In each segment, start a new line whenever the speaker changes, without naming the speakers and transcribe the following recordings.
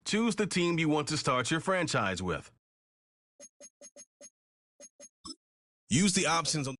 Choose the team you want to start your franchise with. Use the options on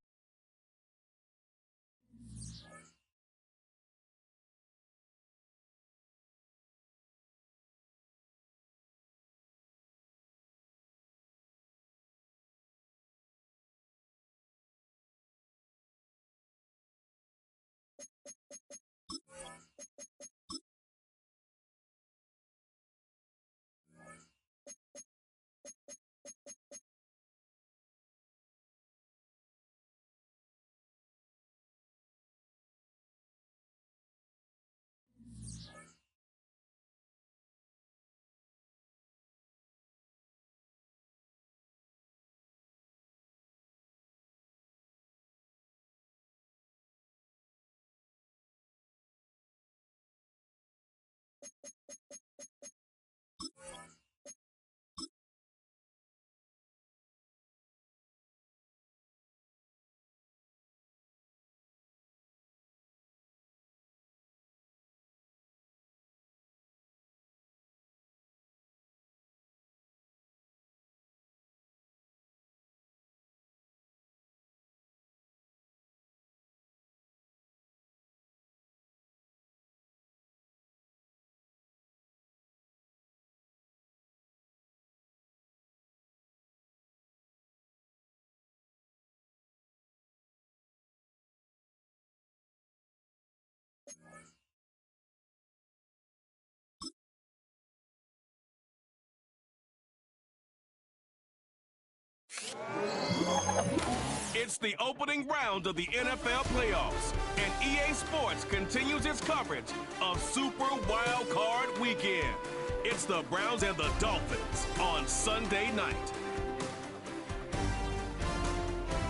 It's the opening round of the NFL playoffs, and EA Sports continues its coverage of Super Wild Card Weekend. It's the Browns and the Dolphins on Sunday night.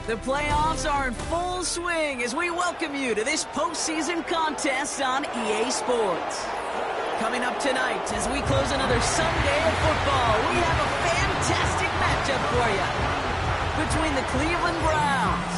The playoffs are in full swing as we welcome you to this postseason contest on EA Sports. Coming up tonight as we close another Sunday of football, we have a fantastic matchup for you between the Cleveland Browns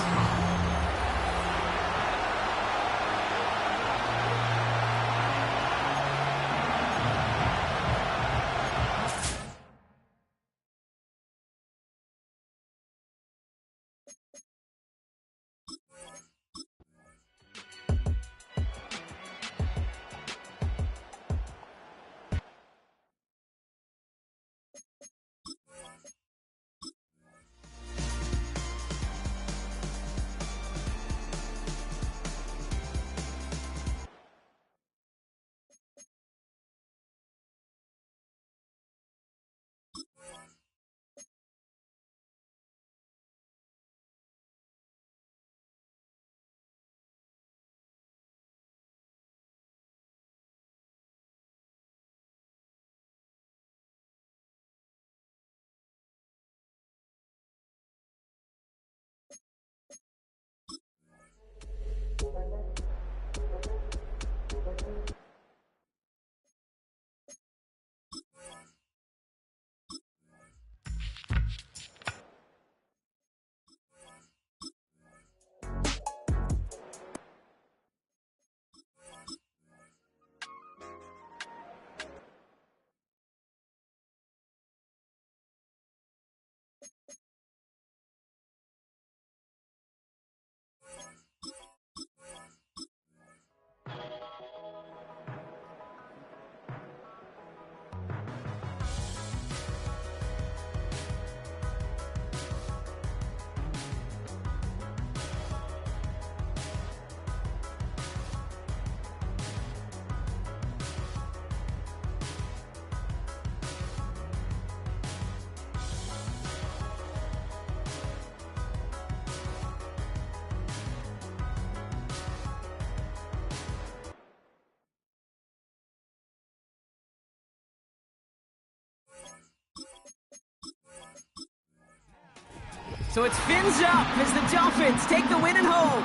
So it's fins up as the Dolphins take the win at home.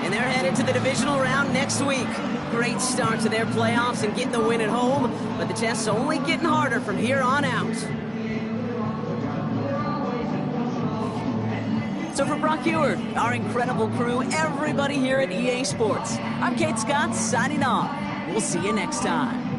And they're headed to the divisional round next week. Great start to their playoffs and getting the win at home, but the test's only getting harder from here on out. So for Brock Ewart, our incredible crew, everybody here at EA Sports, I'm Kate Scott signing off. We'll see you next time.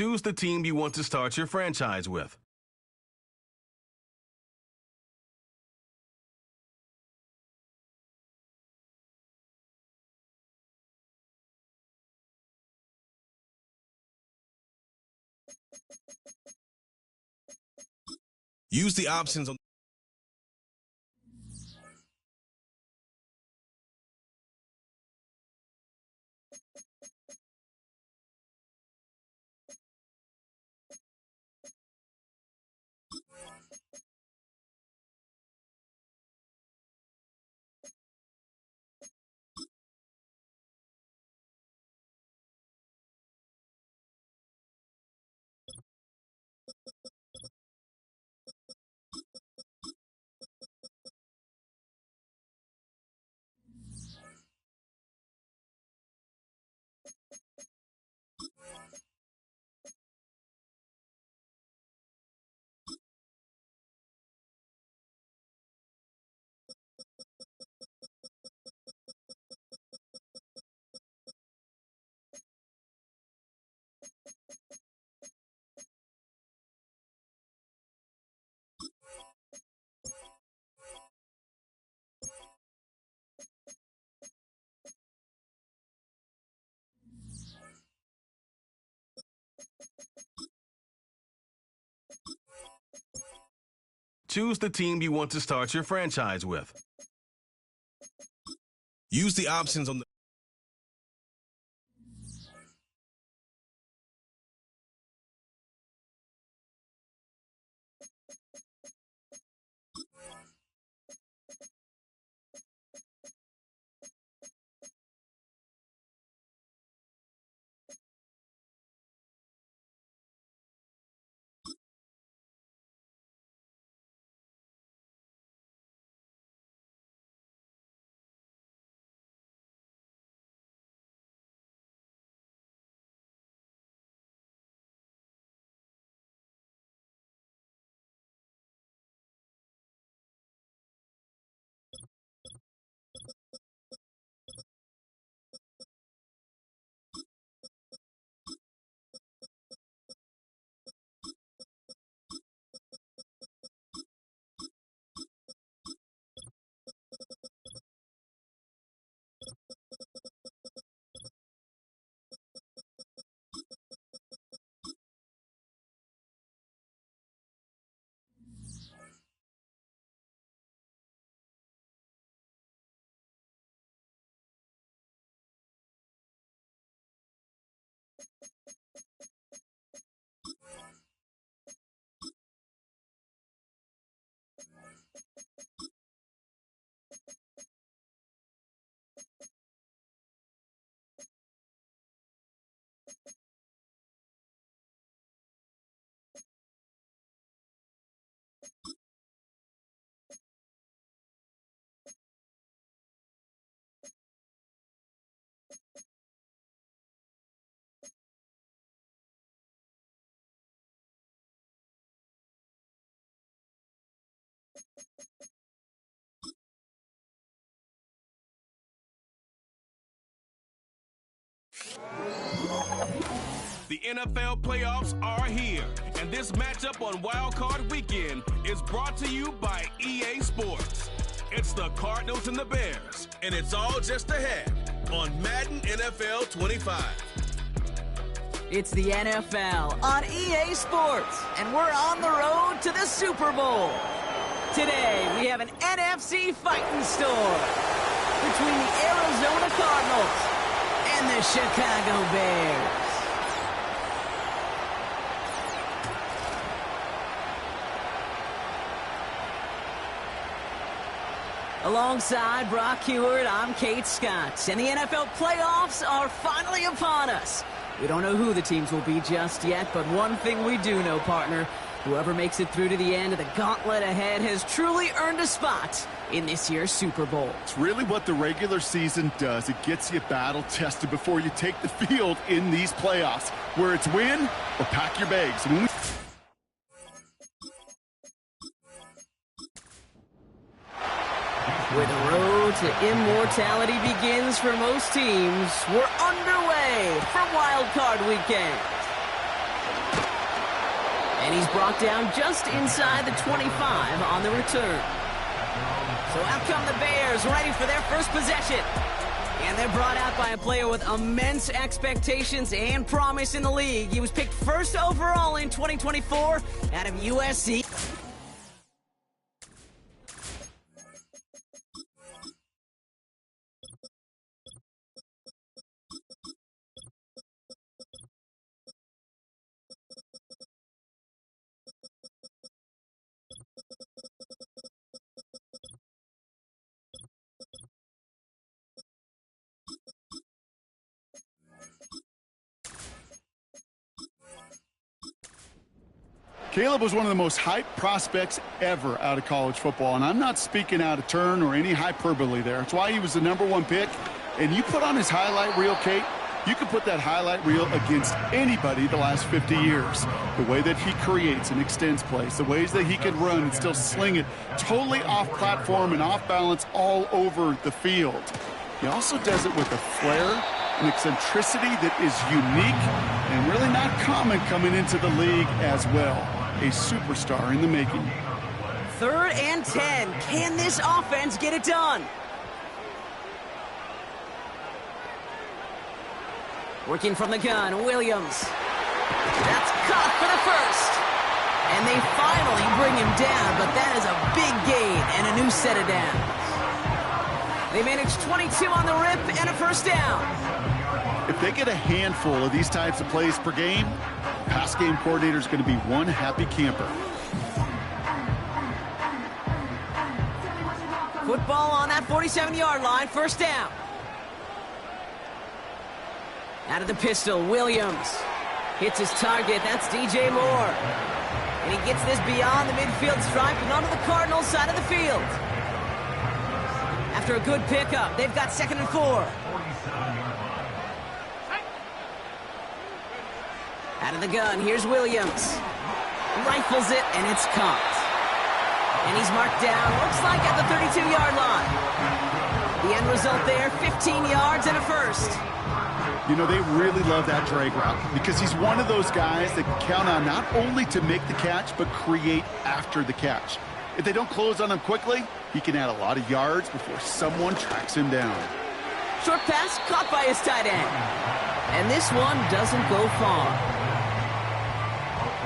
Choose the team you want to start your franchise with. Use the options on Choose the team you want to start your franchise with. Use the options on the The NFL playoffs are here, and this matchup on Wild Card Weekend is brought to you by EA Sports. It's the Cardinals and the Bears, and it's all just ahead on Madden NFL 25.
It's the NFL on EA Sports, and we're on the road to the Super Bowl. Today, we have an NFC fighting storm between the Arizona Cardinals and the Chicago Bears. Alongside Brock Huard, I'm Kate Scott, and the NFL playoffs are finally upon us. We don't know who the teams will be just yet, but one thing we do know, partner, whoever makes it through to the end of the gauntlet ahead has truly earned a spot in this year's Super Bowl.
It's really what the regular season does. It gets you battle-tested before you take the field in these playoffs, where it's win or pack your bags.
Where the road to immortality begins for most teams, we're underway for Wild Card Weekend. And he's brought down just inside the 25 on the return. So out come the Bears, ready for their first possession. And they're brought out by a player with immense expectations and promise in the league. He was picked first overall in 2024 out of USC.
Caleb was one of the most hyped prospects ever out of college football, and I'm not speaking out of turn or any hyperbole there. It's why he was the #1 pick. And you put on his highlight reel, Kate, you can put that highlight reel against anybody the last 50 years. The way that he creates and extends plays, the ways that he can run and still sling it totally off platform and off balance all over the field. He also does it with a flair, an eccentricity that is unique and really not common coming into the league as well. A superstar in the making.
3rd and 10. Can this offense get it done? Working from the gun, Williams. That's caught for the first. And they finally bring him down, but that is a big gain and a new set of downs. They managed 22 on the rip and a first down.
If they get a handful of these types of plays per game, pass game coordinator is going to be one happy camper.
Football on that 47-yard line, first down. Out of the pistol, Williams hits his target. That's DJ Moore. And he gets this beyond the midfield stripe and onto the Cardinals side of the field. After a good pickup, they've got 2nd and 4. Out of the gun, here's Williams. Rifles it, and it's caught. And he's marked down, looks like at the 32-yard line. The end result there, 15 yards and a first.
You know, they really love that drag route because he's one of those guys that can count on not only to make the catch, but create after the catch. If they don't close on him quickly, he can add a lot of yards before someone tracks him down.
Short pass caught by his tight end. And this one doesn't go far.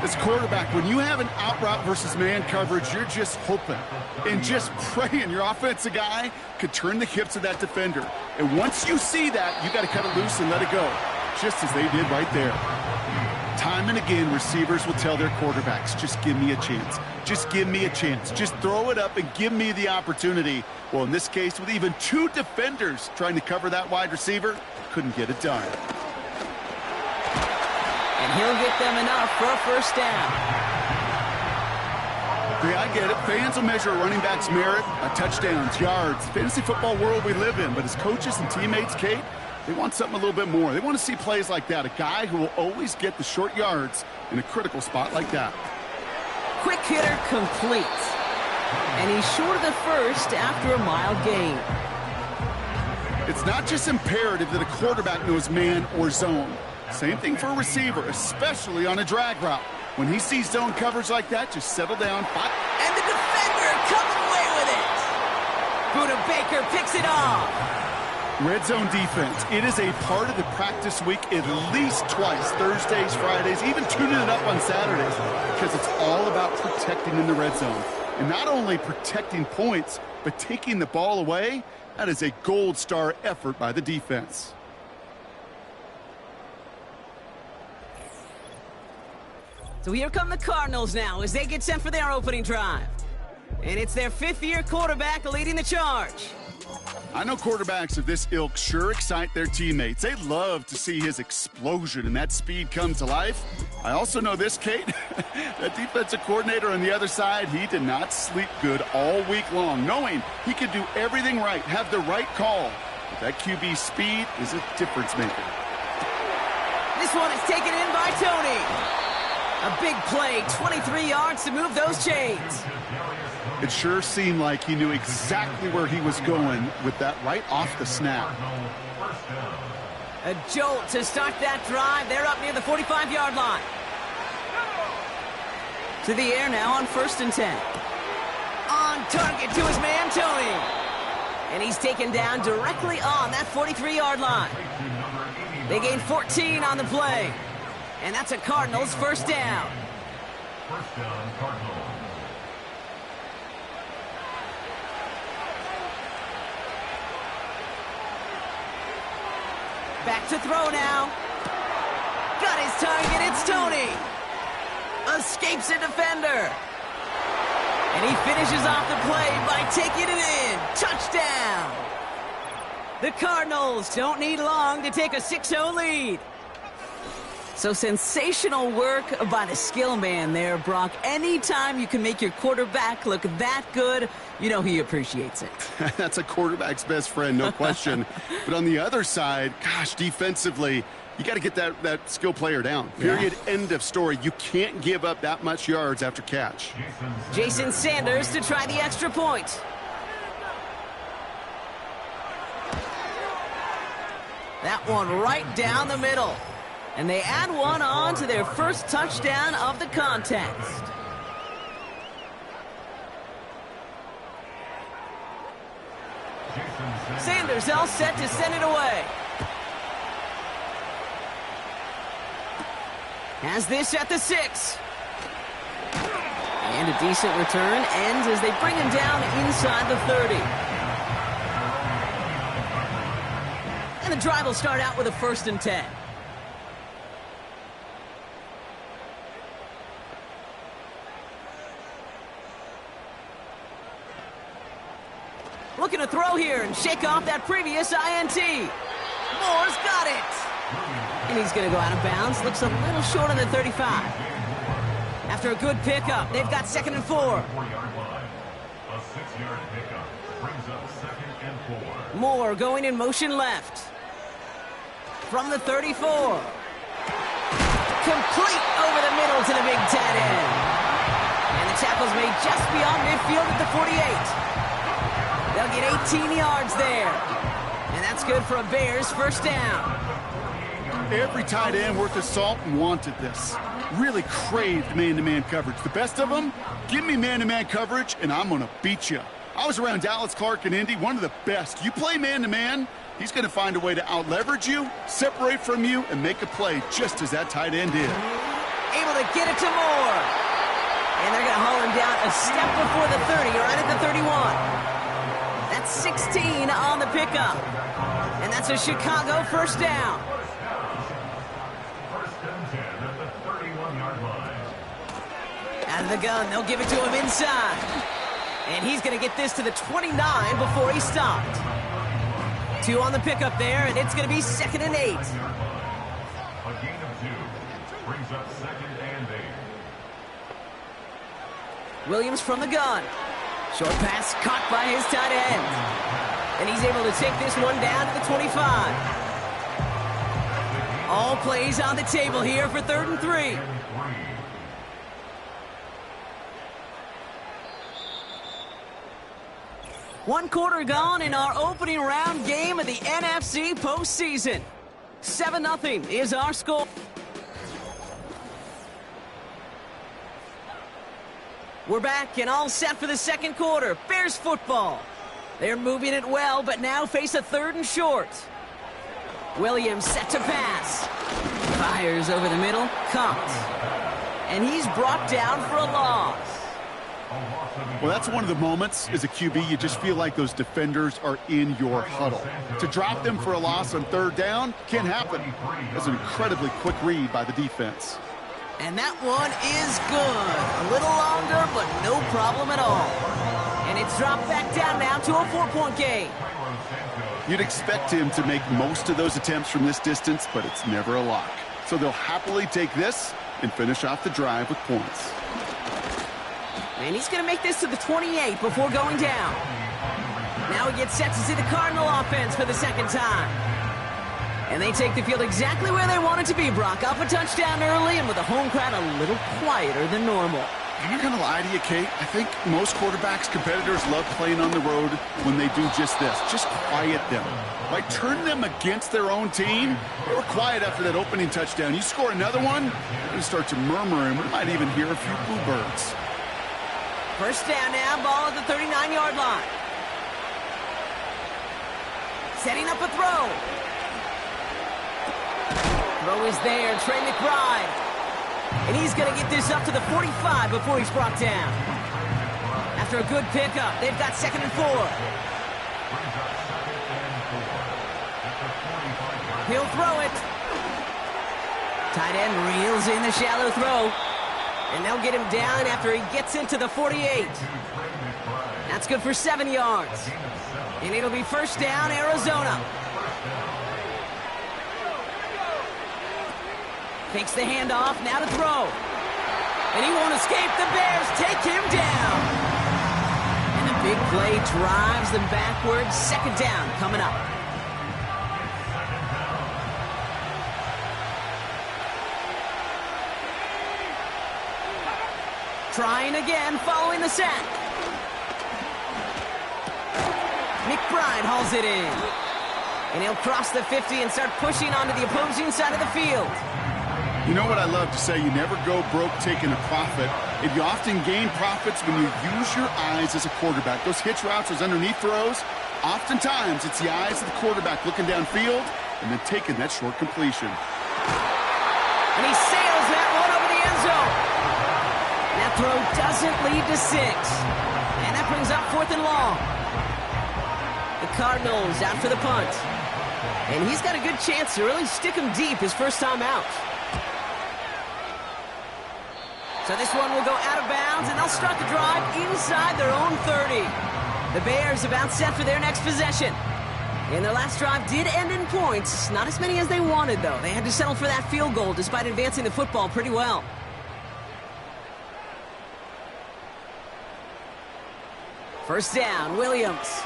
As quarterback, when you have an out route versus man coverage, you're just hoping and just praying your offensive guy could turn the hips of that defender. And once you see that, you got to cut it loose and let it go, just as they did right there. Time and again, receivers will tell their quarterbacks, just give me a chance. Just give me a chance. Just throw it up and give me the opportunity. Well, in this case, with even 2 defenders trying to cover that wide receiver, couldn't get it done.
And he'll get them enough for a first down.
Yeah, I get it. Fans will measure a running back's merit by touchdowns, yards, fantasy football world we live in. But as coaches and teammates, Kate, they want something a little bit more. They want to see plays like that. A guy who will always get the short yards in a critical spot like that.
Quick hitter complete. And he's short of the first after a mild gain.
It's not just imperative that a quarterback knows man or zone. Same thing for a receiver, especially on a drag route. When he sees zone coverage like that, just settle down.
And the defender coming away with it. Buda Baker picks it off.
Red zone defense. It is a part of the practice week at least twice, Thursdays, Fridays, even tuning it up on Saturdays, because it's all about protecting in the red zone. And not only protecting points, but taking the ball away. That is a gold star effort by the defense.
So here come the Cardinals now as they get sent for their opening drive. And it's their 5th-year quarterback leading the charge.
I know quarterbacks of this ilk sure excite their teammates. They love to see his explosion and that speed come to life. I also know this, Kate, that defensive coordinator on the other side, he did not sleep good all week long, knowing he could do everything right, have the right call. But that QB speed is a difference maker.
This one is taken in by Tony. A big play, 23 yards to move those chains.
It sure seemed like he knew exactly where he was going with that right off the snap.
A jolt to start that drive. They're up near the 45-yard line. To the air now on 1st and 10. On target to his man, Tony. And he's taken down directly on that 43-yard line. They gain 14 on the play. And that's a Cardinals first down.
First down, Cardinals.
Back to throw now. Got his target, it's Tony. Escapes a defender. And he finishes off the play by taking it in. Touchdown. The Cardinals don't need long to take a 6-0 lead. So sensational work by the skill man there, Brock. Anytime you can make your quarterback look that good, you know he appreciates it.
That's a quarterback's best friend, no question. But on the other side, gosh, defensively, you got to get that skill player down. Period. Yeah. End of story. You can't give up that much yards after catch.
Jason Sanders to try the extra point. That one right down the middle. And they add one on to their first touchdown of the contest. Sanders all set to send it away. Has this at the 6. And a decent return ends as they bring him down inside the 30. And the drive will start out with a 1st and 10. Looking to throw here and shake off that previous INT. Moore's got it. And he's going to go out of bounds. Looks a little short on the 35. After a good pickup, they've got 2nd and 4.
A 6-yard pickup brings up 2nd and 4.
Moore going in motion left. From the 34. Complete over the middle to the big tight end. And the tackle's made just beyond midfield at the 48. They'll get 18 yards there. And that's good for a Bears first down.
Every tight end worth his salt wanted this. Really craved man-to-man coverage. The best of them, give me man-to-man coverage, and I'm going to beat you. I was around Dallas Clark and Indy, one of the best. You play man-to-man, he's going to find a way to out-leverage you, separate from you, and make a play just as that tight end did.
Able to get it to Moore. And they're going to haul him down a step before the 30, right at the 31. That's 16 on the pickup. And that's a Chicago first down.
First and 10 at the 31-yard line.
Out of the gun, they'll give it to him inside. And he's going to get this to the 29 before he stopped. 2 on the pickup there, and it's going to be 2nd and 8.
A gain of 2 brings up 2nd and 8.
Williams from the gun. Short pass caught by his tight end. And he's able to take this one down to the 25. All plays on the table here for 3rd and 3. One quarter gone in our opening round game of the NFC postseason. 7-0 is our score. We're back and all set for the second quarter. Bears football. They're moving it well, but now face a 3rd and short. Williams set to pass. Fires over the middle. Caught. And he's brought down for a loss.
Well, that's one of the moments as a QB you just feel like those defenders are in your huddle. To drop them for a loss on 3rd down can't happen. That's an incredibly quick read by the defense.
And that one is good. A little longer, but no problem at all. And it's dropped back down now to a 4-point game.
You'd expect him to make most of those attempts from this distance, but it's never a lock. So they'll happily take this and finish off the drive with points.
And he's going to make this to the 28 before going down. Now he gets set to see the Cardinal offense for the 2nd time. And they take the field exactly where they want it to be, Brock. Up a touchdown early and with the home crowd a little quieter than normal.
I'm not going to lie to you, Kate. I think most quarterbacks, competitors love playing on the road when they do just this. Just quiet them. By turning them against their own team, they were quiet after that opening touchdown. You score another one, they're going to start to murmur, and we might even hear a few bluebirds.
First down now, ball at the 39-yard line. Setting up a throw. Throw is there, Trey McBride. And he's going to get this up to the 45 before he's brought down. After a good pickup, they've got 2nd and 4. He'll throw it. Tight end reels in the shallow throw. And they'll get him down after he gets into the 48. That's good for 7 yards. And it'll be first down, Arizona. Takes the handoff, now to throw. And he won't escape. The Bears take him down. And a big play drives them backwards. 2nd down coming up. Trying again, following the sack. McBride hauls it in. And he'll cross the 50 and start pushing onto the opposing side of the field.
You know what I love to say? You never go broke taking a profit. If you often gain profits when you use your eyes as a quarterback. Those hitch routes, those underneath throws, oftentimes it's the eyes of the quarterback looking downfield and then taking that short completion.
And he sails that one over the end zone. That throw doesn't lead to 6. And that brings up 4th and long. The Cardinals out for the punt. And he's got a good chance to really stick him deep his first time out. So this one will go out of bounds, and they'll start the drive inside their own 30. The Bears about set for their next possession. And their last drive did end in points. Not as many as they wanted, though. They had to settle for that field goal despite advancing the football pretty well. First down, Williams.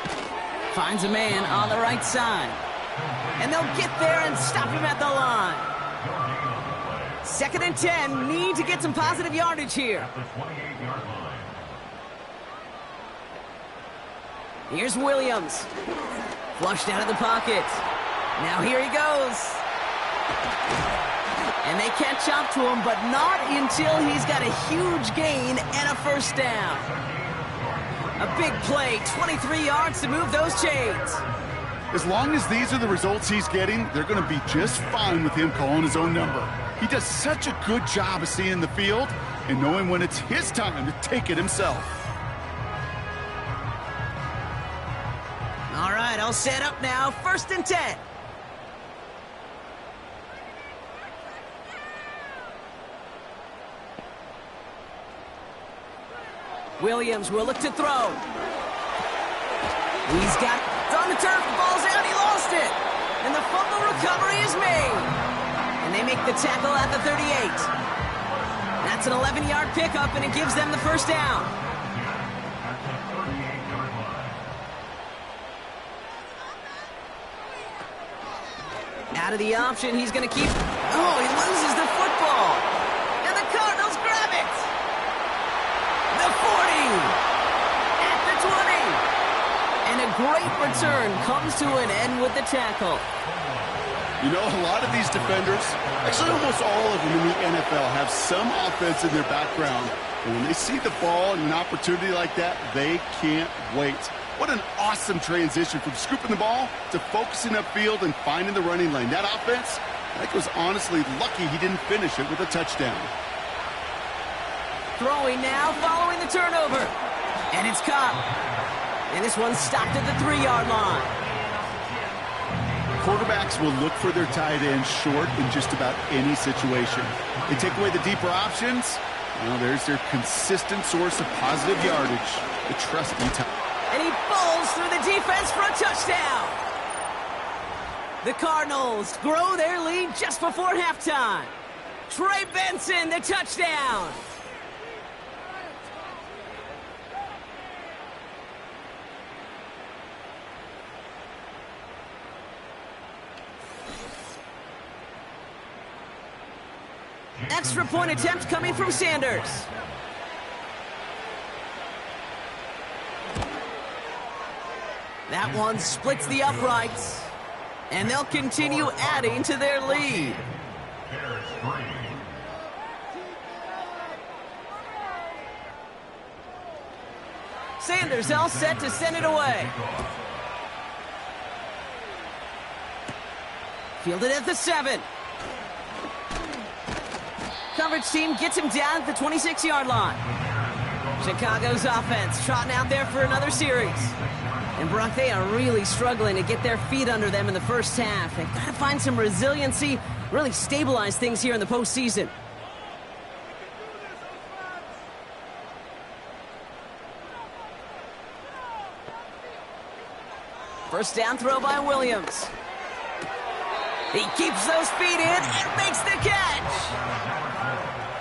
Finds a man on the right side. And they'll get there and stop him at the line. 2nd and 10, need to get some positive yardage here. Here's Williams. Flushed out of the pocket. Now here he goes. And they catch up to him, but not until he's got a huge gain and a first down. A big play, 23 yards to move those chains.
As long as these are the results he's getting, they're going to be just fine with him calling his own number. He does such a good job of seeing the field and knowing when it's his time to take it himself.
All right, all set up now. 1st and 10. Williams will look to throw. He's got it on the turf. The ball's out. He lost it. And the fumble recovery is made. And they make the tackle at the 38. That's an 11-yard pickup, and it gives them the first down. Out of the option, he's going to keep... Oh, he loses the football. And the Cardinals grab it. The 40. At the 20. And a great return comes to an end with the tackle.
You know, a lot of these defenders, actually almost all of them in the NFL, have some offense in their background. And when they see the ball and an opportunity like that, they can't wait. What an awesome transition from scooping the ball to focusing upfield and finding the running lane. That offense, I think, was honestly lucky he didn't finish it with a touchdown.
Throwing now, following the turnover. And it's caught. And this one's stopped at the 3-yard line.
Quarterbacks will look for their tight end short in just about any situation. They take away the deeper options. Well, there's their consistent source of positive yardage, the trusty tight.
And he falls through the defense for a touchdown. The Cardinals grow their lead just before halftime. Trey Benson, the touchdown. Extra point attempt coming from Sanders. That one splits the uprights. And they'll continue adding to their lead.
Bears 3.
Sanders all set to send it away. Fielded at the 7. Coverage team gets him down at the 26-yard line. Chicago's offense trotting out there for another series. And Brock, they are really struggling to get their feet under them in the first half. They've got to find some resiliency, really stabilize things here in the postseason. First down throw by Williams. He keeps those feet in and makes the catch.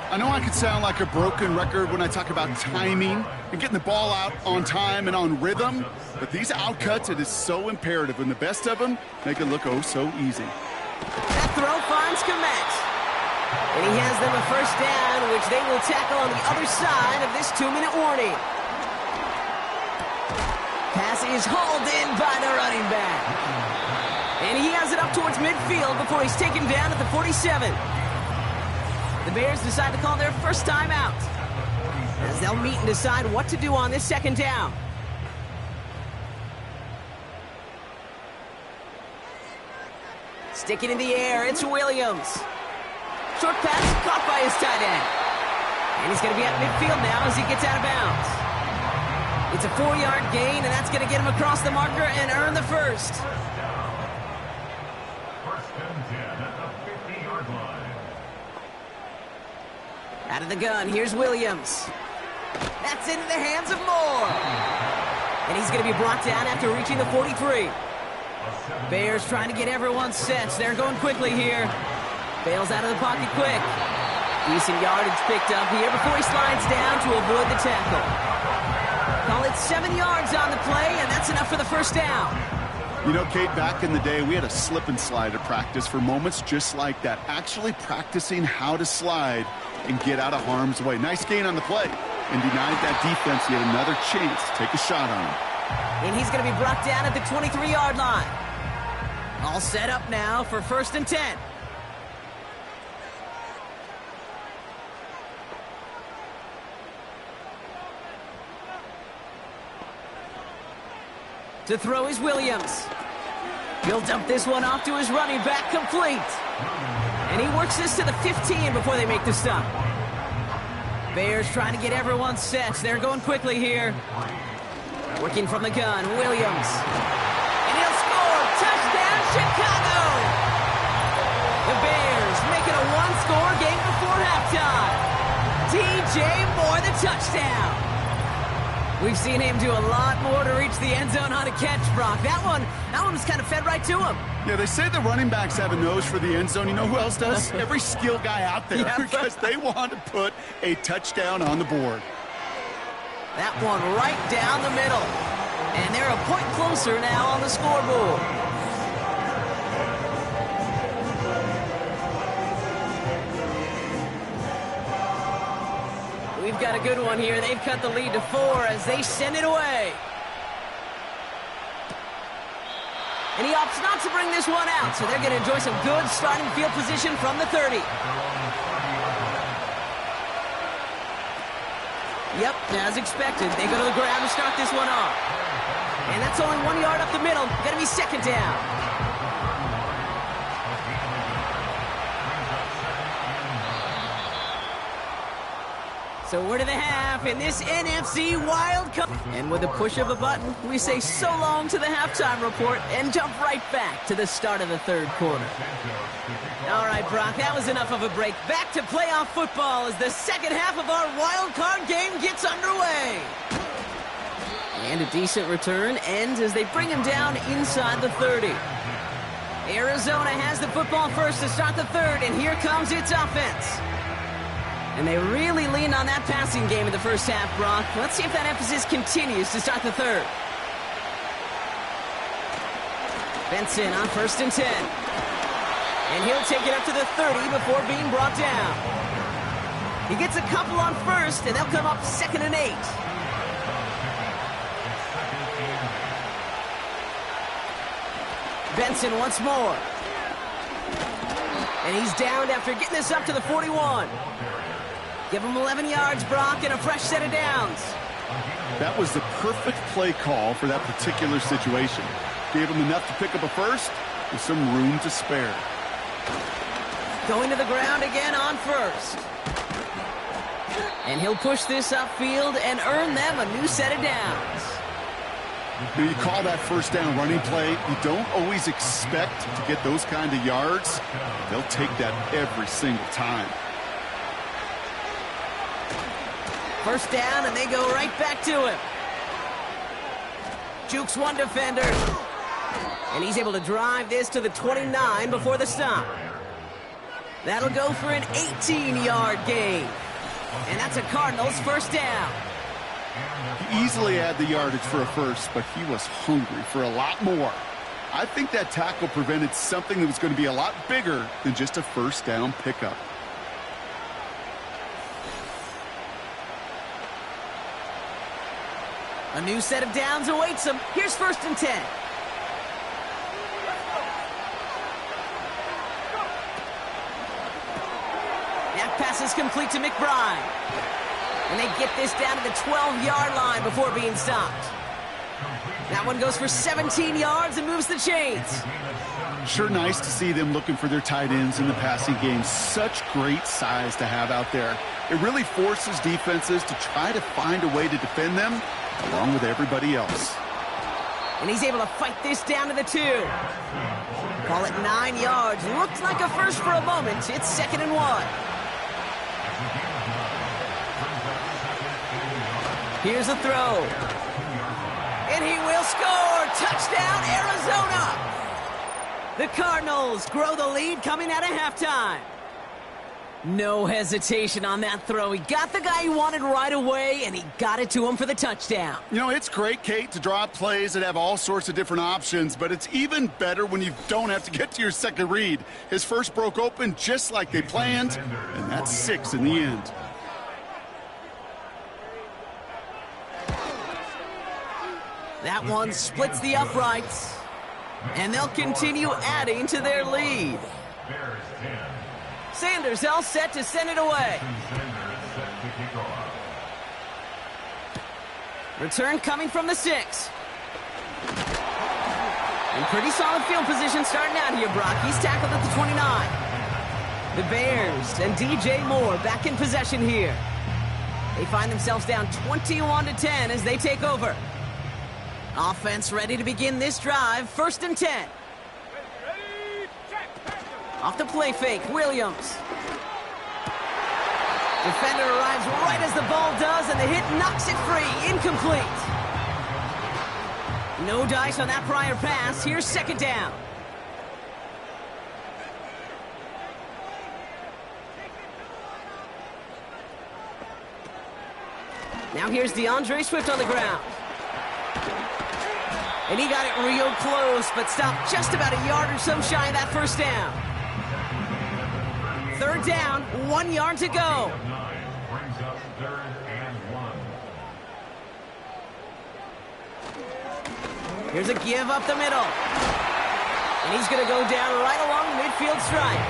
I know I could sound like a broken record when I talk about timing and getting the ball out on time and on rhythm, but these outcuts, it is so imperative, and the best of them make it look oh so easy.
That throw finds Kmet. And he has them a first down, which they will tackle on the other side of this 2-minute warning. Pass is hauled in by the running back. And he has it up towards midfield before he's taken down at the 47. The Bears decide to call their first time out, as they'll meet and decide what to do on this second down. Stick it in the air, it's Williams. Short pass caught by his tight end. And he's going to be at midfield now as he gets out of bounds. It's a 4-yard gain, and that's going to get him across the marker and earn the first.
First and 10 at the 50-yard line.
Out of the gun, here's Williams. That's into the hands of Moore. And he's going to be brought down after reaching the 43. Bears trying to get everyone set. They're going quickly here. Bails out of the pocket quick. Decent yardage picked up here before he slides down to avoid the tackle. Call it 7 yards on the play, and that's enough for the first down.
You know, Kate, back in the day, we had a slip and slide at practice for moments just like that. Actually practicing how to slide and get out of harm's way. Nice gain on the play, and denied that defense yet another chance to take a shot on him.
And he's going to be brought down at the 23-yard line. All set up now for first and 10. To throw is Williams. He'll dump this one off to his running back, complete. And he works this to the 15 before they make the stop. Bears trying to get everyone set. They're going quickly here. Working from the gun, Williams. And he'll score! Touchdown, Chicago! The Bears making a one-score game before halftime. DJ Moore, the touchdown. We've seen him do a lot more to reach the end zone on a catch, Brock. That one was kind of fed right to him.
Yeah, they say the running backs have a nose for the end zone. You know who else does? Every skill guy out there, because they want to put a touchdown on the board.
That one right down the middle. And they're a point closer now on the scoreboard. We've got a good one here. They've cut the lead to 4 as they send it away. And he opts not to bring this one out, so they're going to enjoy some good starting field position from the 30. Yep, as expected, they go to the ground to start this one off. And that's only 1 yard up the middle. Going to be second down. So we're to the half in this NFC Wild Card. And with a push of a button, we say so long to the halftime report and jump right back to the start of the third quarter. All right, Brock, that was enough of a break. Back to playoff football as the second half of our Wild Card game gets underway. And a decent return ends as they bring him down inside the 30. Arizona has the football first to start the third, and here comes its offense. And they really leaned on that passing game in the first half, Brock. Let's see if that emphasis continues to start the third. Benson on first and 10. And he'll take it up to the 30 before being brought down. He gets a couple on first, and they'll come up second and 8. Benson once more. And he's downed after getting this up to the 41. Give him 11 yards, Brock, and a fresh set of downs.
That was the perfect play call for that particular situation. Gave him enough to pick up a first with some room to spare.
Going to the ground again on first. And he'll push this upfield and earn them a new set of downs.
When you call that first down running play, you don't always expect to get those kind of yards. They'll take that every single time.
First down, and they go right back to him. Jukes one defender. And he's able to drive this to the 29 before the stop. That'll go for an 18-yard gain. And that's a Cardinals first down.
He easily had the yardage for a first, but he was hungry for a lot more. I think that tackle prevented something that was going to be a lot bigger than just a first down pickup.
A new set of downs awaits him. Here's first and 10. That pass is complete to McBride. And they get this down to the 12-yard line before being stopped. That one goes for 17 yards and moves the chains.
Sure nice to see them looking for their tight ends in the passing game. Such great size to have out there. It really forces defenses to try to find a way to defend them along with everybody else.
And he's able to fight this down to the 2. Call it 9 yards. Looked like a first for a moment. It's 2nd and 1. Here's a throw. And he will score. Touchdown, Arizona. The Cardinals grow the lead coming out of halftime. No hesitation on that throw. He got the guy he wanted right away, and he got it to him for the touchdown.
You know, it's great, Kate, to draw up plays that have all sorts of different options, but it's even better when you don't have to get to your second read. His first broke open just like they planned, and that's 6 in the end.
That one splits the uprights, and they'll continue adding to their lead. Sanders all set to send it away. Return coming from the 6. In pretty solid field position starting out here, Brock. He's tackled at the 29. The Bears and DJ Moore back in possession here. They find themselves down 21-10 as they take over. Offense ready to begin this drive. 1st and 10. Off the play fake, Williams. Defender arrives right as the ball does, and the hit knocks it free. Incomplete. No dice on that prior pass. Here's 2nd down. Now here's DeAndre Swift on the ground. And he got it real close, but stopped just about a yard or so shy of that first down. 3rd down, 1 yard to go.
Brings up 3rd and 1.
Here's a give up the middle. And he's going to go down right along the midfield stripe.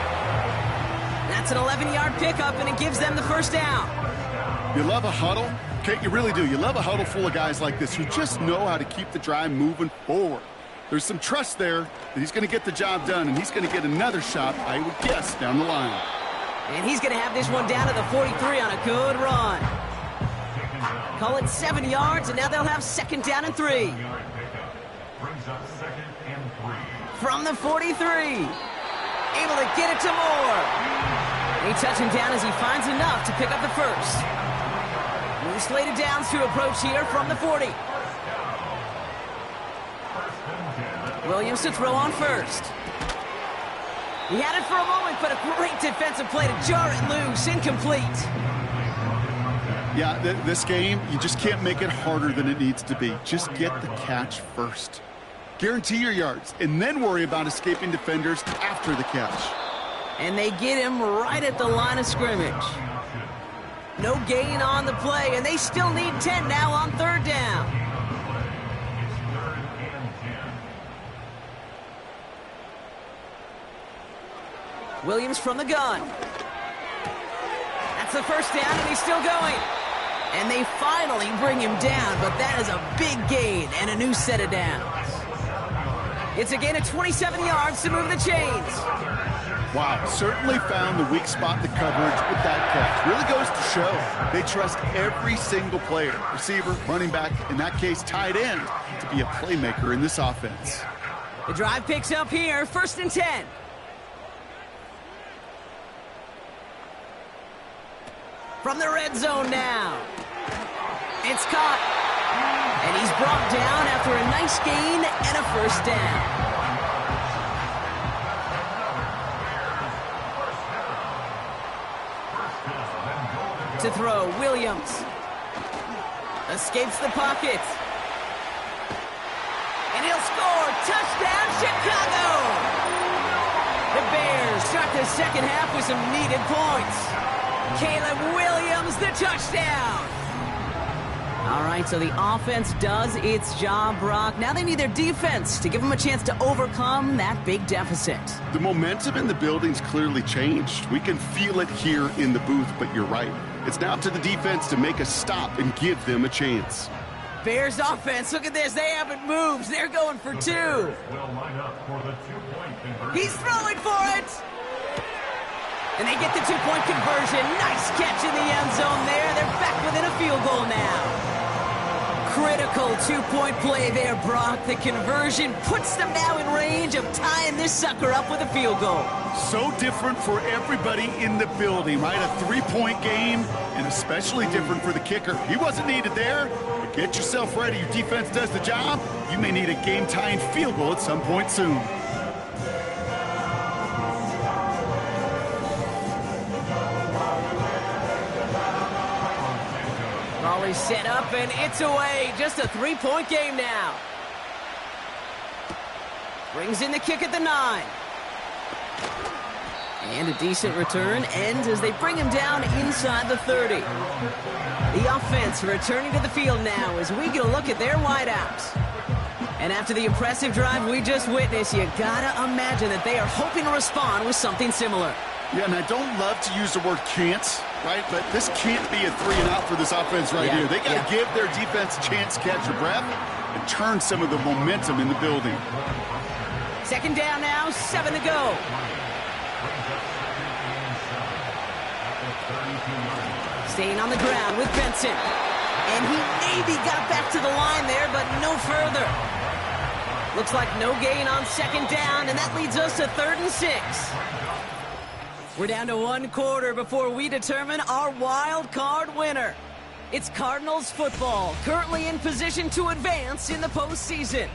That's an 11-yard pickup, and it gives them the first down.
You love a huddle? Kate, you really do. You love a huddle full of guys like this who just know how to keep the drive moving forward. There's some trust there that he's going to get the job done, and he's going to get another shot, I would guess, down the line.
And he's going to have this one down to the 43 on a good run. Call it 7 yards, and now they'll have 2nd down and 3.
Brings up 2nd and 3.
From the 43. Able to get it to Moore. They touch him down as he finds enough to pick up the first. New slated downs to approach here from the 40. Williams to throw on first. He had it for a moment, but a great defensive play to jar it loose. Incomplete.
Yeah, this game, you just can't make it harder than it needs to be. Just get the catch first. Guarantee your yards, and then worry about escaping defenders after the catch.
And they get him right at the line of scrimmage. No gain on the play, and they still need 10 now on 3rd down. Williams from the gun. That's the first down, and he's still going. And they finally bring him down, but that is a big gain and a new set of downs. It's a gain of 27 yards to move the chains.
Wow, certainly found the weak spot in the coverage with that catch. Really goes to show they trust every single player, receiver, running back, in that case tight end, to be a playmaker in this offense.
The drive picks up here, 1st and 10. From the red zone now. It's caught. And he's brought down after a nice gain and a first down. To throw, Williams. Escapes the pocket. And he'll score. Touchdown, Chicago! The Bears start the second half with some needed points. Caleb Williams, the touchdown! All right, so the offense does its job, Brock. Now they need their defense to give them a chance to overcome that big deficit.
The momentum in the building's clearly changed. We can feel it here in the booth, but you're right. It's now up to the defense to make a stop and give them a chance.
Bears offense, look at this. They haven't moved. They're going for two. He's throwing for it. And they get the two-point conversion. Nice catch in the end zone there. They're back within a field goal now. Critical two-point play there, Brock. The conversion puts them now in range of tying this sucker up with a field goal.
So different for everybody in the building, right? A three-point game, and especially different for the kicker. He wasn't needed there, but get yourself ready. Your defense does the job. You may need a game-tying field goal at some point soon.
Ball is set up, and it's away. Just a three-point game now. Brings in the kick at the 9. And a decent return ends as they bring him down inside the 30. The offense returning to the field now as we get a look at their wideouts. And after the impressive drive we just witnessed, you gotta imagine that they are hoping to respond with something similar.
Yeah, and I don't love to use the word can't, right? But this can't be a 3-and-out for this offense right here. They got to give their defense a chance to catch their breath and turn some of the momentum in the building.
Second down now, 7 to go. Staying on the ground with Benson. And he maybe got back to the line there, but no further. Looks like no gain on second down, and that leads us to 3rd and 6. We're down to 1 quarter before we determine our wild card winner. It's Cardinals football, currently in position to advance in the postseason.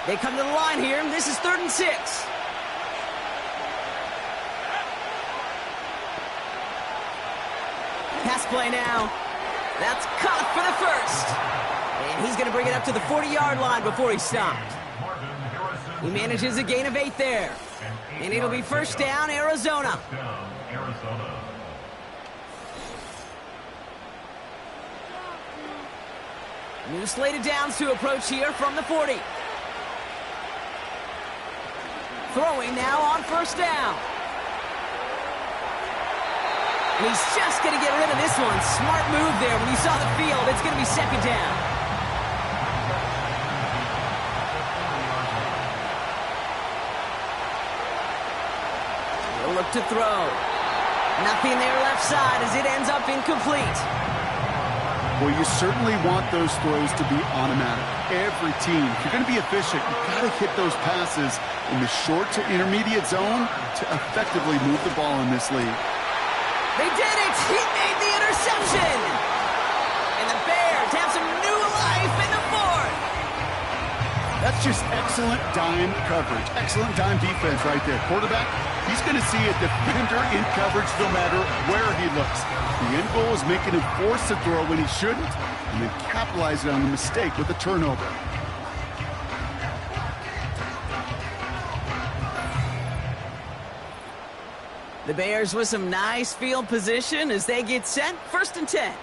They come to the line here. This is 3rd and 6. Pass play now. That's caught for the first. And he's going to bring it up to the 40-yard line before he's stopped. He manages a gain of 8 there. And it'll be first down, Arizona. New slated downs to approach here from the 40. Throwing now on first down. And he's just going to get rid of this one. Smart move there when he saw the field. It's going to be second down. He'll look to throw. Nothing there left side as it ends up incomplete.
Well, you certainly want those throws to be automatic. Every team, if you're going to be efficient, you've got to hit those passes in the short to intermediate zone to effectively move the ball in this league.
They did it! He made the interception! And the Bears have some new life in the 4th!
That's just excellent dime coverage. Excellent dime defense right there. Quarterback, he's going to see a defender in coverage no matter where he looks. The end goal is making him force to throw when he shouldn't, and then capitalizing on the mistake with a turnover.
The Bears with some nice field position as they get set. 1st and 10.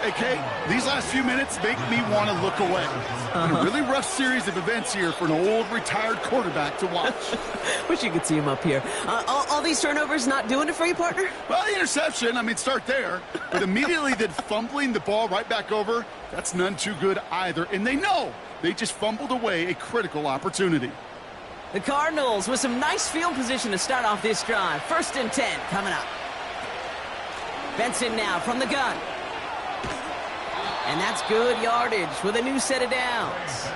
Hey, Kate, these last few minutes make me want to look away. Been a really rough series of events here for an old retired quarterback to watch.
Wish you could see him up here. All these turnovers not doing it for you, partner?
Well, the interception, start there. But immediately then fumbling the ball right back over, that's none too good either. And they know they just fumbled away a critical opportunity.
The Cardinals with some nice field position to start off this drive. 1st and 10 coming up. Benson now from the gun. And that's good yardage with a new set of downs.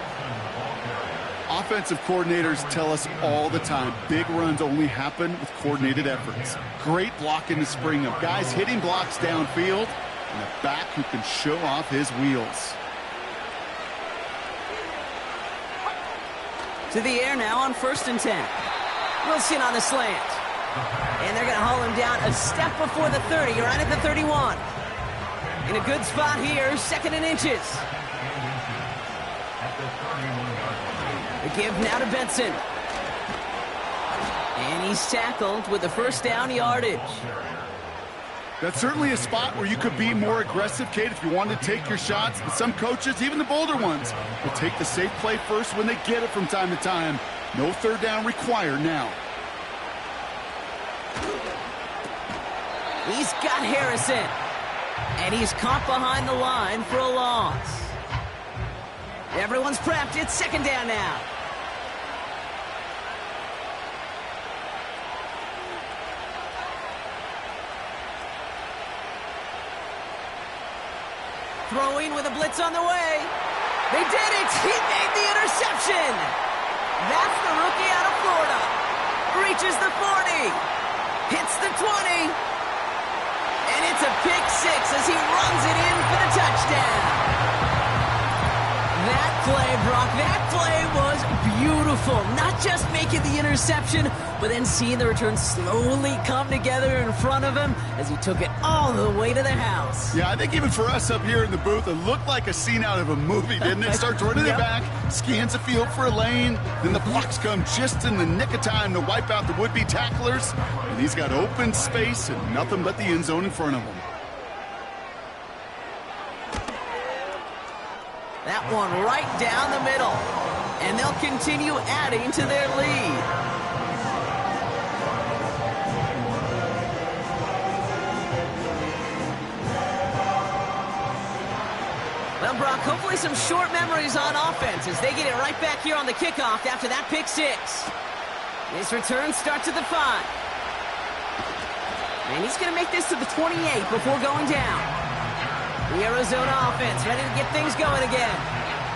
Offensive coordinators tell us all the time, big runs only happen with coordinated efforts. Great blocking to spring them. Guys hitting blocks downfield, and a back who can show off his wheels.
To the air now on 1st and 10. Wilson on the slant. And they're going to haul him down a step before the 30, right at the 31. In a good spot here, 2nd and inches. The give now to Benson. And he's tackled with the 1st down yardage.
That's certainly a spot where you could be more aggressive, Kate, if you wanted to take your shots. But some coaches, even the bolder ones, will take the safe play first when they get it from time to time. No 3rd down required now.
He's got Harrison. And he's caught behind the line for a loss. Everyone's prepped. It's 2nd down now. Throwing with a blitz on the way. They did it. He made the interception. That's the rookie out of Florida. Reaches the 40. Hits the 20. And it's a pick 6 as he runs it in for the touchdown. That play, Brock, that play was beautiful. Not just making the interception, but then seeing the return slowly come together in front of him as he took it all the way to the house.
Yeah, I think even for us up here in the booth, it looked like a scene out of a movie, didn't it? Starts running it back, scans the field for a lane, then the blocks come just in the nick of time to wipe out the would-be tacklers, and he's got open space and nothing but the end zone in front of him.
That one right down the middle. And they'll continue adding to their lead. Well, Brock, hopefully some short memories on offense as they get it right back here on the kickoff after that pick 6. This return starts at the 5. And he's going to make this to the 28 before going down. The Arizona offense ready to get things going again.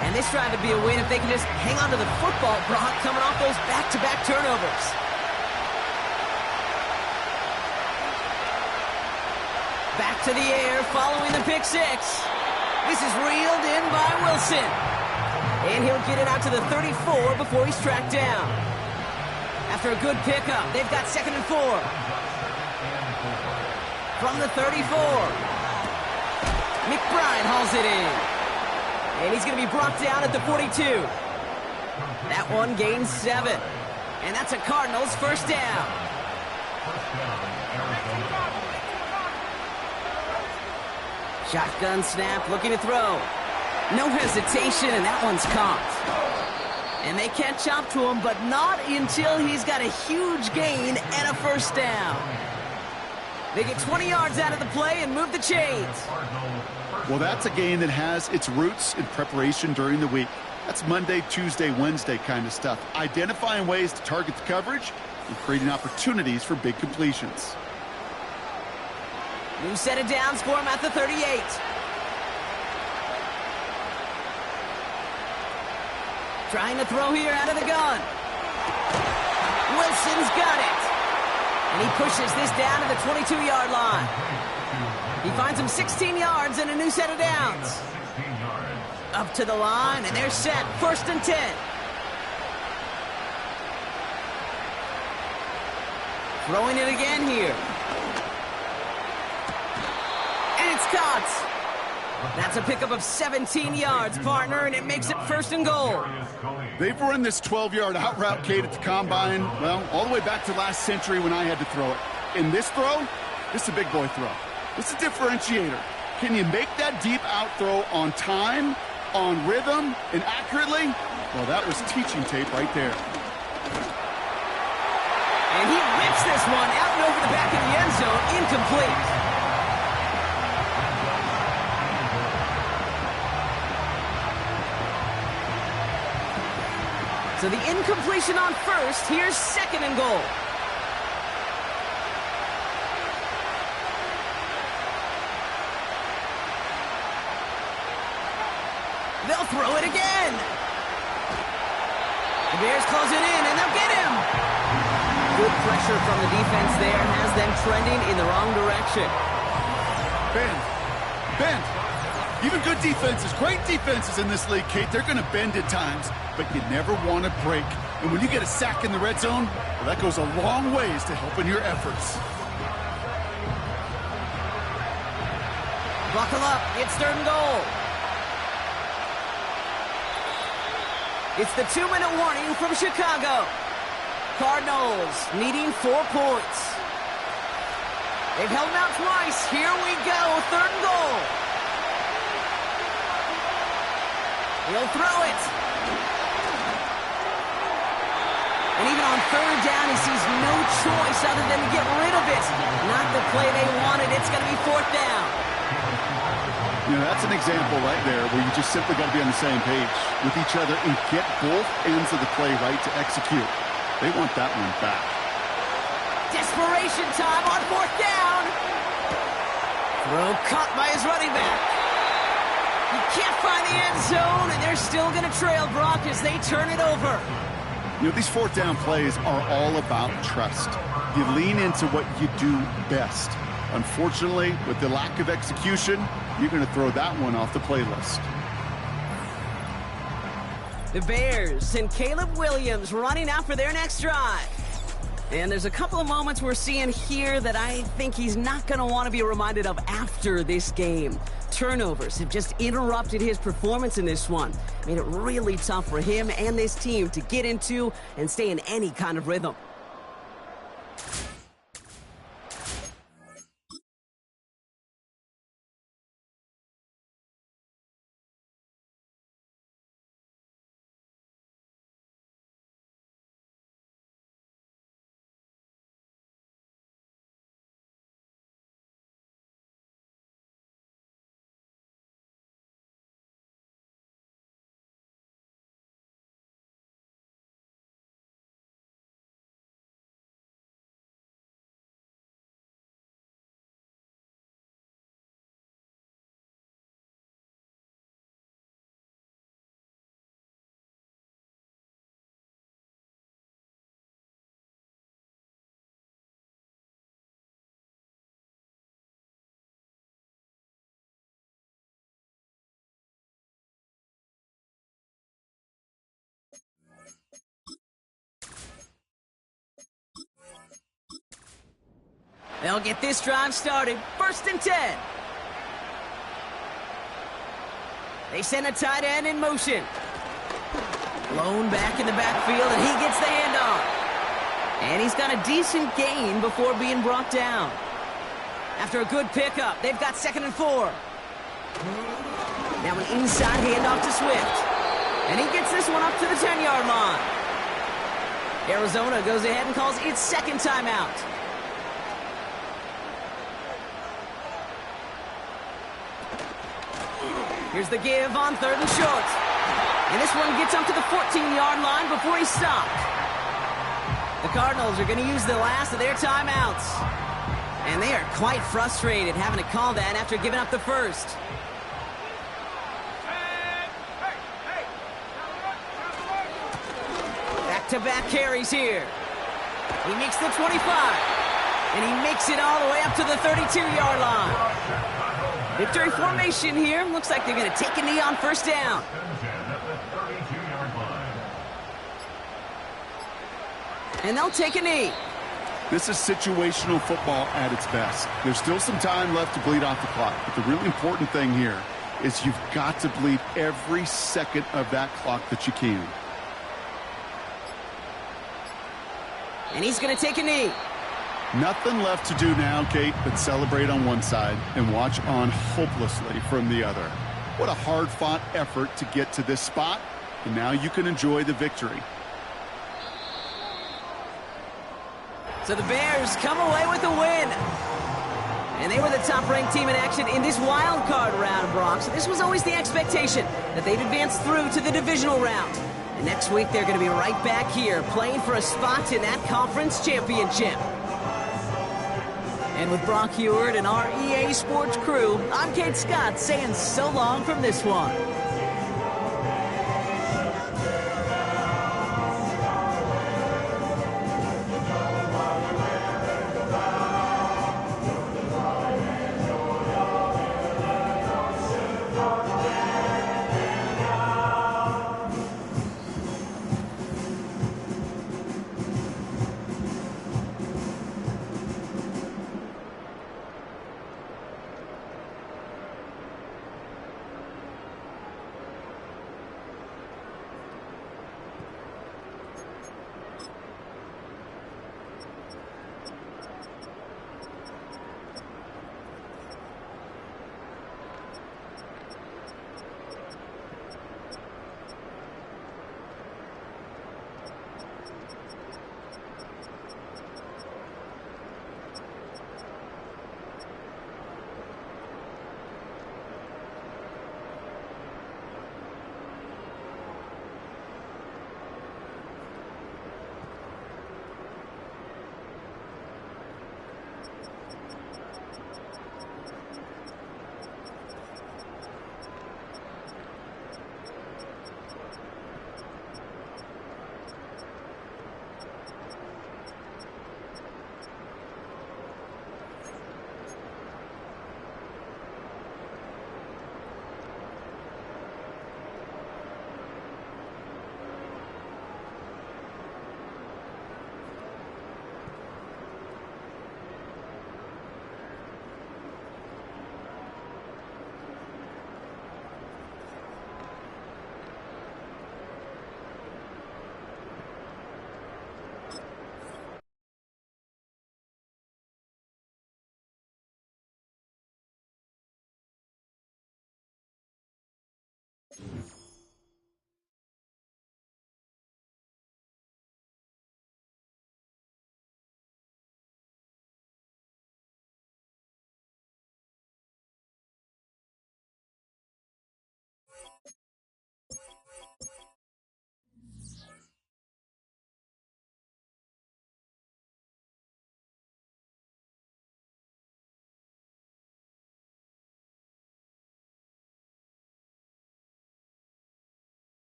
And this drive would be a win if they can just hang on to the football, Brock, coming off those back-to-back turnovers. Back to the air following the pick 6. This is reeled in by Wilson. And he'll get it out to the 34 before he's tracked down. After a good pickup, they've got 2nd and 4. From the 34. McBride hauls it in. And he's going to be brought down at the 42. That one gains 7. And that's a Cardinals 1st down. Shotgun snap, looking to throw. No hesitation, and that one's caught. And they catch up to him, but not until he's got a huge gain and a 1st down. They get 20 yards out of the play and move the chains.
Well, that's a game that has its roots in preparation during the week. That's Monday, Tuesday, Wednesday kind of stuff. Identifying ways to target the coverage and creating opportunities for big completions.
New set of downs for him at the 38. Trying to throw here out of the gun. Wilson's got it. And he pushes this down to the 22-yard line. He finds him 16 yards and a new set of downs. Up to the line, and they're set. 1st and 10. Throwing it again here. And it's caught. That's a pickup of 17 yards, partner, and it makes it 1st and goal.
They've run this 12-yard out route, Kate, at the Combine, well, all the way back to last century when I had to throw it. In this throw, this is a big boy throw. This is a differentiator. Can you make that deep out throw on time, on rhythm, and accurately? Well, that was teaching tape right there.
And he rips this one out and over the back of the end zone, incomplete. So the incompletion on first, here's second and goal. They'll throw it again. The Bears close it in, and they'll get him. Good pressure from the defense there has them trending in the wrong direction.
Bend. Even good defenses, great defenses in this league, Kate, they're going to bend at times, but you never want to break. And when you get a sack in the red zone, well, that goes a long ways to helping your efforts.
Buckle up, it's third and goal. It's the 2-minute warning from Chicago. Cardinals needing 4 points. They've held them out twice. Here we go, third and goal. He'll throw it. And even on third down, he sees no choice other than to get rid of it. Not the play they wanted. It's going to be fourth down.
You know, that's an example right there where you just simply got to be on the same page with each other and get both ends of the play right to execute. They want that one back.
Desperation time on fourth down. Throw caught by his running back. He can't find the end zone, and they're still going to trail Brock as they turn it over.
You know, these fourth down plays are all about trust. You lean into what you do best. Unfortunately, with the lack of execution, you're going to throw that one off the playlist.
The Bears and Caleb Williams running out for their next drive. And there's a couple of moments we're seeing here that I think he's not going to want to be reminded of after this game. Turnovers have just interrupted his performance in this one. Made it really tough for him and this team to get into and stay in any kind of rhythm. They'll get this drive started. 1st and 10. They send a tight end in motion. Blown back in the backfield, and he gets the handoff. And he's got a decent gain before being brought down. After a good pickup, they've got 2nd and 4. Now an inside handoff to Swift. And he gets this one up to the 10-yard line. Arizona goes ahead and calls its second timeout. Here's the give on 3rd and short. And this one gets up to the 14-yard line before he's stopped. The Cardinals are going to use the last of their timeouts. And they are quite frustrated having to call that after giving up the first. Back-to-back carries here. He makes the 25. And he makes it all the way up to the 32-yard line. Victory formation here. Looks like they're going to take a knee on 1st down. And they'll take a knee.
This is situational football at its best. There's still some time left to bleed off the clock. But the really important thing here is you've got to bleed every second of that clock that you can.
And he's going to take a knee.
Nothing left to do now, Kate, but celebrate on one side and watch on hopelessly from the other. What a hard-fought effort to get to this spot, and now you can enjoy the victory.
So the Bears come away with a win. And they were the top-ranked team in action in this wild card round, Brock. So this was always the expectation that they'd advance through to the divisional round. And next week, they're going to be right back here playing for a spot in that conference championship. And with Brock Huard and our EA Sports crew, I'm Kate Scott saying so long from this one.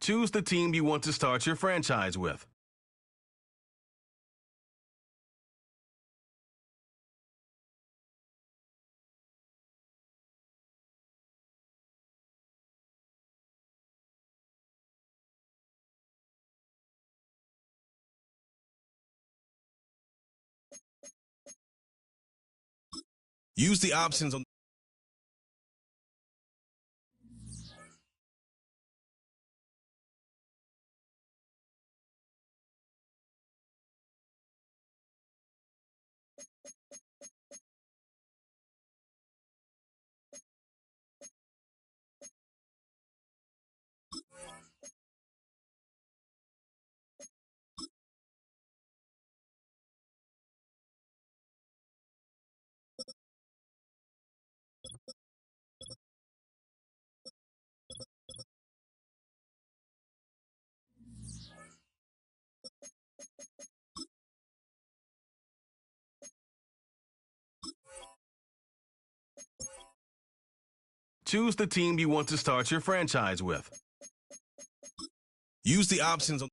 Choose the team you want to start your franchise with. Use the options on Choose the team you want to start your franchise with. Use the options on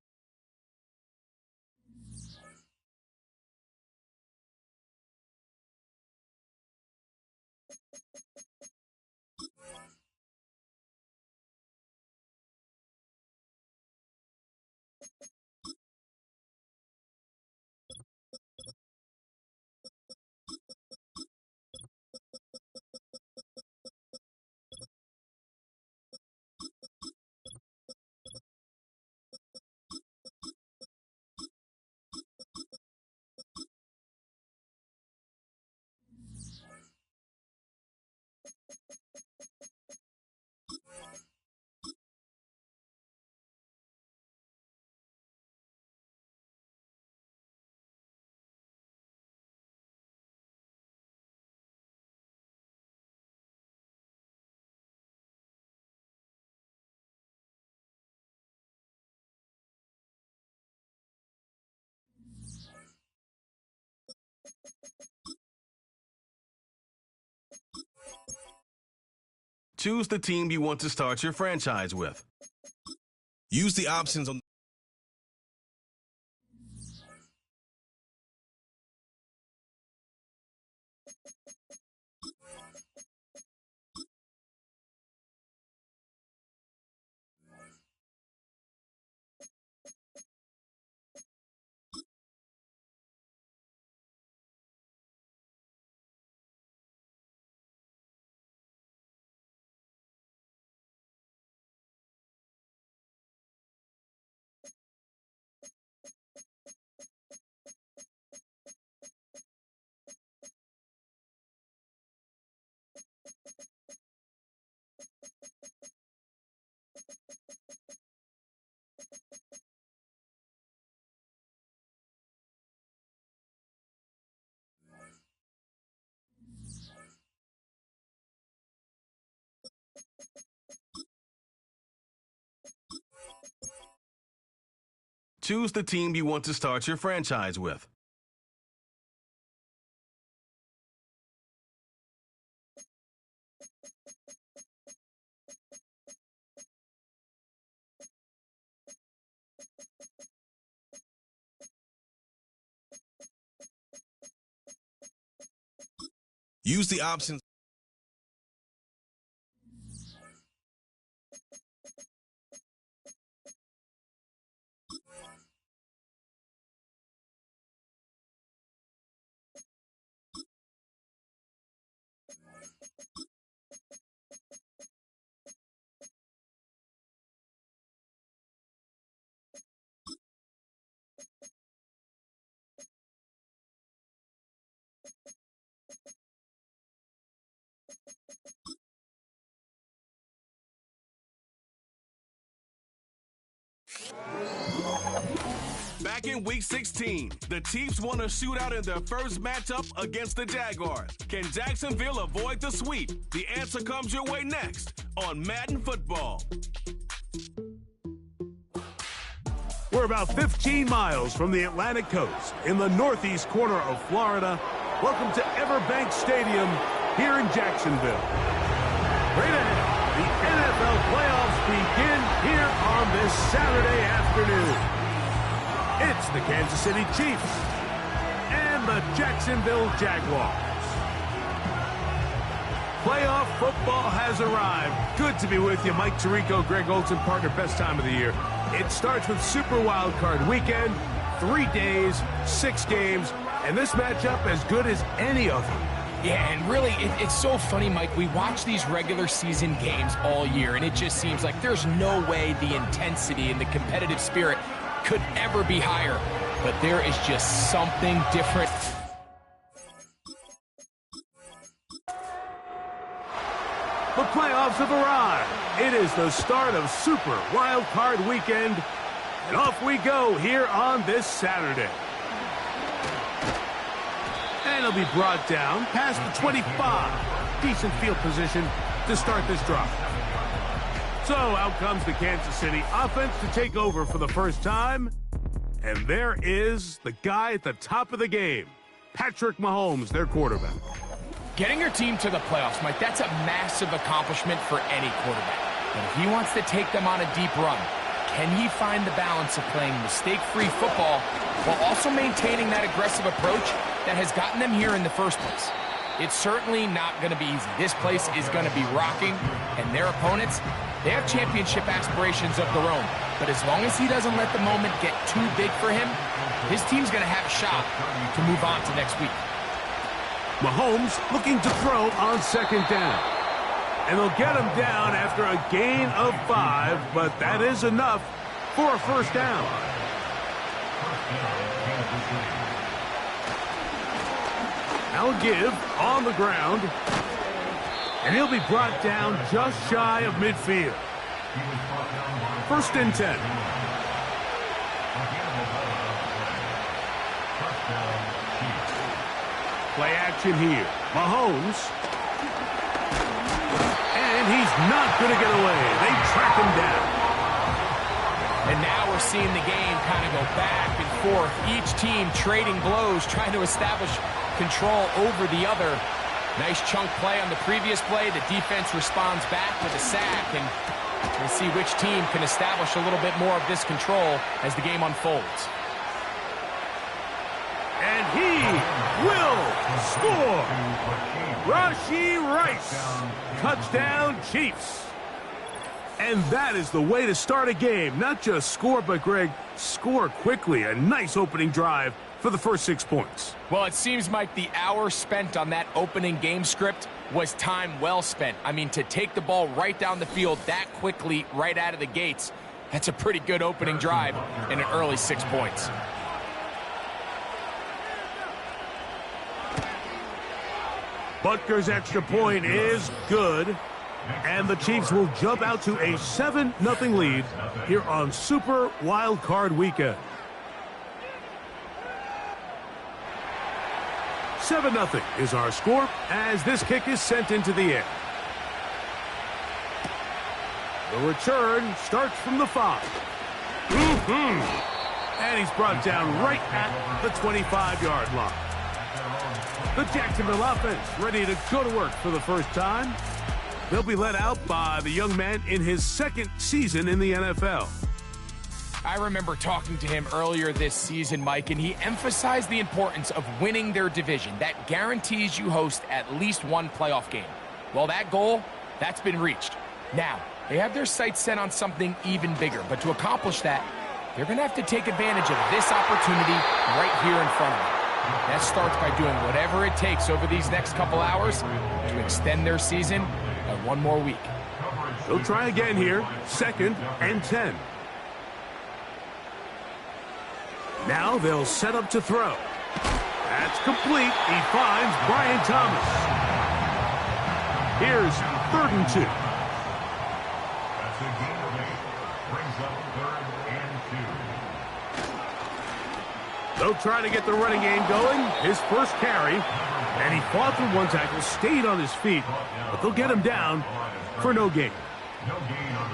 Choose the team you want to start your franchise with. Use the options on Choose the team you want to start your franchise with. Use the options. Back in Week 16, the Chiefs won a shootout in their first matchup against the Jaguars. Can Jacksonville avoid the sweep? The answer comes your way next on Madden Football.
We're about 15 miles from the Atlantic coast in the northeast corner of Florida. Welcome to Everbank Stadium here in Jacksonville. Right ahead, the NFL playoffs begin here on this Saturday afternoon. It's the Kansas City Chiefs and the Jacksonville Jaguars. Playoff football has arrived. Good to be with you. Mike Tirico, Greg Olson, partner, best time of the year. It starts with Super Wild Card Weekend, 3 days, 6 games, and this matchup as good as any of them.
Yeah, and really, it's so funny, Mike. We watch these regular season games all year, and it just seems like there's no way the intensity and the competitive spirit could ever be higher. But there is just something different.
The playoffs have arrived. It is the start of Super Wild Card Weekend, and off we go here on this Saturday. And it'll be brought down past the 25. Decent field position to start this drive. So out comes the Kansas City offense to take over for the first time. And there is the guy at the top of the game, Patrick Mahomes, their quarterback.
Getting your team to the playoffs, Mike, that's a massive accomplishment for any quarterback. But if he wants to take them on a deep run, can he find the balance of playing mistake-free football while also maintaining that aggressive approach that has gotten them here in the first place? It's certainly not going to be easy. This place is going to be rocking, and their opponents, they have championship aspirations of their own. But as long as he doesn't let the moment get too big for him, his team's going to have a shot to move on to next week.
Mahomes looking to throw on second down. And they'll get him down after a gain of 5, but that is enough for a first down. Now give on the ground. And he'll be brought down just shy of midfield. First and 10. Play action here. Mahomes. And he's not going to get away. They track him down.
And now we're seeing the game kind of go back and forth. Each team trading blows, trying to establish control over the other. Nice chunk play on the previous play. The defense responds back with a sack, and we'll see which team can establish a little bit more of this control as the game unfolds.
And he will score. Rashee Rice. Touchdown, Chiefs. And that is the way to start a game. Not just score, but, Greg, score quickly. A nice opening drive for the first 6 points.
Well, it seems, Mike, the hour spent on that opening game script was time well spent. I mean, to take the ball right down the field that quickly right out of the gates, that's a pretty good opening drive and an early 6 points.
Butker's extra point is good. And the Chiefs will jump out to a 7-0 lead here on Super Wild Card Weekend. 7-0 is our score as this kick is sent into the air. The return starts from the 5. And he's brought down right at the 25-yard line. The Jacksonville offense ready to go to work for the first time. They'll be led out by the young man in his second season in the NFL.
I remember talking to him earlier this season, Mike, and he emphasized the importance of winning their division. That guarantees you host at least one playoff game. Well, that goal, that's been reached. Now, they have their sights set on something even bigger, but to accomplish that, they're going to have to take advantage of this opportunity right here in front of them. That starts by doing whatever it takes over these next couple hours to extend their season by one more week.
They'll try again here, 2nd and 10. Now they'll set up to throw. That's complete. He finds Brian Thomas. Here's 3rd and 2.
That's a gain of 8. Brings up 3rd and 2.
They'll try to get the running game going. His first carry. And he fought through one tackle, stayed on his feet. But they'll get him down for no gain.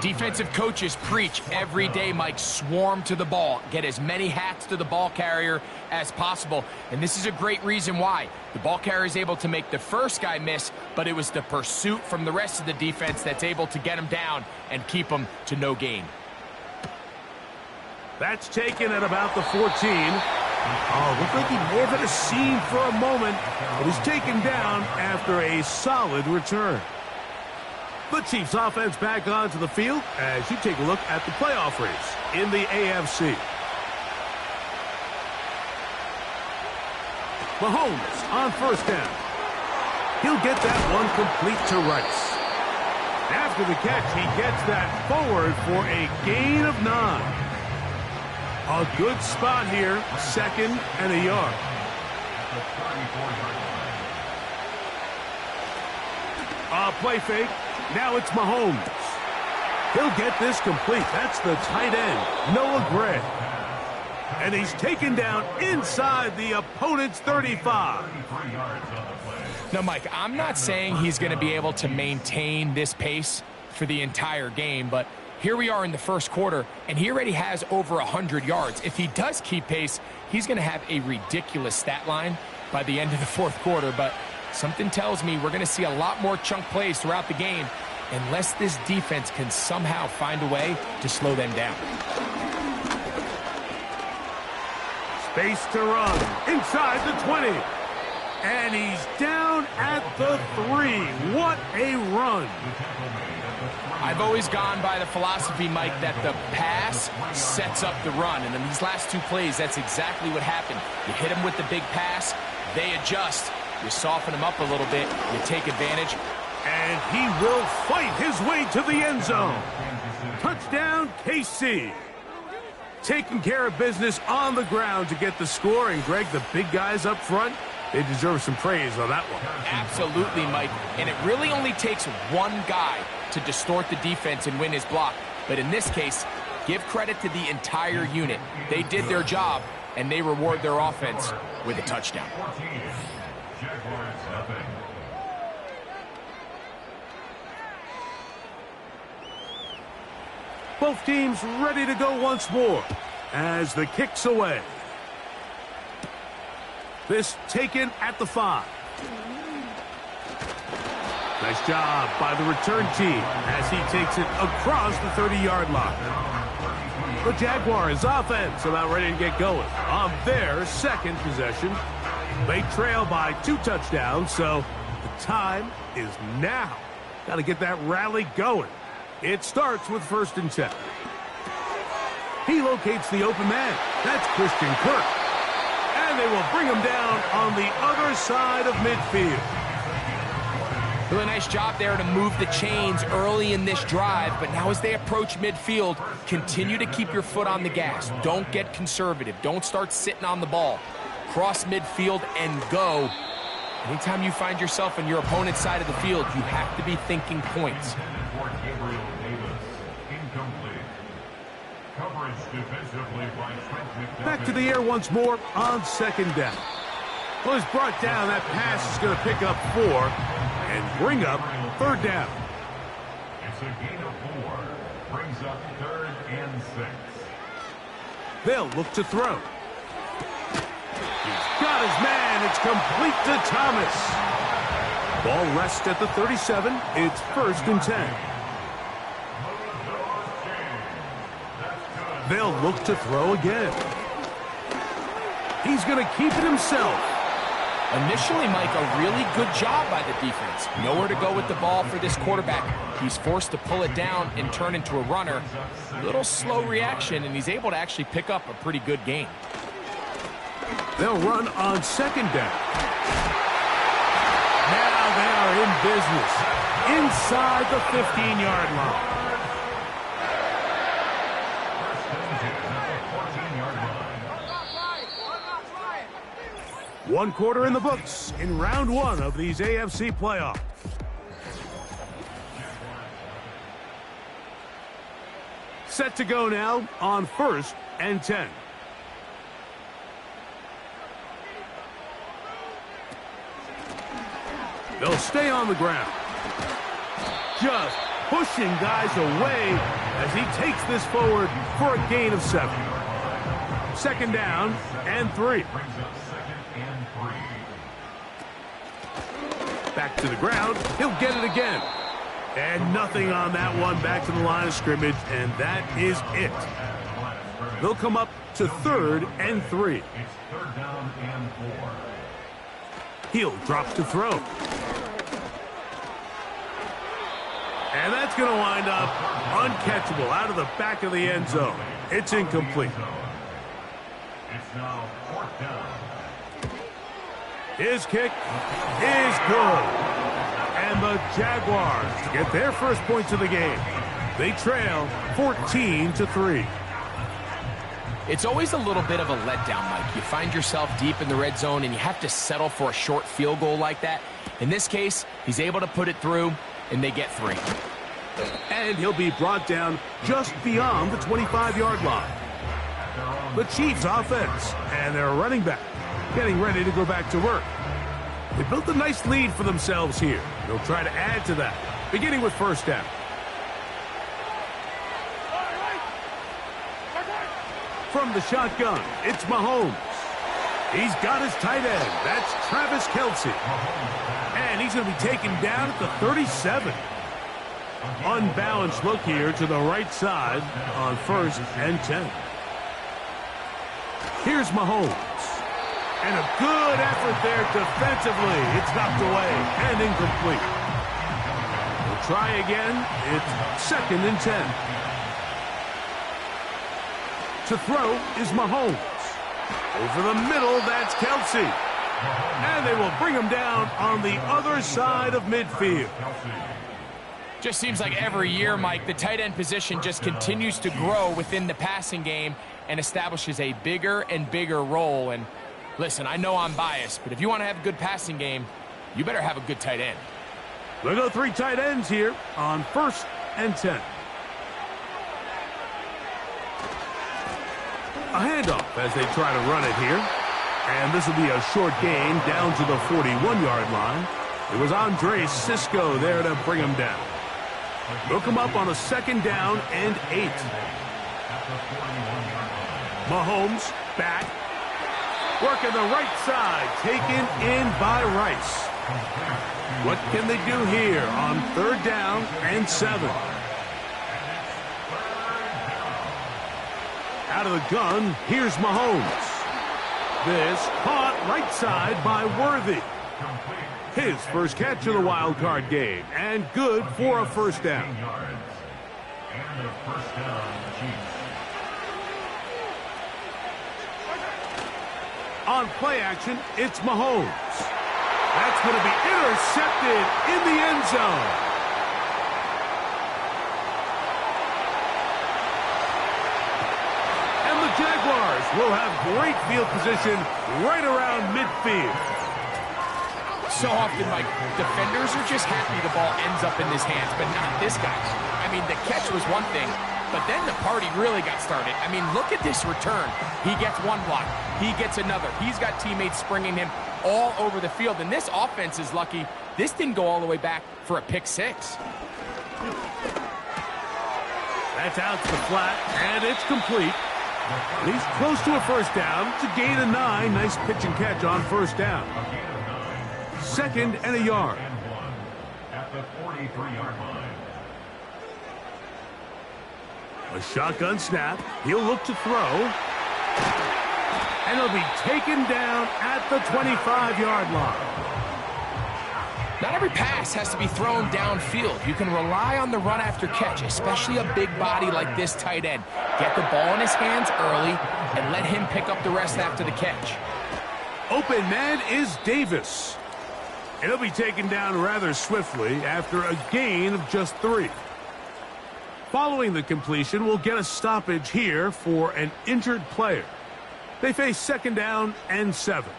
Defensive coaches preach every day, Mike, swarm to the ball. Get as many hats to the ball carrier as possible. And this is a great reason why. The ball carrier is able to make the first guy miss, but it was the pursuit from the rest of the defense that's able to get him down and keep him to no gain.
That's taken at about the 14. Oh, looked like he may have had a seam for a moment, but is taken down after a solid return. The Chiefs offense back onto the field as you take a look at the playoff race in the AFC. Mahomes on first down. He'll get that one complete to Rice. After the catch, he gets that forward for a gain of 9. A good spot here, 2nd and a yard. A play fake. Now it's Mahomes. He'll get this complete. That's the tight end, Noah Gray. And he's taken down inside the opponent's 35.
Now, Mike, I'm not saying he's going to be able to maintain this pace for the entire game, but here we are in the first quarter, and he already has over 100 yards. If he does keep pace, he's going to have a ridiculous stat line by the end of the fourth quarter, but something tells me we're going to see a lot more chunk plays throughout the game unless this defense can somehow find a way to slow them down.
Space to run inside the 20. And he's down at the 3. What a run.
I've always gone by the philosophy, Mike, that the pass sets up the run. And in these last 2 plays, that's exactly what happened. You hit them with the big pass, they adjust. You soften them up a little bit, you take advantage.
And he will fight his way to the end zone. Touchdown, KC. Taking care of business on the ground to get the score. And, Greg, the big guys up front, they deserve some praise on that one.
Absolutely, Mike. And it really only takes one guy to distort the defense and win his block. But in this case, give credit to the entire unit. They did their job, and they reward their offense with a touchdown.
Both teams ready to go once more as the kick's away. This taken at the 5. Nice job by the return team as he takes it across the 30-yard line. The Jaguars offense about ready to get going on their second possession. They trail by 2 touchdowns, so the time is now. Got to get that rally going. It starts with 1st and 10. He locates the open man. That's Christian Kirk. And they will bring him down on the other side of midfield.
Really nice job there to move the chains early in this drive, but now as they approach midfield, continue to keep your foot on the gas. Don't get conservative. Don't start sitting on the ball. Cross midfield and go. Anytime you find yourself on your opponent's side of the field, you have to be thinking points.
Back to the air once more on 2nd down. Well, it's brought down. That pass is going to pick up 4 and bring up 3rd down.
It's a gain of 4. Brings up 3rd and 6.
They'll look to throw. He's got his man. It's complete to Thomas. Ball rests at the 37. It's 1st and 10. They'll look to throw again. He's going to keep it himself.
Initially, Mike, a really good job by the defense. Nowhere to go with the ball for this quarterback. He's forced to pull it down and turn into a runner. A little slow reaction, and he's able to actually pick up a pretty good gain.
They'll run on 2nd down. Now they are in business inside the 15-yard line. One quarter in the books in round 1 of these AFC playoffs. Set to go now on 1st and 10. They'll stay on the ground. Just pushing guys away as he takes this forward for a gain of 7. 2nd down and 3. Back to the ground. He'll get it again. And nothing on that one. Back to the line of scrimmage, and that is it. They'll come up to 3rd and 3.
It's 3rd down and 4.
He'll drop to throw. And that's going to wind up uncatchable out of the back of the end zone. It's incomplete.
It's now 4th down.
His kick is good. And the Jaguars get their first points of the game. They trail 14-3.
It's always a little bit of a letdown, Mike. You find yourself deep in the red zone, and you have to settle for a short field goal like that. In this case, he's able to put it through, and they get 3.
And he'll be brought down just beyond the 25-yard line. The Chiefs offense and their running back getting ready to go back to work. They built a nice lead for themselves here. They'll try to add to that, beginning with 1st down. From the shotgun, it's Mahomes. He's got his tight end. That's Travis Kelce. And he's going to be taken down at the 37. Unbalanced look here to the right side on 1st and 10. Here's Mahomes. And a good effort there defensively. It's knocked away and incomplete. We'll try again. It's 2nd and 10. To throw is Mahomes. Over the middle, that's Kelce. And they will bring him down on the other side of midfield.
Just seems like every year, Mike, the tight end position just continues to grow within the passing game and establishes a bigger and bigger role. And listen, I know I'm biased, but if you want to have a good passing game, you better have a good tight end.
We'll go 3 tight ends here on 1st and 10. A handoff as they try to run it here. And this will be a short gain down to the 41-yard line. It was Andre Cisco there to bring him down. They'll come up on a 2nd down and 8. Mahomes back. Working the right side, taken in by Rice. What can they do here on 3rd down and 7? Out of the gun, here's Mahomes. This caught right side by Worthy. His first catch of the wild card game, and good for a first down.
And a first down, Chiefs.
On play action, it's Mahomes. That's going to be intercepted in the end zone. And the Jaguars will have great field position right around midfield.
So often, Mike, defenders are just happy the ball ends up in his hands, but not this guy. I mean, the catch was one thing, but then the party really got started. I mean, look at this return. He gets one block. He gets another. He's got teammates springing him all over the field, and this offense is lucky this didn't go all the way back for a pick 6.
That's out to the flat, and it's complete. He's close to a first down. It's a gain of 9. Nice pitch and catch on first down. 2nd and a yard.
At the 43-yard line.
A shotgun snap. He'll look to throw. And he'll be taken down at the 25-yard line.
Not every pass has to be thrown downfield. You can rely on the run after catch, especially a big body like this tight end. Get the ball in his hands early and let him pick up the rest after the catch.
Open man is Davis. And he'll be taken down rather swiftly after a gain of just 3. Following the completion, we'll get a stoppage here for an injured player. They face 2nd down and 7.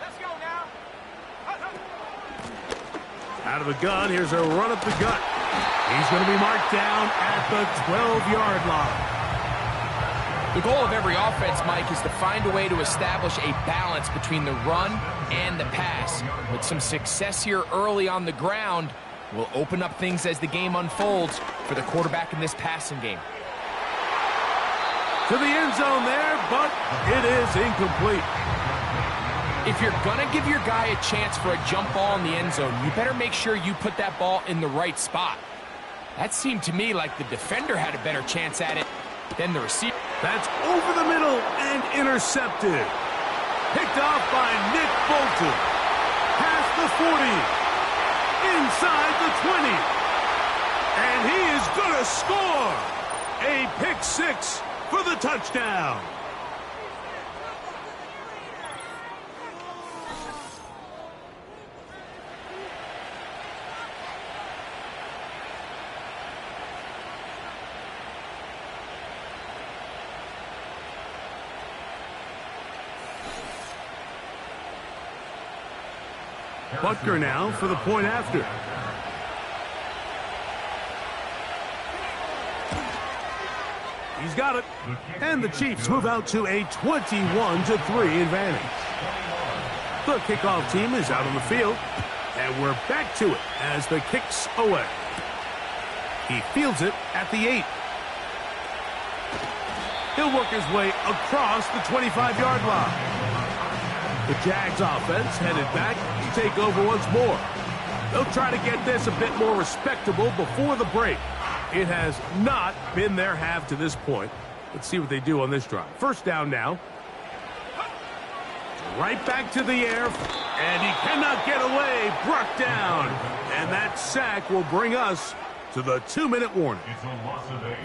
Let's go now.
Out of the gun, here's a run up the gut. He's going to be marked down at the 12-yard line.
The goal of every offense, Mike, is to find a way to establish a balance between the run and the pass. With some success here early on the ground, will open up things as the game unfolds for the quarterback in this passing game.
To the end zone there, but it is incomplete.
If you're going to give your guy a chance for a jump ball in the end zone, you better make sure you put that ball in the right spot. That seemed to me like the defender had a better chance at it than the receiver.
That's over the middle and intercepted. Picked off by Nick Bolton. Past the 40. Inside the 20. And he is going to score. A pick 6 for the touchdown. Butker now for the point after. He's got it. And the Chiefs move out to a 21-3 advantage. The kickoff team is out on the field. And we're back to it as the kick's away. He fields it at the 8. He'll work his way across the 25-yard line. The Jags offense headed back to take over once more. They'll try to get this a bit more respectable before the break. It has not been their half to this point. Let's see what they do on this drive. First down now. Right back to the air. And he cannot get away. Brought down. And that sack will bring us to the 2-minute warning.
It's a loss of 8.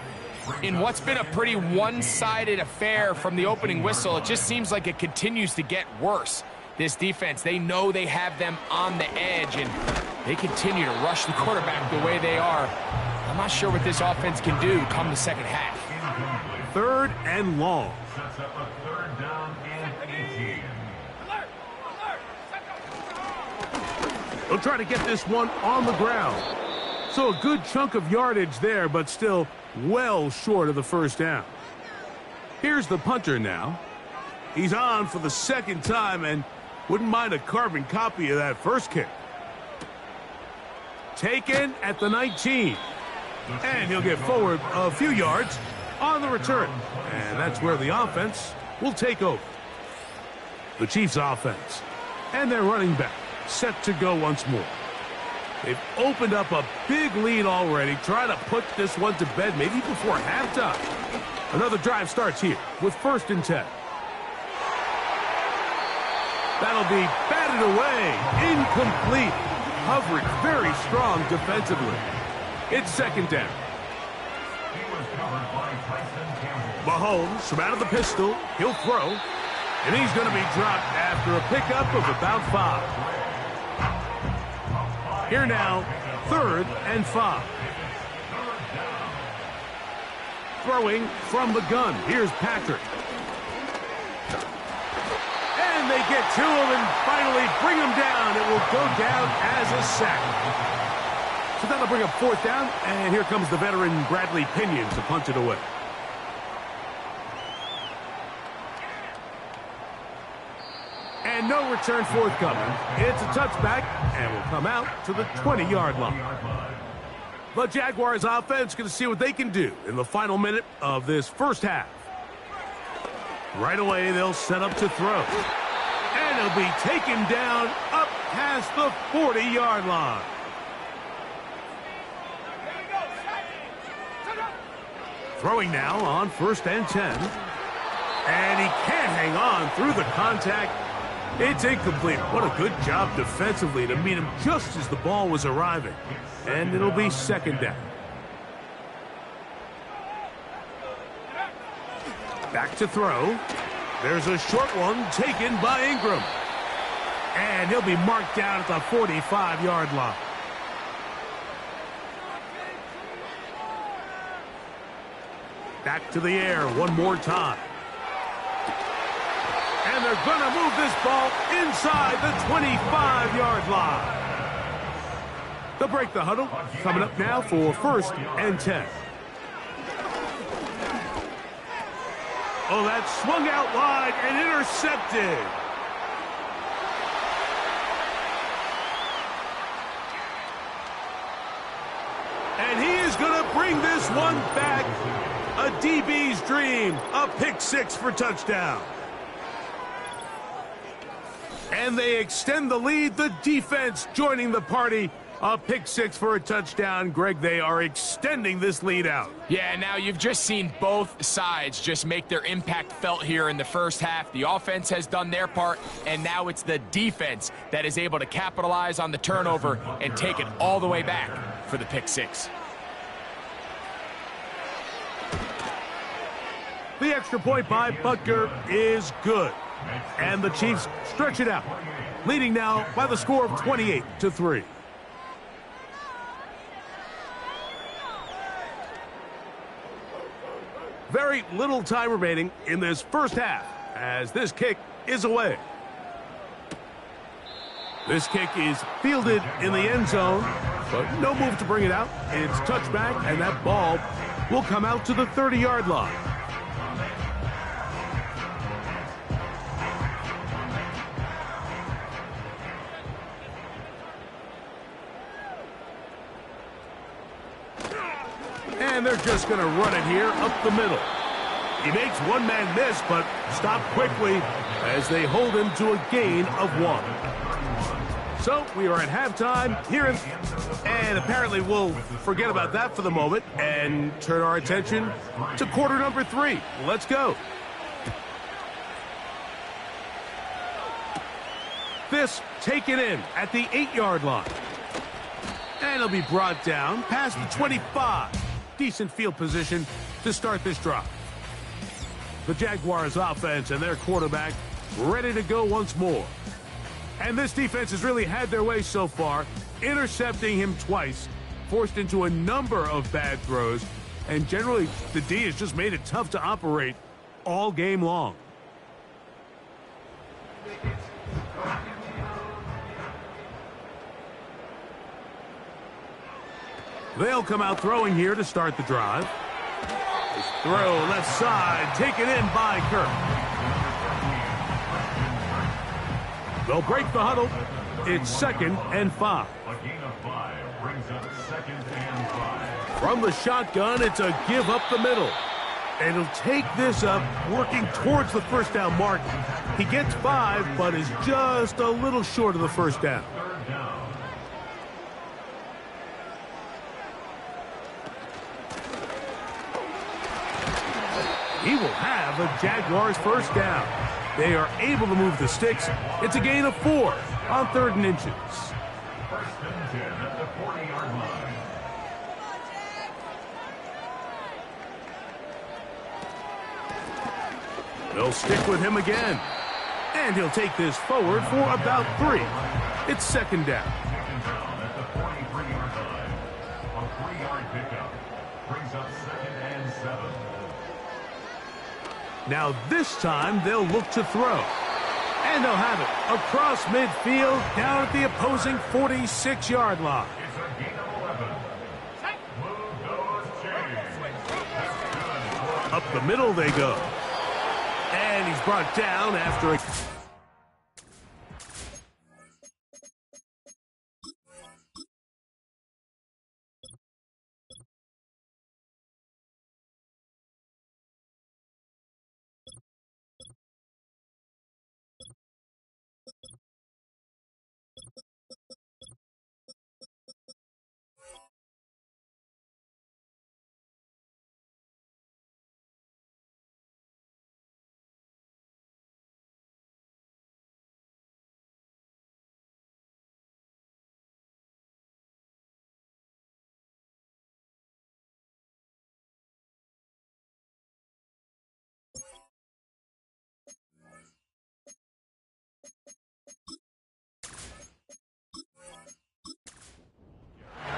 In what's been a pretty one-sided affair from the opening whistle, it just seems like it continues to get worse. This defense, they know they have them on the edge, and they continue to rush the quarterback the way they are. I'm not sure what this offense can do come the second half.
3rd and long.
Sets up a 3rd down and 18.
They'll try to get this one on the ground. So a good chunk of yardage there, but still well short of the first down. Here's the punter now. He's on for the 2nd time and wouldn't mind a carbon copy of that first kick. Taken at the 19. And he'll get forward a few yards on the return. And that's where the offense will take over. The Chiefs offense And their running back set to go once more. They've opened up a big lead already, trying to put this one to bed maybe before halftime. Another drive starts here with 1st and 10. That'll be batted away. Incomplete. Coverage very strong defensively. It's 2nd down. Mahomes from out of the pistol. He'll throw. And he's going to be dropped after a pickup of about 5. Here now, 3rd and 5. Throwing from the gun. Here's Patrick. And they get to him and finally bring him down. It will go down as a sack. So that'll bring up 4th down. And here comes the veteran Bradley Pinion to punt it away. And no return forthcoming. It's a touchback and will come out to the 20-yard line. The Jaguars offense going to see what they can do in the final minute of this first half. Right away, they'll set up to throw. And he'll be taken down up past the 40-yard line. Throwing now on 1st and 10. And he can't hang on through the contact. It's incomplete. What a good job defensively to meet him just as the ball was arriving. And it'll be 2nd down. Back to throw. There's a short one taken by Ingram. And he'll be marked down at the 45-yard line. Back to the air one more time. And they're going to move this ball inside the 25-yard line. They'll break the huddle. Coming up now for 1st and 10. Oh, that swung out wide and intercepted. And he is going to bring this one back. A DB's dream. A pick 6 for touchdown. And they extend the lead. The defense joining the party. A pick 6 for a touchdown. Greg, they are extending this lead out.
Yeah, now you've just seen both sides just make their impact felt here in the first half. The offense has done their part, and now it's the defense that is able to capitalize on the turnover and take it all the way back for the pick 6.
The extra point by Butker is good. And the Chiefs stretch it out, leading now by the score of 28-3. Very little time remaining in this first half as this kick is away. This kick is fielded in the end zone, but no move to bring it out. It's touchback, and that ball will come out to the 30-yard line. And they're just going to run it here up the middle. He makes one man miss, but stopped quickly as they hold him to a gain of 1. So we are at halftime here, and apparently we'll forget about that for the moment and turn our attention to quarter number 3. Let's go. This taken in at the 8-yard line. And it'll be brought down past the 25. Decent field position to start this drive. The Jaguars offense and their quarterback ready to go once more. And this defense has really had their way so far, intercepting him twice, forced into a number of bad throws, and generally the D has just made it tough to operate all game long. They'll come out throwing here to start the drive. His throw left side, taken in by Kirk. They'll break the huddle. It's 2nd and 5.
A gain of 5 brings up 2nd and 5.
From the shotgun, it's a give up the middle. And he'll take this up, working towards the first down mark. He gets 5, but is just a little short of the first down. He will have a Jaguars first down. They are able to move the sticks. It's a gain of 4 on 3rd and inches.
First and 10 at the 40-yard line.
They'll stick with him again. And he'll take this forward for about 3. It's 2nd down.
Second down at the 43-yard line. A 3-yard pickup brings up 2nd and 7.
Now this time they'll look to throw. And they'll have it across midfield down at the opposing 46-yard line.
It's a gain of 11. Move those chains. That's good.
Up the middle they go. And he's brought down after a...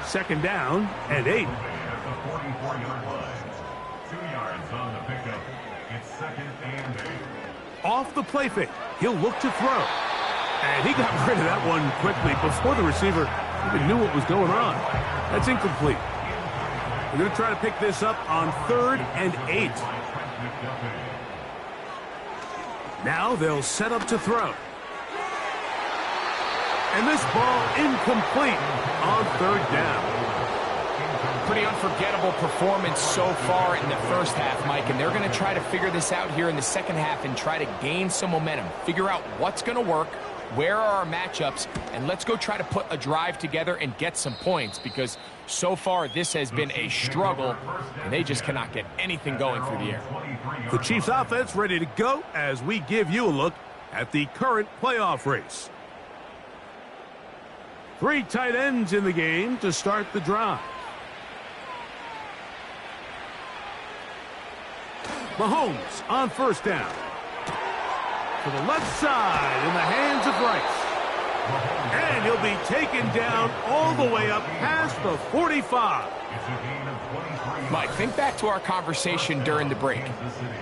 Second down and 8.
At the 44-yard line. 2 yards on the pickup. It's 2nd and 8.
Off the play fake. He'll look to throw. And he got rid of that one quickly before the receiver even knew what was going on. That's incomplete. We're going to try to pick this up on 3rd and 8. Now they'll set up to throw. And this ball incomplete on 3rd down.
Pretty unforgettable performance so far in the first half, Mike, and they're going to try to figure this out here in the second half and try to gain some momentum, figure out what's going to work, where are our matchups, and let's go try to put a drive together and get some points, because so far this has been a struggle, and they just cannot get anything going through the air.
The Chiefs offense ready to go as we give you a look at the current playoff race. 3 tight ends in the game to start the drive. Mahomes on first down. To the left side in the hands of Rice. And he'll be taken down all the way up past the 45.
Mike, think back to our conversation during the break.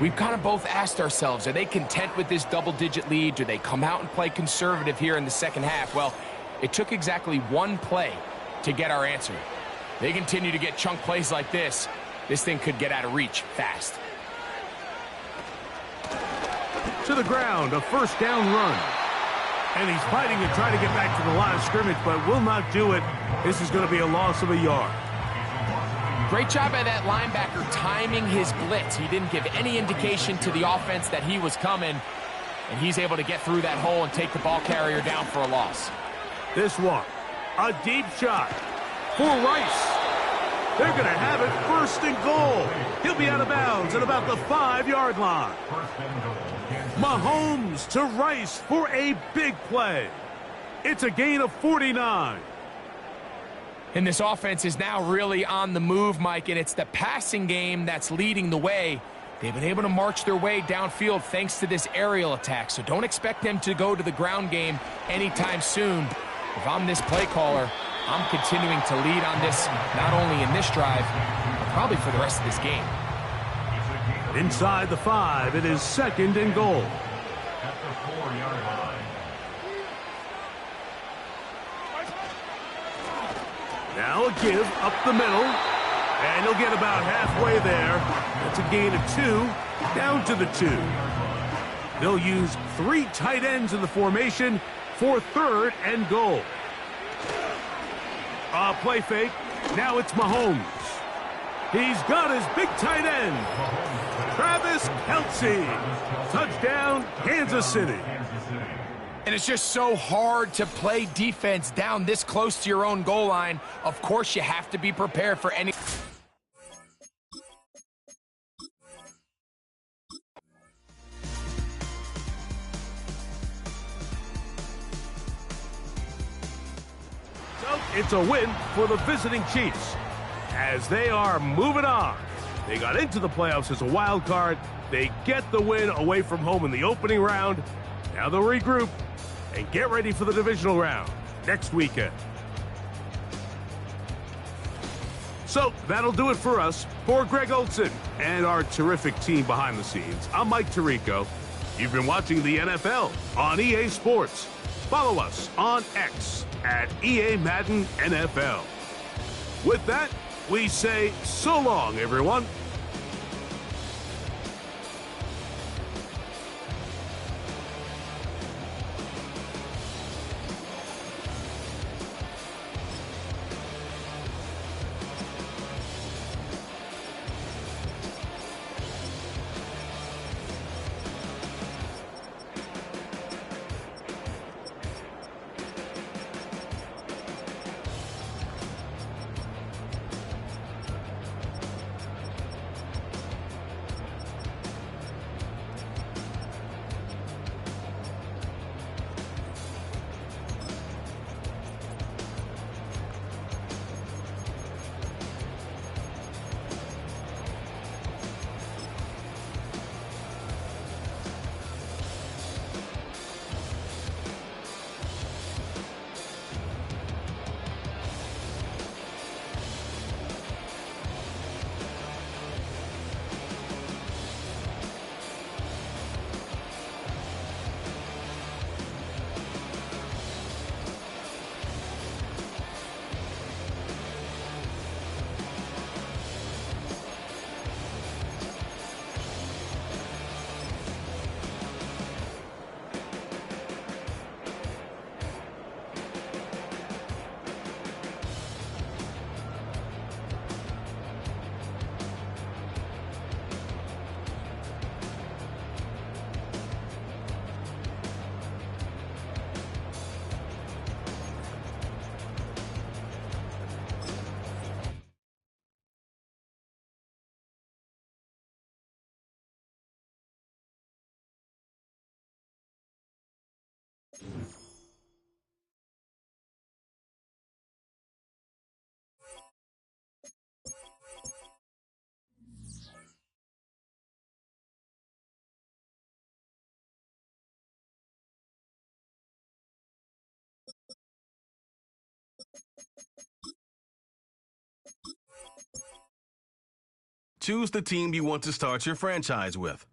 We've kind of both asked ourselves, are they content with this double-digit lead? Do they come out and play conservative here in the second half? Well, it took exactly one play to get our answer. They continue to get chunk plays like this. This thing could get out of reach fast.
To the ground, a first down run. And he's fighting to try to get back to the line of scrimmage, but will not do it. This is going to be a loss of a yard.
Great job by that linebacker timing his blitz. He didn't give any indication to the offense that he was coming, and he's able to get through that hole and take the ball carrier down for a loss.
This one, a deep shot for Rice. They're going to have it first and goal. He'll be out of bounds at about the 5-yard line. Mahomes to Rice for a big play. It's a gain of 49.
And this offense is now really on the move, Mike, and it's the passing game that's leading the way. They've been able to march their way downfield thanks to this aerial attack, so don't expect them to go to the ground game anytime soon. If I'm this play caller, I'm continuing to lead on this, not only in this drive, but probably for the rest of this game.
Inside the 5, it is 2nd and goal.
At the 4-yard line.
Now a give up the middle, and he'll get about halfway there. That's a gain of 2, down to the 2. They'll use 3 tight ends in the formation for 3rd and goal. A play fake. Now it's Mahomes. He's got his big tight end. Travis Kelce. Touchdown, Kansas City.
And it's just so hard to play defense down this close to your own goal line. Of course, you have to be prepared for any...
So it's a win for the visiting Chiefs as they are moving on. They got into the playoffs as a wild card. They get the win away from home in the opening round. Now they'll regroup and get ready for the divisional round next weekend. So that'll do it for us. For Greg Olson and our terrific team behind the scenes, I'm Mike Tirico. You've been watching the NFL on EA Sports. Follow us on X at EA Madden NFL. With that, we say so long, everyone.
Choose the team you want to start your franchise with.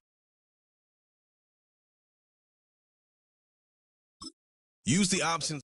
Use the options.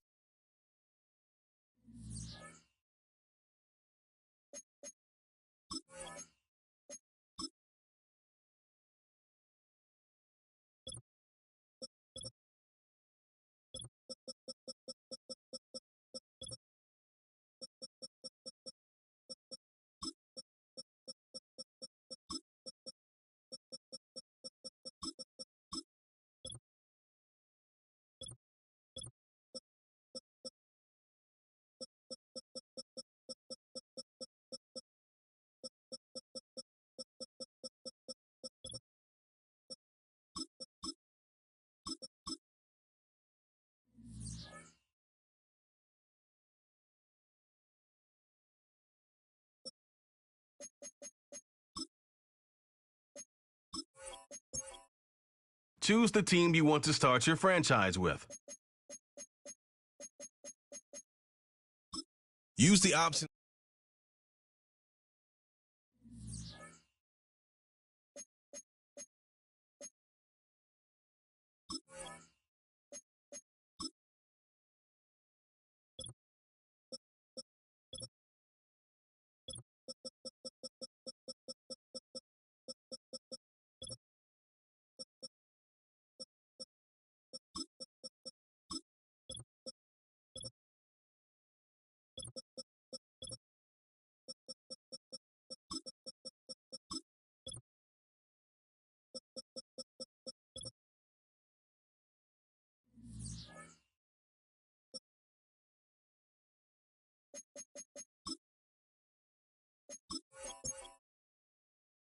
Choose the team you want to start your franchise with. Use the option.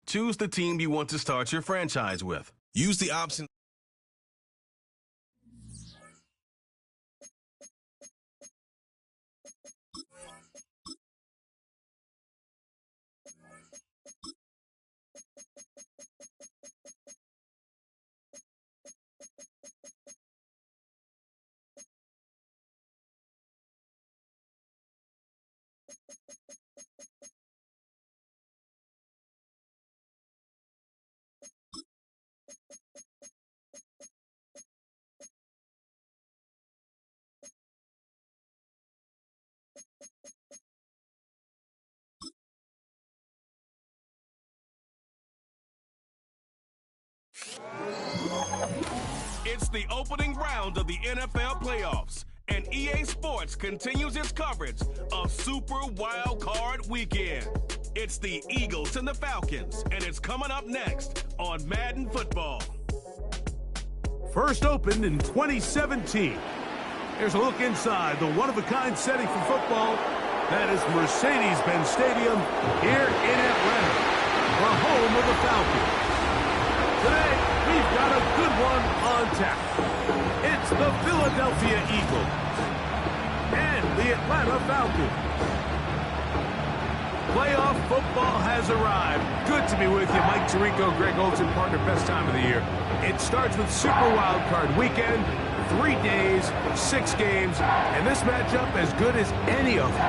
Choose the team you want to start your franchise with. Use the option. It's the opening round of the NFL playoffs, and EA Sports continues its coverage of Super Wild Card Weekend. It's the Eagles and the Falcons, and it's coming up next on Madden Football.
First opened in 2017. Here's a look inside the one-of-a-kind setting for football. That is Mercedes-Benz Stadium here in Atlanta, the home of the Falcons. Today, we've got a good one on tap. It's the Philadelphia Eagles and the Atlanta Falcons. Playoff football has arrived. Good to be with you. Mike Tirico, Greg Olsen, partner, best time of the year. It starts with Super Wild Card Weekend. 3 days, 6 games, and this matchup as good as any of them.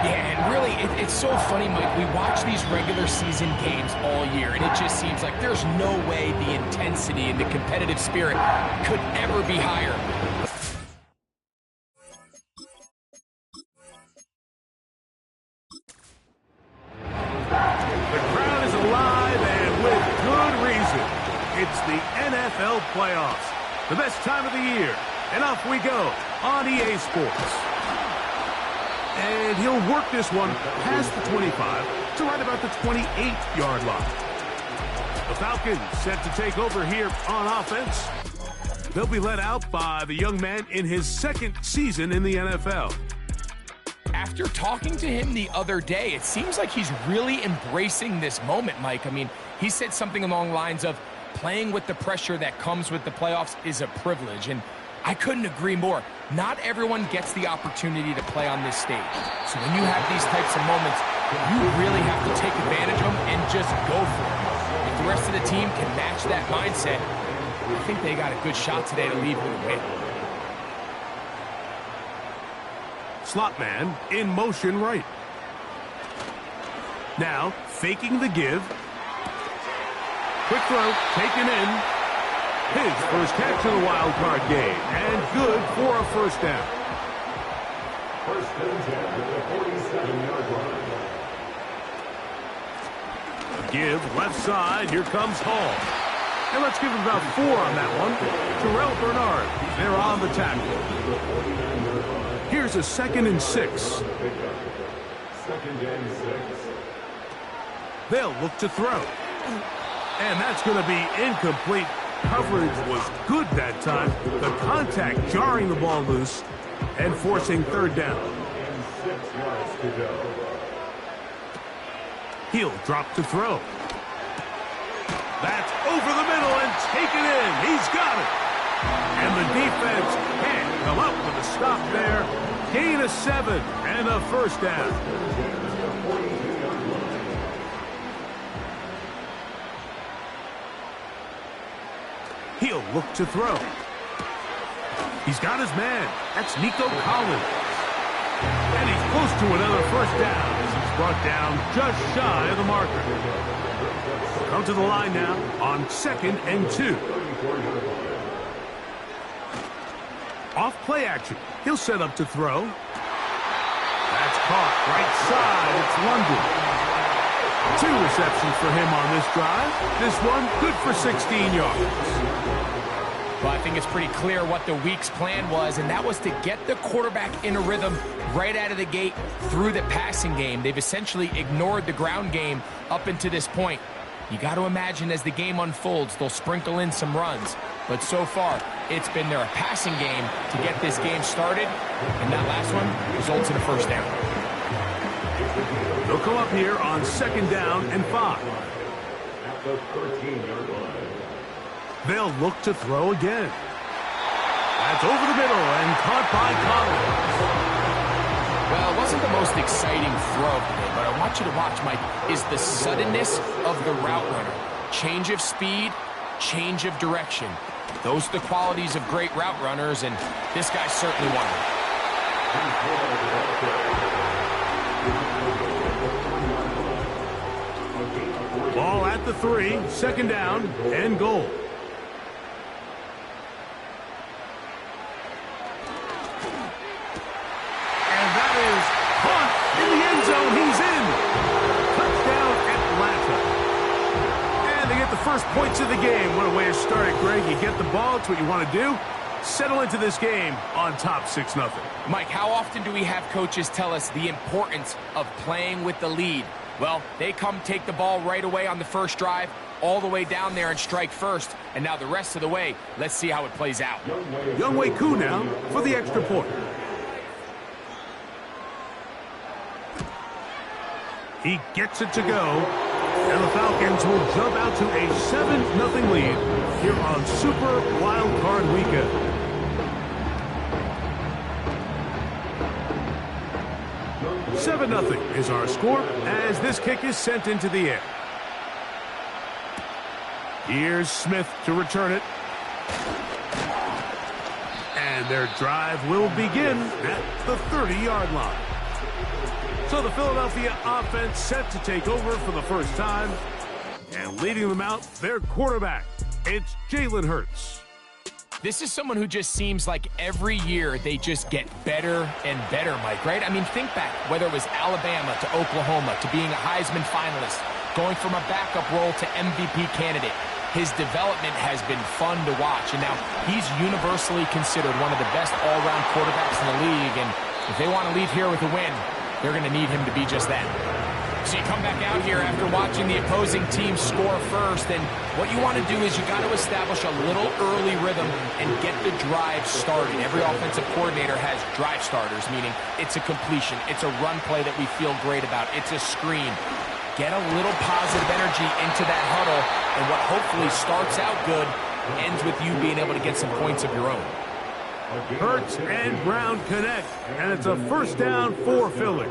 Yeah, and really, it's so funny, Mike. We watch these regular season games all year, and it just seems like there's no way the intensity and the competitive spirit could ever be higher.
The crowd is alive, and with good reason. It's the NFL playoffs. The best time of the year. And off we go on EA Sports. And he'll work this one past the 25 to right about the 28-yard line. The Falcons set to take over here on offense. They'll be led out by the young man in his second season in the NFL.
After talking to him the other day, it seems like he's really embracing this moment, Mike. I mean, he said something along the lines of, playing with the pressure that comes with the playoffs is a privilege, and I couldn't agree more. Not everyone gets the opportunity to play on this stage. So when you have these types of moments, you really have to take advantage of them and just go for it. If the rest of the team can match that mindset, I think they got a good shot today to leave with a win.
Slot man in motion right. Now, faking the give. Quick throw, taken in. His first catch of the wild card game, and good for a first down.
First and 10 at the 47-yard line.
Give left side, here comes Hall. And let's give him about 4 on that one. Terrell Bernard, they're on the tackle. Here's a 2nd and 6.
Second and 6.
They'll look to throw. And that's going to be incomplete. Coverage was good that time. The contact jarring the ball loose and forcing third down.
And 6 yards to go.
He'll drop to throw. That's over the middle and taken in. He's got it. And the defense can't come up with a stop there. Gain of 7 and a first down. He'll look to throw. He's got his man. That's Nico Collins. And he's close to another first down as he's brought down just shy of the marker. Come to the line now on 2nd and 2. Off play action. He'll set up to throw. That's caught right side. It's London. 2 receptions for him on this drive. This one good for 16 yards.
Well, I think it's pretty clear what the week's plan was, and that was to get the quarterback in a rhythm right out of the gate through the passing game. They've essentially ignored the ground game up until this point. You got to imagine as the game unfolds, they'll sprinkle in some runs. But so far, it's been their passing game to get this game started, and that last one results in a first down.
They'll come up here on 2nd down and 5.
the 13-yard line.
They'll look to throw again. That's over the middle and caught by Collins.
Well, it wasn't the most exciting throw of the day, but I want you to watch, Mike, is the suddenness of the route runner. Change of speed, change of direction. Those are the qualities of great route runners, and this guy's certainly one of them.
Ball at the 3, 2nd down, and goal. And that is caught in the end zone. He's in. Touchdown, Atlanta. And they get the first points of the game. What a way to start it, Greg. You get the ball. It's what you want to do. Settle into this game on top 6-0.
Mike, how often do we have coaches tell us the importance of playing with the lead? Well, they come take the ball right away on the first drive, all the way down there and strike first. And now the rest of the way, let's see how it plays out.
Younghoe Koo now for the extra point. He gets it to go. And the Falcons will jump out to a 7-0 lead here on Super Wild Card Weekend. $7-0 is our score as this kick is sent into the air. Here's Smith to return it. And their drive will begin at the 30-yard line. So the Philadelphia offense set to take over for the first time. And leading them out, their quarterback. It's Jalen Hurts.
This is someone who just seems like every year they just get better and better, Mike, right? I mean, think back, whether it was Alabama to Oklahoma to being a Heisman finalist, going from a backup role to MVP candidate. His development has been fun to watch, and now he's universally considered one of the best all-around quarterbacks in the league, and if they want to leave here with a win, they're going to need him to be just that. So you come back out here after watching the opposing team score first, and what you want to do is you got to establish a little early rhythm and get the drive started. Every offensive coordinator has drive starters, meaning it's a completion, it's a run play that we feel great about, it's a screen. Get a little positive energy into that huddle, and what hopefully starts out good ends with you being able to get some points of your own.
Hurts and Brown connect, and it's a first down for Philly.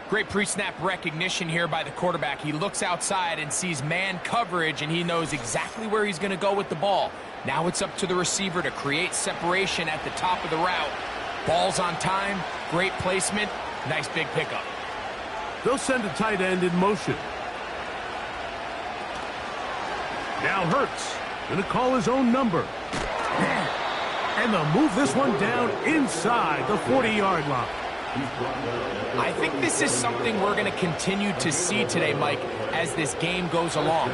Great pre-snap recognition here by the quarterback. He looks outside and sees man coverage, and he knows exactly where he's going to go with the ball. Now it's up to the receiver to create separation at the top of the route. Ball's on time, great placement, nice big pickup.
They'll send a tight end in motion. Now Hurts going to call his own number. And they'll move this one down inside the 40-yard line.
I think this is something we're going to continue to see today, Mike, as this game goes along.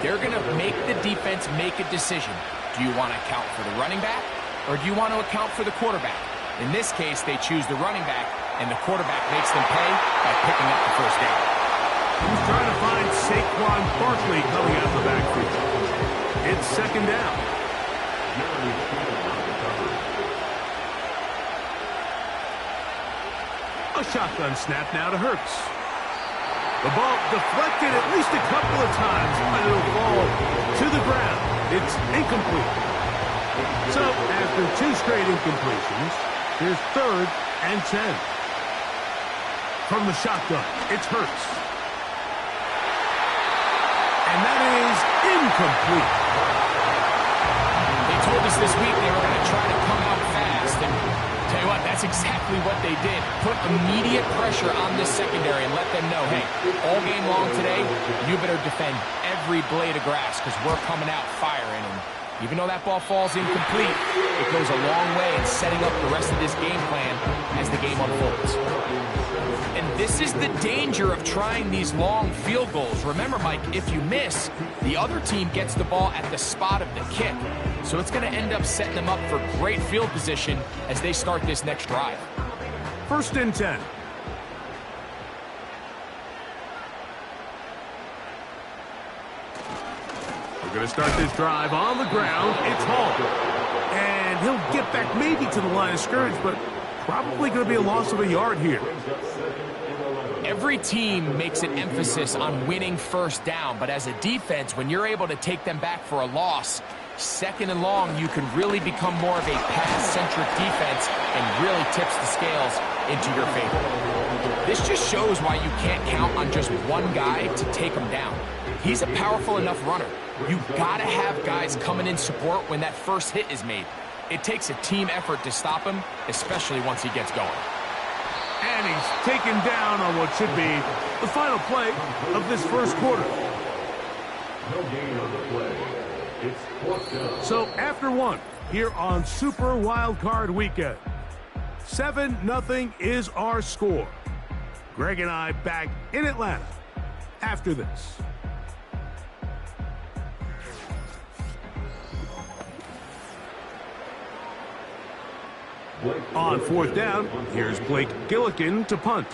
They're going to make the defense make a decision. Do you want to account for the running back, or do you want to account for the quarterback? In this case, they choose the running back, and the quarterback makes them pay by picking up the first down.
He's trying to find Saquon Barkley coming out of the backfield. It's second down. A shotgun snap now to Hurts. The ball deflected at least a couple of times, but it'll fall to the ground. It's incomplete. So after two straight incompletions, here's 3rd and 10. From the shotgun, it's Hurts. And that is incomplete.
They told us this week they were going to try to come out fast, and tell you what, that's exactly what they did. Put immediate pressure on this secondary and let them know, hey, all game long today, you better defend every blade of grass because we're coming out firing. And even though that ball falls incomplete, it goes a long way in setting up the rest of this game plan as the game unfolds. And this is the danger of trying these long field goals. Remember, Mike, if you miss, the other team gets the ball at the spot of the kick. So it's going to end up setting them up for great field position as they start this next drive.
1st and 10. We're going to start this drive on the ground. It's Hall. And he'll get back maybe to the line of scrimmage, but probably going to be a loss of a yard here.
Every team makes an emphasis on winning first down, but as a defense, when you're able to take them back for a loss, second and long, you can really become more of a pass-centric defense and really tips the scales into your favor. This just shows why you can't count on just one guy to take him down. He's a powerful enough runner. You've got to have guys coming in support when that first hit is made. It takes a team effort to stop him, especially once he gets going.
And he's taken down on what should be the final play of this first quarter.
No gain on the play. It's fourth down.
So after one, here on Super Wild Card Weekend, 7-0 is our score. Greg and I back in Atlanta after this. On fourth down, here's Blake Gillikin to punt.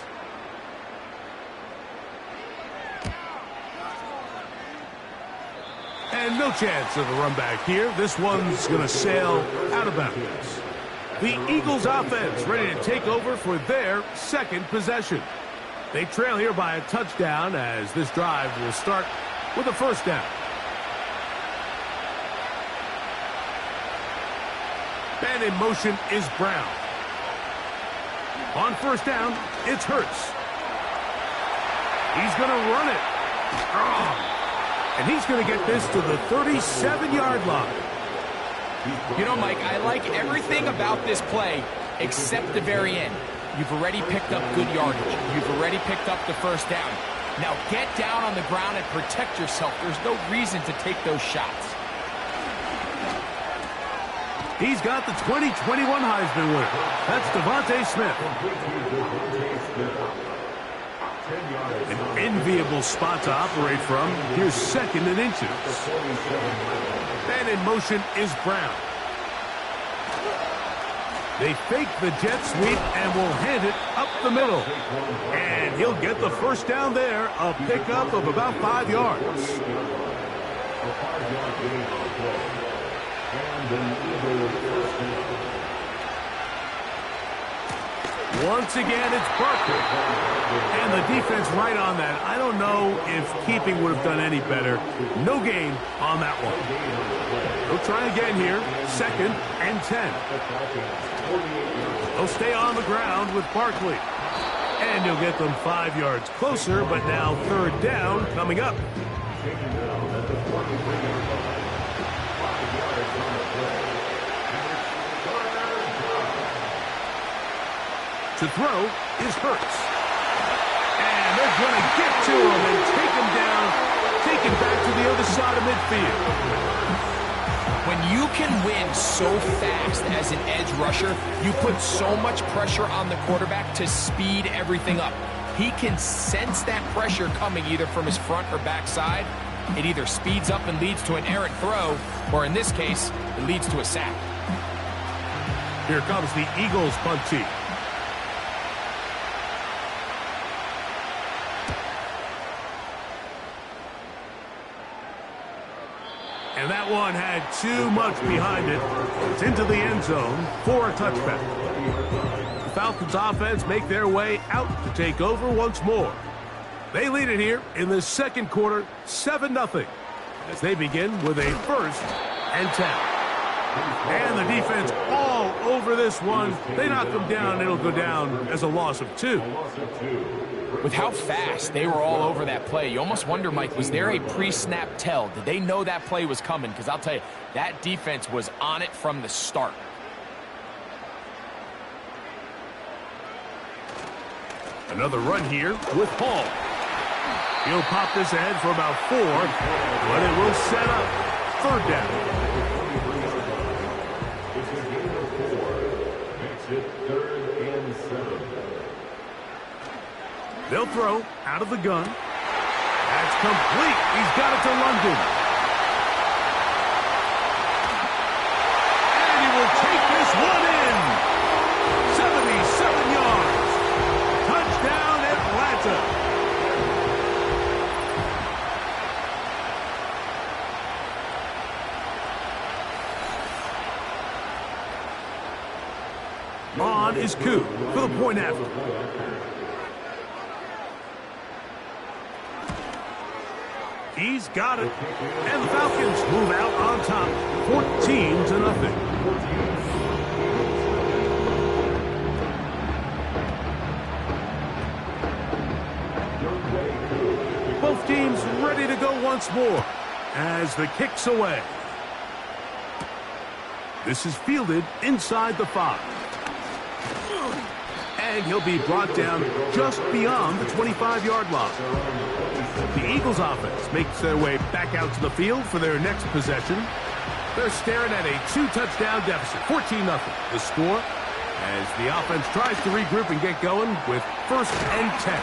And no chance of a run back here. This one's going to sail out of bounds. The Eagles offense ready to take over for their second possession. They trail here by a touchdown as this drive will start with a first down. And in motion is Brown. On first down, it's Hurts. He's going to run it. And he's going to get this to the 37-yard line.
You know, Mike, I like everything about this play except the very end. You've already picked up good yardage. You've already picked up the first down. Now get down on the ground and protect yourself. There's no reason to take those shots.
He's got the 2021 Heisman winner. That's Devontae Smith. An enviable spot to operate from. Here's second and inches. And in motion is Brown. They fake the jet sweep and will hand it up the middle. And he'll get the first down there, a pickup of about 5 yards. Once again, it's Barkley. And the defense right on that. I don't know if keeping would have done any better. No gain on that one. They'll try again here. Second and 10. They'll stay on the ground with Barkley. And he'll get them 5 yards closer, but now third down coming up. To throw is Hurts. And they're going to get to him and take him down, take him back to the other side of midfield.
When you can win so fast as an edge rusher, you put so much pressure on the quarterback to speed everything up. He can sense that pressure coming either from his front or back side. It either speeds up and leads to an errant throw, or in this case, it leads to a sack.
Here comes the Eagles punt team. And that one had too much behind it. It's into the end zone for a touchback. The Falcons offense make their way out to take over once more. They lead it here in the second quarter, 7-0, as they begin with a first and 10. And the defense all over this one. They knock them down. It'll go down as a loss of 2.
With how fast they were all over that play, you almost wonder, Mike, was there a pre-snap tell? Did they know that play was coming? Because I'll tell you, that defense was on it from the start.
Another run here with Hall. He'll pop this ahead for about 4, but it will set up third down. They'll throw out of the gun. That's complete. He's got it to London. And he will take this one in. 77 yards. Touchdown, Atlanta. On is Koo for the point after. He's got it. And the Falcons move out on top, 14-0. Both teams ready to go once more as the kick's away. This is fielded inside the 5. And he'll be brought down just beyond the 25-yard line. The Eagles offense makes their way back out to the field for their next possession. They're staring at a 2-touchdown deficit, 14-0. The score as the offense tries to regroup and get going with 1st and 10.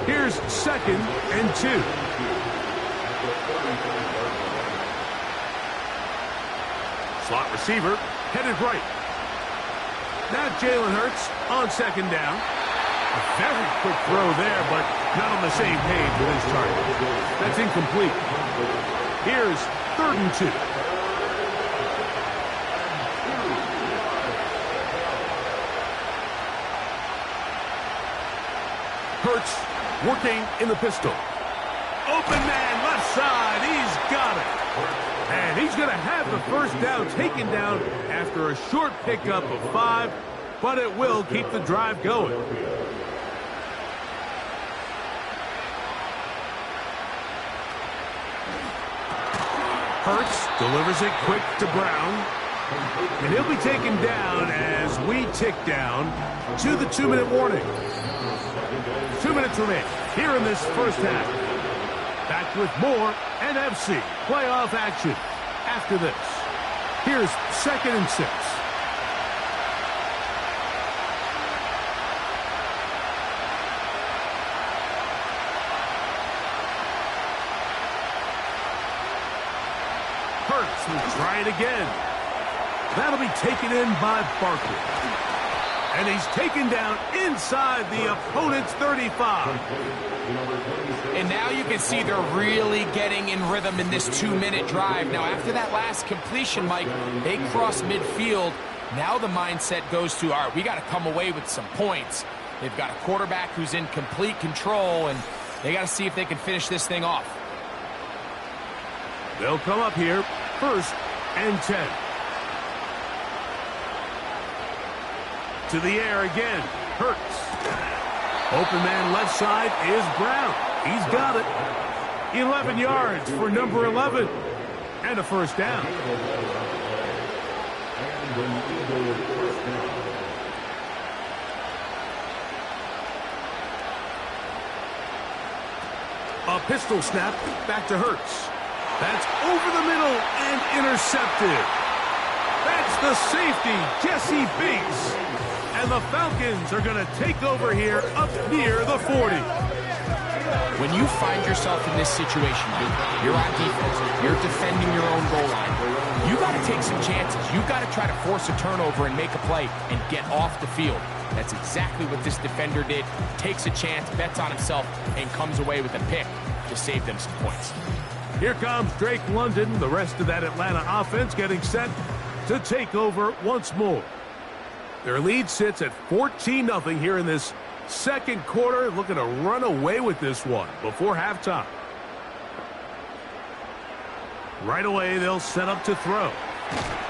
Here's 2nd and 2. Slot receiver headed right. Now Jalen Hurts on 2nd down. A very quick throw there, but not on the same page with his target. That's incomplete. Here's 3rd and 2. Hurts working in the pistol. Open man, left side. He's got it. And he's going to have the 1st down taken down after a short pickup of 5, but it will keep the drive going. Hurts delivers it quick to Brown. And he'll be taken down as we tick down to the 2-minute warning. 2 minutes remain here in this first half. Back with more NFC playoff action after this. Here's 2nd and 6. Hurts will try it again. That'll be taken in by Barkley. And he's taken down inside the opponent's 35.
And now you can see they're really getting in rhythm in this 2-minute drive. Now, after that last completion, Mike, they cross midfield. Now the mindset goes to, all right, we got to come away with some points. They've got a quarterback who's in complete control, and they got to see if they can finish this thing off.
They'll come up here, 1st and 10. To the air again. Hurts. Open man left side is Brown. He's got it. 11 yards for number 11. And a 1st down. A pistol snap back to Hurts. That's over the middle and intercepted. That's the safety, Jesse Bates. And the Falcons are going to take over here up near the 40.
When you find yourself in this situation, you're on defense, you're defending your own goal line, you got to take some chances. You got to try to force a turnover and make a play and get off the field. That's exactly what this defender did. Takes a chance, bets on himself, and comes away with a pick to save them some points.
Here comes Drake London, the rest of that Atlanta offense getting set to take over once more. Their lead sits at 14-0 here in this 2nd quarter, looking to run away with this one before halftime. Right away, they'll set up to throw.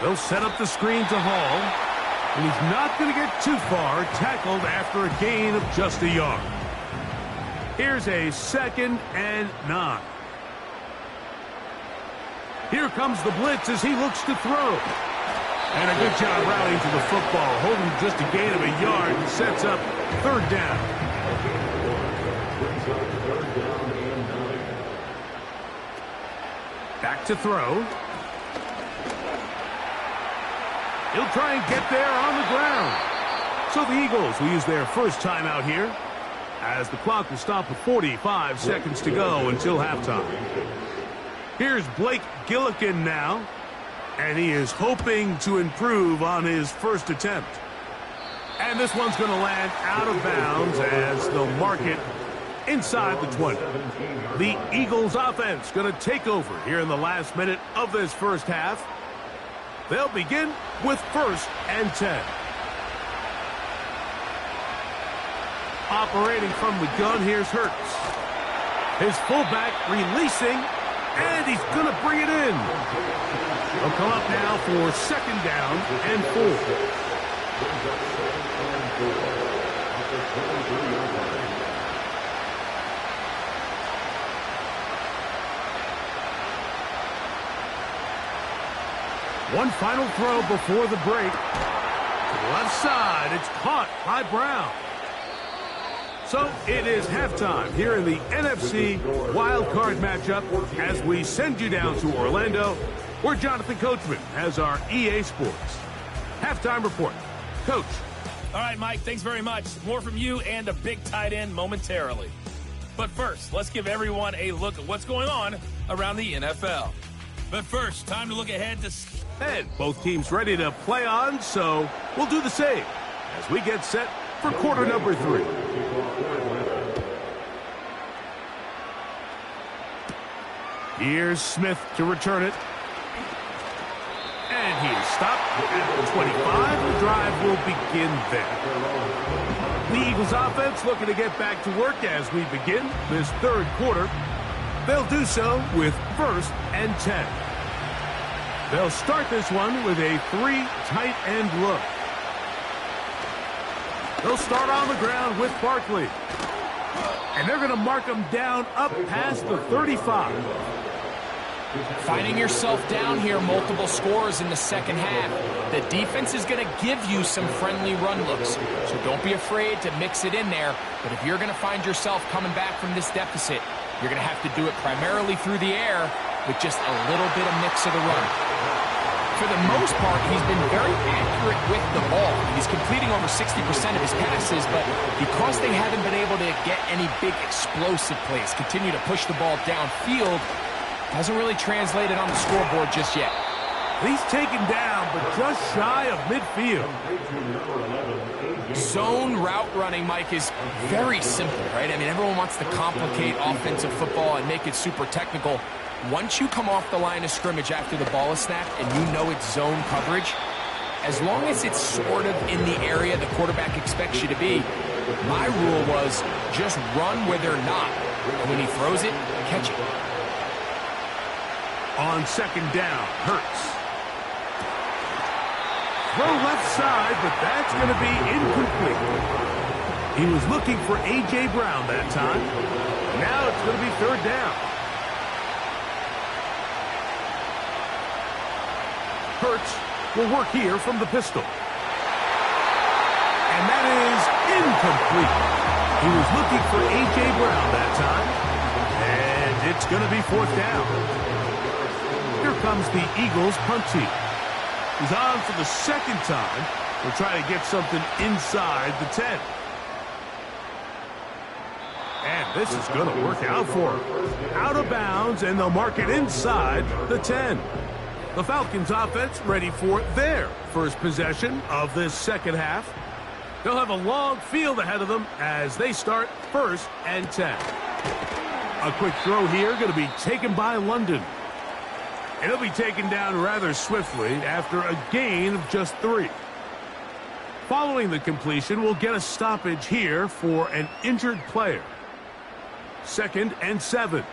They'll set up the screen to Hall, and he's not going to get too far, tackled after a gain of just a yard. Here's a 2nd and 9. Here comes the blitz as he looks to throw. And a good job rallying to the football, holding just a gain of a yard and sets up 3rd down. Back to throw. He'll try and get there on the ground. So the Eagles will use their 1st timeout here as the clock will stop with 45 seconds to go until halftime. Here's Blake Gillikin now. And he is hoping to improve on his 1st attempt. And this one's going to land out of bounds as they'll mark it inside the 20. The Eagles offense going to take over here in the last minute of this first half. They'll begin with 1st and 10. Operating from the gun, here's Hurts. His fullback releasing, and he's going to bring it in. They'll come up now for second down and 4. One final throw before the break. To the left side, it's caught by Brown. So it is halftime here in the NFC Wild Card matchup as we send you down to Orlando, where Jonathan Coachman has our EA Sports halftime report. Coach.
All right, Mike, thanks very much. More from you and a big tight end momentarily. But first, let's give everyone a look at what's going on around the NFL. But first, time to look ahead to...
And both teams ready to play on, so we'll do the same as we get set for quarter number 3. Here's Smith to return it. And he is stopped at the 25. The drive will begin there. The Eagles offense looking to get back to work as we begin this third quarter. They'll do so with 1st and 10. They'll start this one with a 3 tight end look. They'll start on the ground with Barkley. And they're going to mark him down up past the 35.
Finding yourself down here, multiple scores in the second half. The defense is going to give you some friendly run looks. So don't be afraid to mix it in there. But if you're going to find yourself coming back from this deficit, you're going to have to do it primarily through the air with just a little bit of mix of the run. For the most part, he's been very accurate with the ball. He's completing over 60% of his passes, but because they haven't been able to get any big explosive plays, continue to push the ball downfield, hasn't really translated on the scoreboard just yet.
He's taken down, but just shy of midfield.
Zone route running, Mike, is very simple, right? I mean, everyone wants to complicate offensive football and make it super technical. Once you come off the line of scrimmage after the ball is snapped and you know it's zone coverage, as long as it's sort of in the area the quarterback expects you to be, my rule was just run where they're not. And when he throws it, catch it.
On second down, Hurts. Throw left side, but that's going to be incomplete. He was looking for A.J. Brown that time. Now it's going to be third down. Hurts will work here from the pistol. And that is incomplete. He was looking for A.J. Brown that time. And it's going to be fourth down. Here comes the Eagles punt team. He's on for the second time. We'll try to get something inside the 10. And this is going to work out for him. Out of bounds, and they'll mark it inside the 10. The Falcons offense ready for their first possession of this second half. They'll have a long field ahead of them as they start 1st and 10. A quick throw here going to be taken by London. And he'll be taken down rather swiftly after a gain of just 3. Following the completion, we'll get a stoppage here for an injured player. 2nd and 7.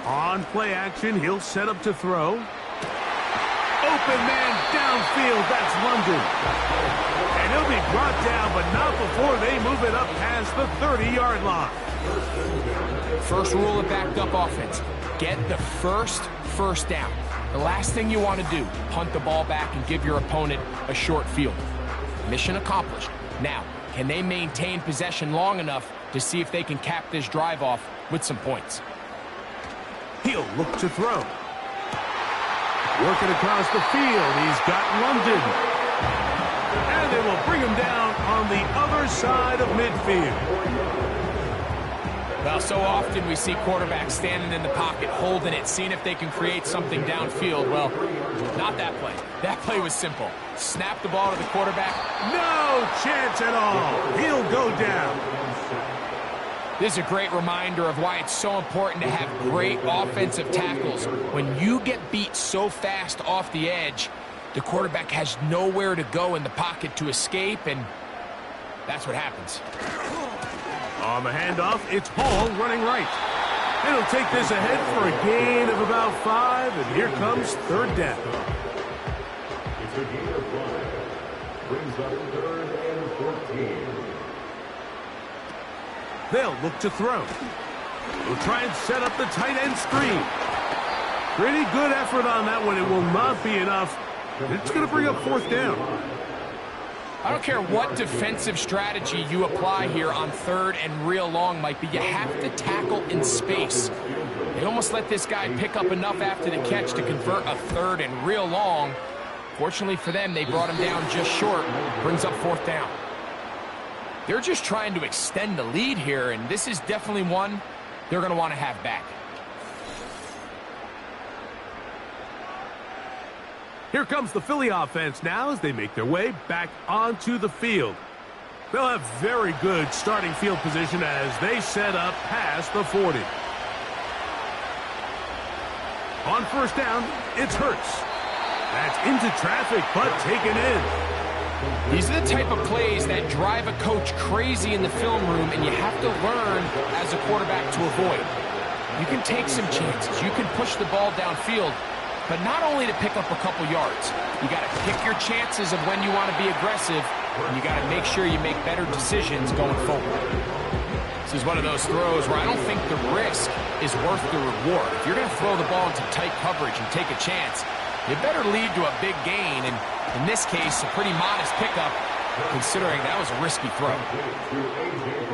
On play action, he'll set up to throw. Open man downfield, that's London. And he'll be brought down, but not before they move it up past the 30-yard line.
First rule of backed up offense, get the first down. The last thing you want to do, punt the ball back and give your opponent a short field. Mission accomplished. Now, can they maintain possession long enough to see if they can cap this drive off with some points?
He'll look to throw. Working across the field, he's got London. And they will bring him down on the other side of midfield.
Well, so often we see quarterbacks standing in the pocket, holding it, seeing if they can create something downfield. Well, not that play. That play was simple. Snap the ball to the quarterback.
No chance at all. He'll go down.
This is a great reminder of why it's so important to have great offensive tackles. When you get beat so fast off the edge, The quarterback has nowhere to go in the pocket to escape, and that's what happens.
On the handoff, it's Hall running right. And he'll take this ahead for a gain of about 5, and here comes third down.
It's a gain of 5. Brings up 3rd and 14.
They'll look to throw. We'll try and set up the tight end screen. Pretty good effort on that one. It will not be enough. It's going to bring up 4th down.
I don't care what defensive strategy you apply here on 3rd and real long, Mike, but you have to tackle in space. They almost let this guy pick up enough after the catch to convert a 3rd and real long. Fortunately for them, they brought him down just short. Brings up 4th down. They're just trying to extend the lead here, and this is definitely one they're going to want to have back.
Here comes the Philly offense now as they make their way back onto the field. They'll have very good starting field position as they set up past the 40. On 1st down, it's Hurts. That's into traffic, but taken in.
These are the type of plays that drive a coach crazy in the film room, and you have to learn as a quarterback to avoid. You can take some chances. You can push the ball downfield, but not only to pick up a couple yards. You got to pick your chances of when you want to be aggressive, and you got to make sure you make better decisions going forward. This is one of those throws where I don't think the risk is worth the reward. If you're going to throw the ball into tight coverage and take a chance, you better lead to a big gain, and in this case, a pretty modest pickup, considering that was a risky throw.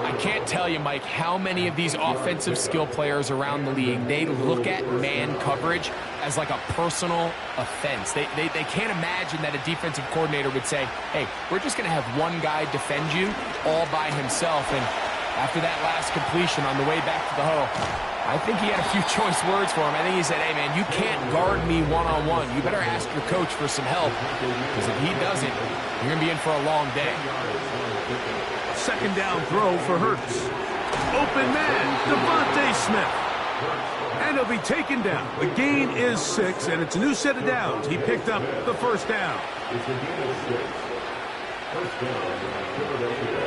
I can't tell you, Mike, how many of these offensive skill players around the league, they look at man coverage as like a personal offense. They can't imagine that a defensive coordinator would say, hey, we're just going to have one guy defend you all by himself, and after that last completion on the way back to the huddle, I think he had a few choice words for him. I think he said, hey, man, you can't guard me one-on-one. You better ask your coach for some help, because if he doesn't, you're going to be in for a long day.
2nd down throw for Hurts. Open man, Devontae Smith. And he'll be taken down. The gain is 6, and it's a new set of downs. He picked up the 1st down.
It's a gain of 6. 1st down, Philadelphia.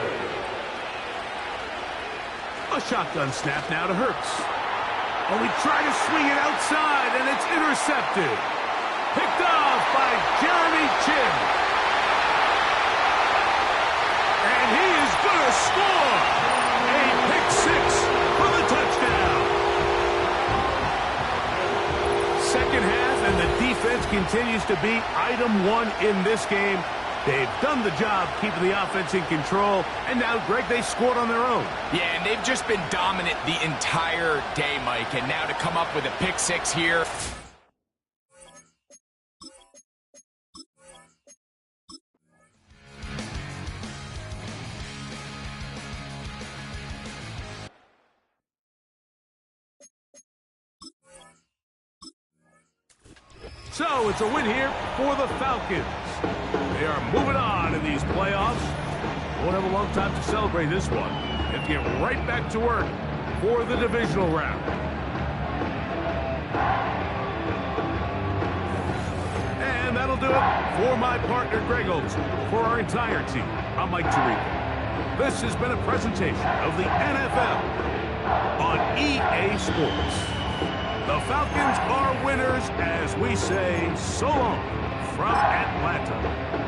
A shotgun snap now to Hurts. Oh, we try to swing it outside, and it's intercepted. Picked off by Jeremy Chinn. And he is going to score. A pick 6 for the touchdown. 2nd half, and the defense continues to be item 1 in this game. They've done the job keeping the offense in control, and now, Greg, they scored on their own.
Yeah, and they've just been dominant the entire day, Mike, and now to come up with a pick 6 here.
So it's a win here for the Falcons. They are moving on in these playoffs. Won't have a long time to celebrate this one. And get right back to work for the divisional round. And that'll do it for my partner, Greg Olsen. For our entire team, I'm Mike Tirico. This has been a presentation of the NFL on EA Sports. The Falcons are winners as we say so long from Atlanta.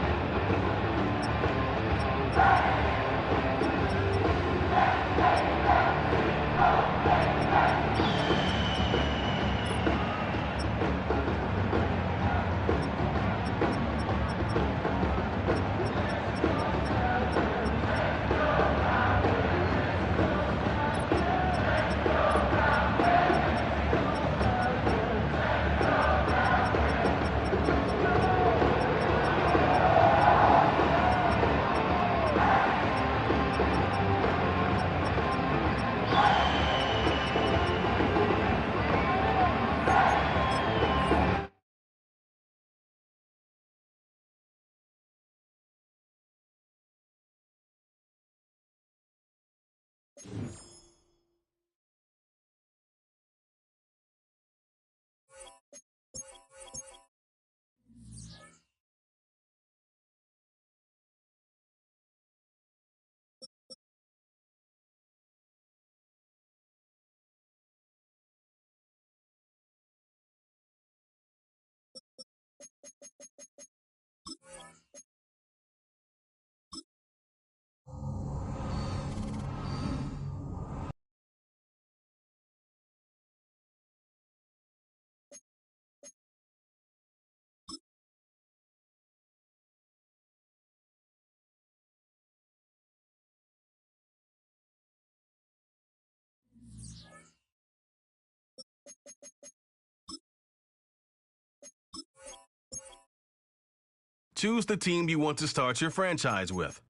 choose the team you want to start your franchise with.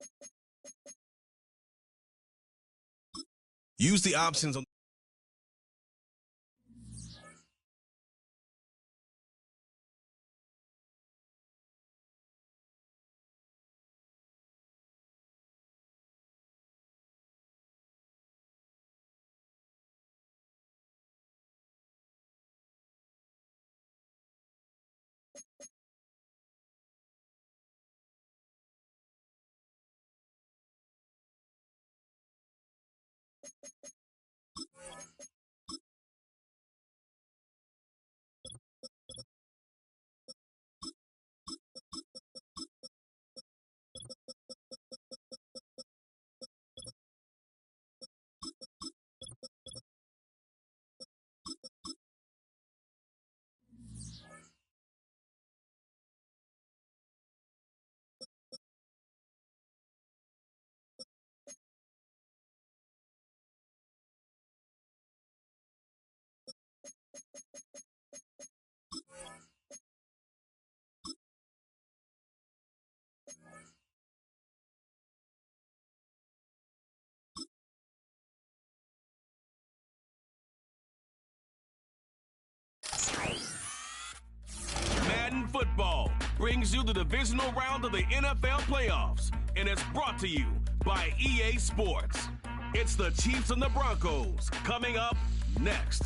Use the options on Madden Football brings you the divisional round of the NFL playoffs, and it's brought to you by EA Sports. It's the Chiefs and the Broncos coming up next.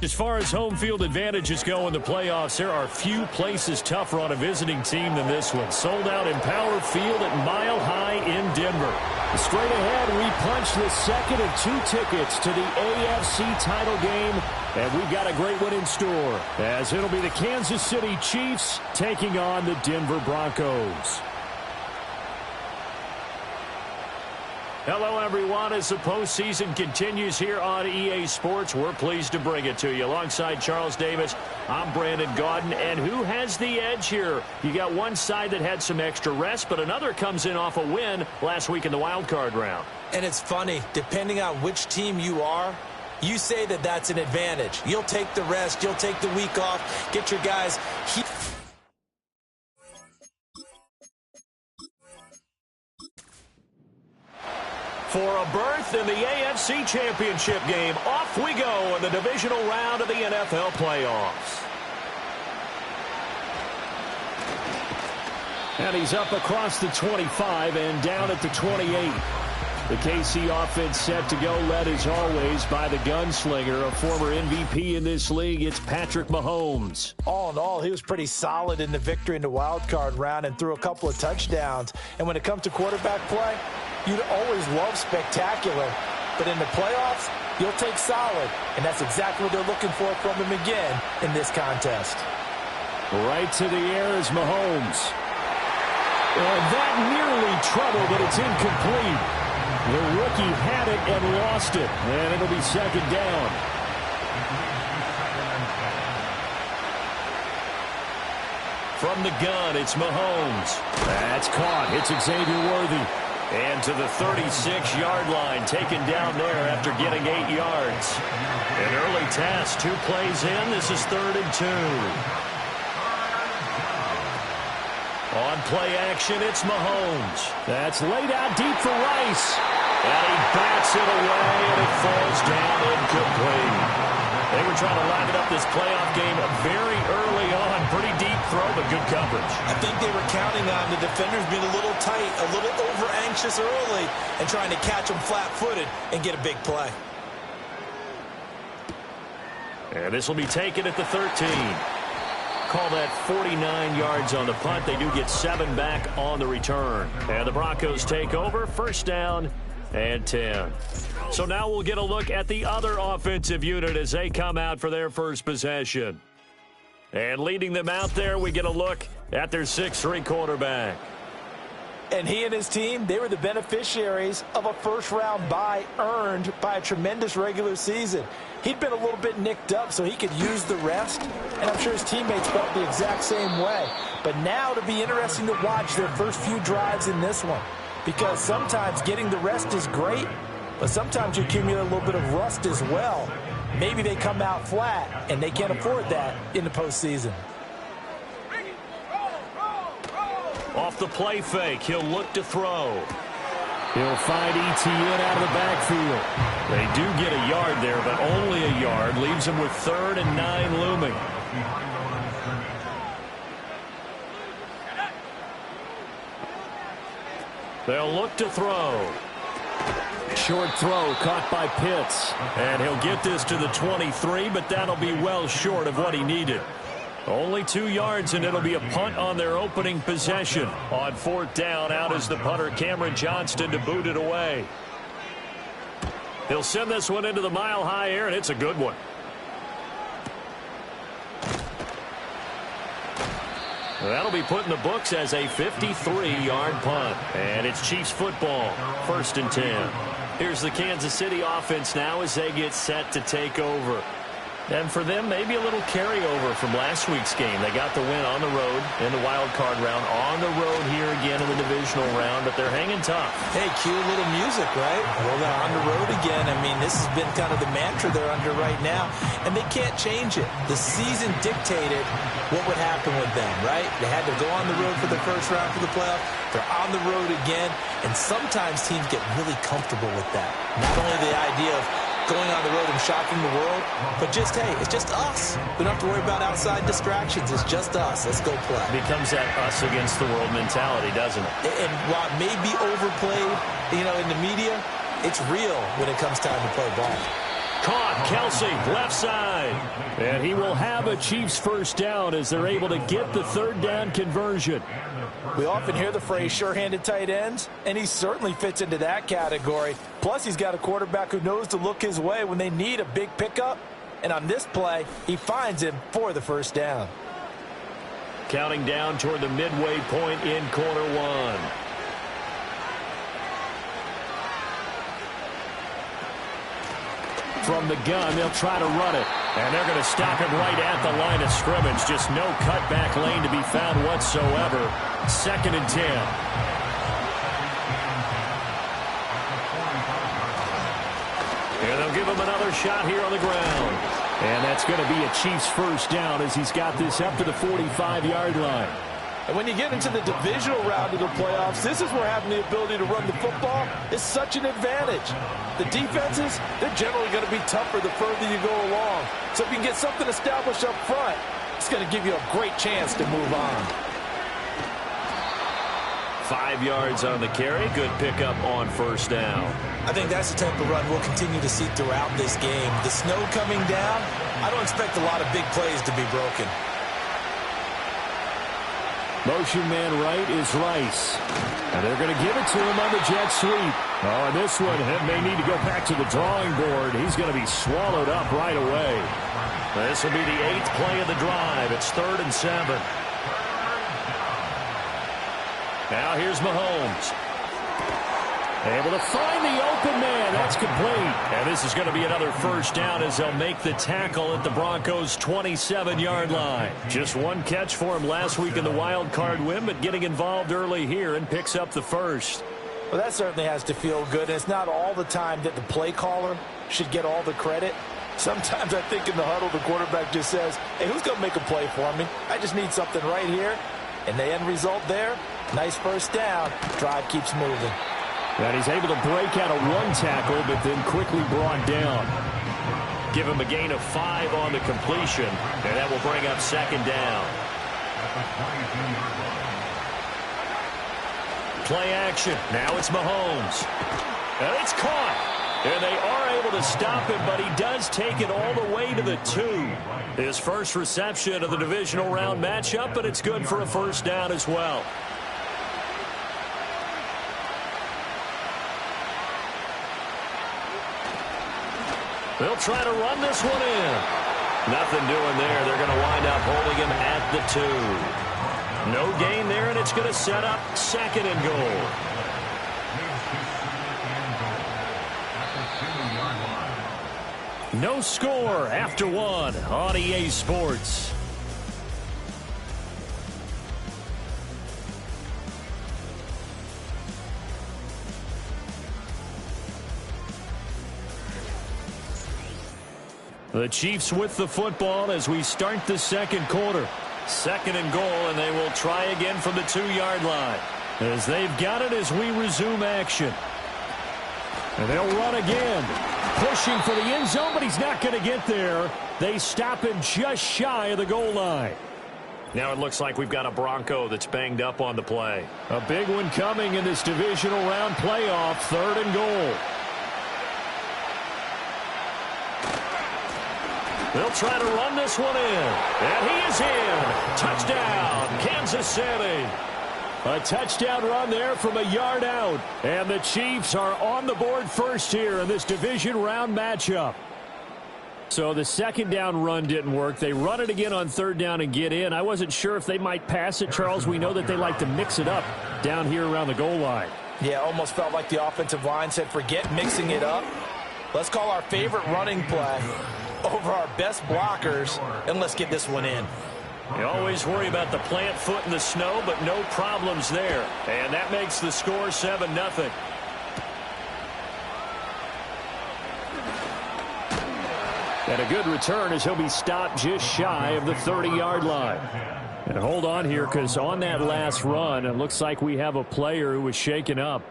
As far as home field advantages go in the playoffs, there are few places tougher on a visiting team than this one. Sold out Empower Field at Mile High in Denver. Straight ahead, we punch the second of 2 tickets to the AFC title game, and we've got a great one in store, as it'll be the Kansas City Chiefs taking on the Denver Broncos. Hello, everyone. As the postseason continues here on EA Sports, we're pleased to bring it to you. Alongside Charles Davis, I'm Brandon Gaudin. And who has the edge here? You got one side that had some extra rest, but another comes in off a win last week in the wild card round.
And it's funny, depending on which team you are, you say that that's an advantage. You'll take the rest, you'll take the week off, get your guys...
For a berth in the AFC Championship game, off we go in the divisional round of the NFL playoffs. And he's up across the 25 and down at the 28. The KC offense set to go, led as always by the gunslinger, a former MVP in this league. It's Patrick Mahomes.
All in all, he was pretty solid in the victory in the wild card round and threw a couple of touchdowns. And when it comes to quarterback play, you'd always love spectacular, but in the playoffs, you'll take solid, and that's exactly what they're looking for from him again in this contest.
Right to the air is Mahomes. That nearly trouble, but it's incomplete. The rookie had it and lost it, and it'll be second down. From the gun, it's Mahomes. That's caught. It's Xavier Worthy. And to the 36-yard line, taken down there after getting 8 yards. An early task, 2 plays in. This is 3rd and 2. On play action, it's Mahomes. That's laid out deep for Rice. And he bats it away, and it falls down incomplete. They were trying to line it up this playoff game very early on. Pretty deep throw, but good coverage.
I think they were counting on the defenders being a little tight, a little over-anxious early, and trying to catch them flat-footed and get a big play.
And this will be taken at the 13. Call that 49 yards on the punt. They do get 7 back on the return. And the Broncos take over, first down and 10. So now we'll get a look at the other offensive unit as they come out for their first possession. And leading them out there, we get a look at their 6'3" quarterback.
And he and his team, they were the beneficiaries of a first-round bye earned by a tremendous regular season. He'd been a little bit nicked up, so he could use the rest, and I'm sure his teammates felt the exact same way. But now it'll be interesting to watch their first few drives in this one, because sometimes getting the rest is great, but sometimes you accumulate a little bit of rust as well. Maybe they come out flat, and they can't afford that in the postseason.
Off the play fake, he'll look to throw. He'll find Etienne out of the backfield. They do get a yard there, but only a yard. Leaves him with 3rd and 9 looming. They'll look to throw. Short throw caught by Pitts. And he'll get this to the 23, but that'll be well short of what he needed. Only 2 yards, and it'll be a punt on their opening possession. On 4th down, out is the punter, Cameron Johnston, to boot it away. He'll send this one into the mile-high air, and it's a good one. That'll be put in the books as a 53-yard punt. And it's Chiefs football, 1st and 10. Here's the Kansas City offense now as they get set to take over. And for them, maybe a little carryover from last week's game. They got the win on the road in the wild card round, on the road here again in the divisional round, but they're hanging tough.
Hey, cue a little music, right? Well, they're on the road again. I mean, this has been kind of the mantra they're under right now, and they can't change it. The season dictated what would happen with them, right? They had to go on the road for the first round for the playoff. They're on the road again, and sometimes teams get really comfortable with that. Not only the idea of going on the road and shocking the world, but just, hey, it's just us. We don't have to worry about outside distractions. It's just us. Let's go play.
It becomes that us against the world mentality, doesn't it?
And while it may be overplayed, in the media, it's real when it comes time to play ball.
Caught, Kelsey, left side. And he will have a Chiefs first down as they're able to get the 3rd down conversion.
We often hear the phrase sure-handed tight ends, and he certainly fits into that category. Plus, he's got a quarterback who knows to look his way when they need a big pickup. And on this play, he finds him for the first down.
Counting down toward the midway point in quarter 1. From the gun, they'll try to run it. And they're going to stop him right at the line of scrimmage. Just no cutback lane to be found whatsoever. 2nd and 10. And they'll give him another shot here on the ground. And that's going to be a Chiefs first down as he's got this up to the 45-yard line.
And when you get into the divisional round of the playoffs, this is where having the ability to run the football is such an advantage. The defenses, they're generally going to be tougher the further you go along. So if you can get something established up front, it's going to give you a great chance to move on.
5 yards on the carry. Good pickup on first down.
I think that's the type of run we'll continue to see throughout this game. The snow coming down, I don't expect a lot of big plays to be broken.
Motion man right is Rice. And they're going to give it to him on the jet sweep. Oh, and this one may need to go back to the drawing board. He's going to be swallowed up right away. This will be the 8th play of the drive. It's 3rd and 7. Now here's Mahomes. Able to find the open man. That's complete. And this is going to be another first down as they'll make the tackle at the Broncos' 27-yard line. Just one catch for him last week in the wild card win, but getting involved early here and picks up the first.
Well, that certainly has to feel good. And it's not all the time that the play caller should get all the credit. Sometimes I think in the huddle, the quarterback just says, hey, who's going to make a play for me? I just need something right here. And the end result there, nice first down. Drive keeps moving.
And he's able to break out of one tackle, but then quickly brought down. Give him a gain of 5 on the completion, and that will bring up 2nd down. Play action. Now it's Mahomes. And it's caught. And they are able to stop him, but he does take it all the way to the 2. His first reception of the divisional round matchup, but it's good for a first down as well. They'll try to run this one in. Nothing doing there. They're going to wind up holding him at the 2. No gain there, and it's going to set up 2nd and goal. No score after 1 on EA Sports. The Chiefs with the football as we start the 2nd quarter. 2nd and goal, and they will try again from the 2-yard line. As they've got it as we resume action. And they'll run again. Pushing for the end zone, but he's not going to get there. They stop him just shy of the goal line. Now it looks like we've got a Bronco that's banged up on the play. A big one coming in this divisional round playoff. 3rd and goal. They'll try to run this one in. And he is in. Touchdown, Kansas City. A touchdown run there from a yard out. And the Chiefs are on the board first here in this division round matchup. So the 2nd down run didn't work. They run it again on 3rd down and get in. I wasn't sure if they might pass it, Charles. We know that they like to mix it up down here around the goal line. Yeah, almost felt like the offensive line said, forget mixing it up. Let's call our favorite running play over our best blockers, and let's get this one in. You always worry about the plant foot in the snow, but no problems there. And that makes the score 7-0. And a good return as he'll be stopped just shy of the 30-yard line. And hold on here, because on that last run, it looks like we have a player who was shaken up.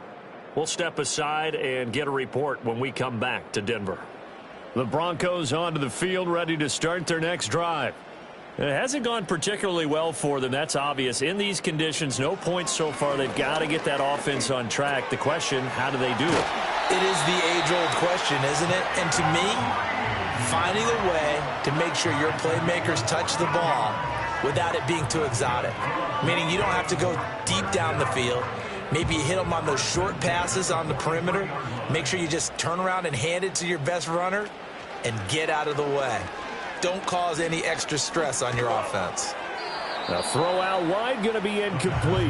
We'll step aside and get a report when we come back to Denver. The Broncos onto the field, ready to start their next drive. It hasn't gone particularly well for them, that's obvious. In these conditions, no points so far. They've got to get that offense on track. The question, how do they do it? It is the age-old question, isn't it? And to me, finding a way to make sure your playmakers touch the ball without it being too exotic. Meaning you don't have to go deep down the field. Maybe you hit them on those short passes on the perimeter. Make sure you just turn around and hand it to your best runner and get out of the way. Don't cause any extra stress on your offense. The throw out wide going to be incomplete.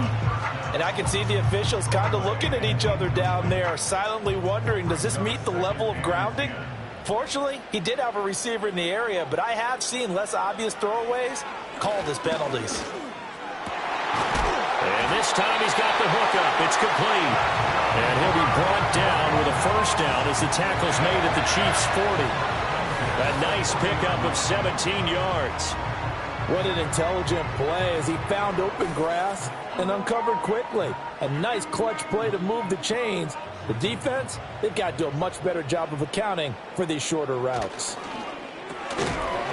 And I can see the officials kind of looking at each other down there, silently wondering, does this meet the level of grounding? Fortunately, he did have a receiver in the area, but I have seen less obvious throwaways called as penalties. And this time he's got the hook up. It's complete. And he'll be brought down with a 1st down as the tackle's made at the Chiefs' 40. A nice pickup of 17 yards. What an intelligent play as he found open grass and uncovered quickly. A nice clutch play to move the chains. The defense, they've got to do a much better job of accounting for these shorter routes.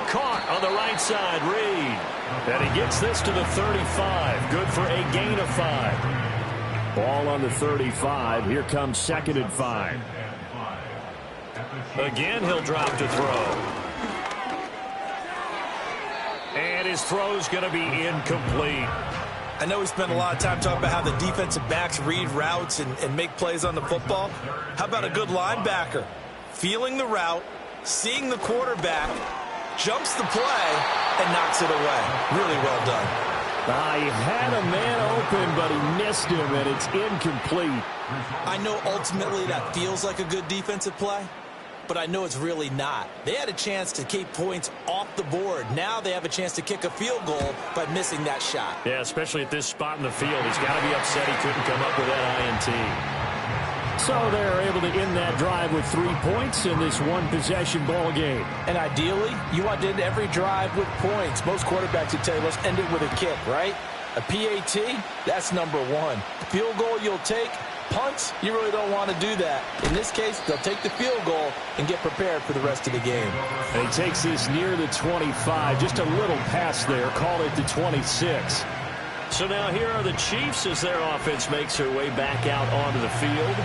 Caught on the right side, Reed. And he gets this to the 35. Good for a gain of 5. Ball on the 35. Here comes 2nd and 5. Again, he'll drop to throw. And his throw's going to be incomplete. I know we spent a lot of time talking about how the defensive backs read routes and make plays on the football. How about a good linebacker? Feeling the route, seeing the quarterback, jumps the play, and knocks it away. Really well done. He had a man open, but he missed him, and it's incomplete. I know ultimately that feels like a good defensive play, but I know it's really not. They had a chance to keep points off the board. Now they have a chance to kick a field goal by missing that shot. Yeah, especially at this spot in the field. He's got to be upset he couldn't come up with that INT. So they're able to end that drive with 3 points in this one-possession ball game. And ideally, you want to end every drive with points. Most quarterbacks would tell you, let's end it with a kick, right? A PAT, that's number 1. Field goal you'll take. Punts, you really don't want to do that. In this case, they'll take the field goal and get prepared for the rest of the game. And he takes this near the 25. Just a little pass there. Call it the 26. So now here are the Chiefs as their offense makes their way back out onto the field.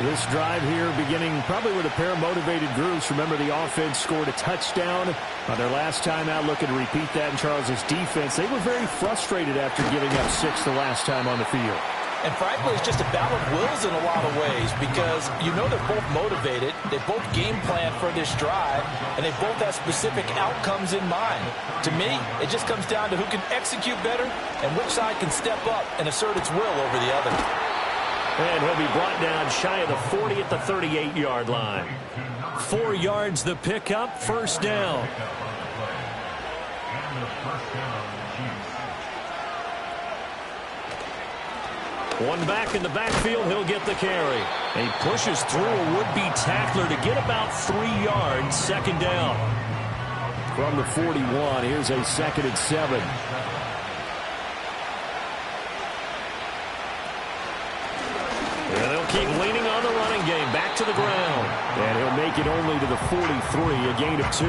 This drive here beginning probably with a pair of motivated groups. Remember, the offense scored a touchdown on their last time out. Looking to repeat that in Charles's defense. They were very frustrated after giving up 6 the last time on the field. And frankly, it's just a battle of wills in a lot of ways because you know they're both motivated. They both game plan for this drive, and they both have specific outcomes in mind. To me, it just comes down to who can execute better and which side can step up and assert its will over the other. And he'll be brought down shy of the 40 at the 38-yard line. 4 yards the pickup, 1st down. One back in the backfield, he'll get the carry. He pushes through a would-be tackler to get about 3 yards, 2nd down. From the 41, here's a 2nd and 7. Fake leaning on the running game. Back to the ground. And he'll make it only to the 43, a gain of 2.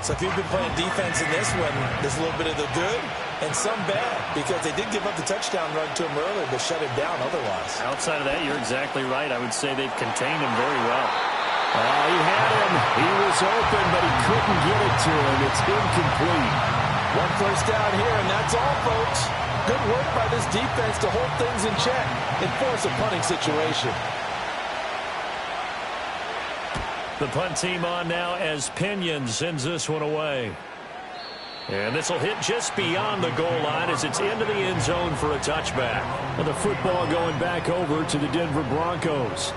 So if you've been playing defense in this one, there's a little bit of the good and some bad, because they did give up the touchdown run to him earlier, but shut him down otherwise.
Outside of that, you're exactly right. I would say they've contained him very well. He had him. He was open, but he couldn't get it to him. It's incomplete.
1 first down here, and that's all, folks. Good work by this defense to hold things in check and force a punting situation.
The punt team on now as Pinion sends this one away. And this will hit just beyond the goal line as it's into the end zone for a touchback. And the football going back over to the Denver Broncos.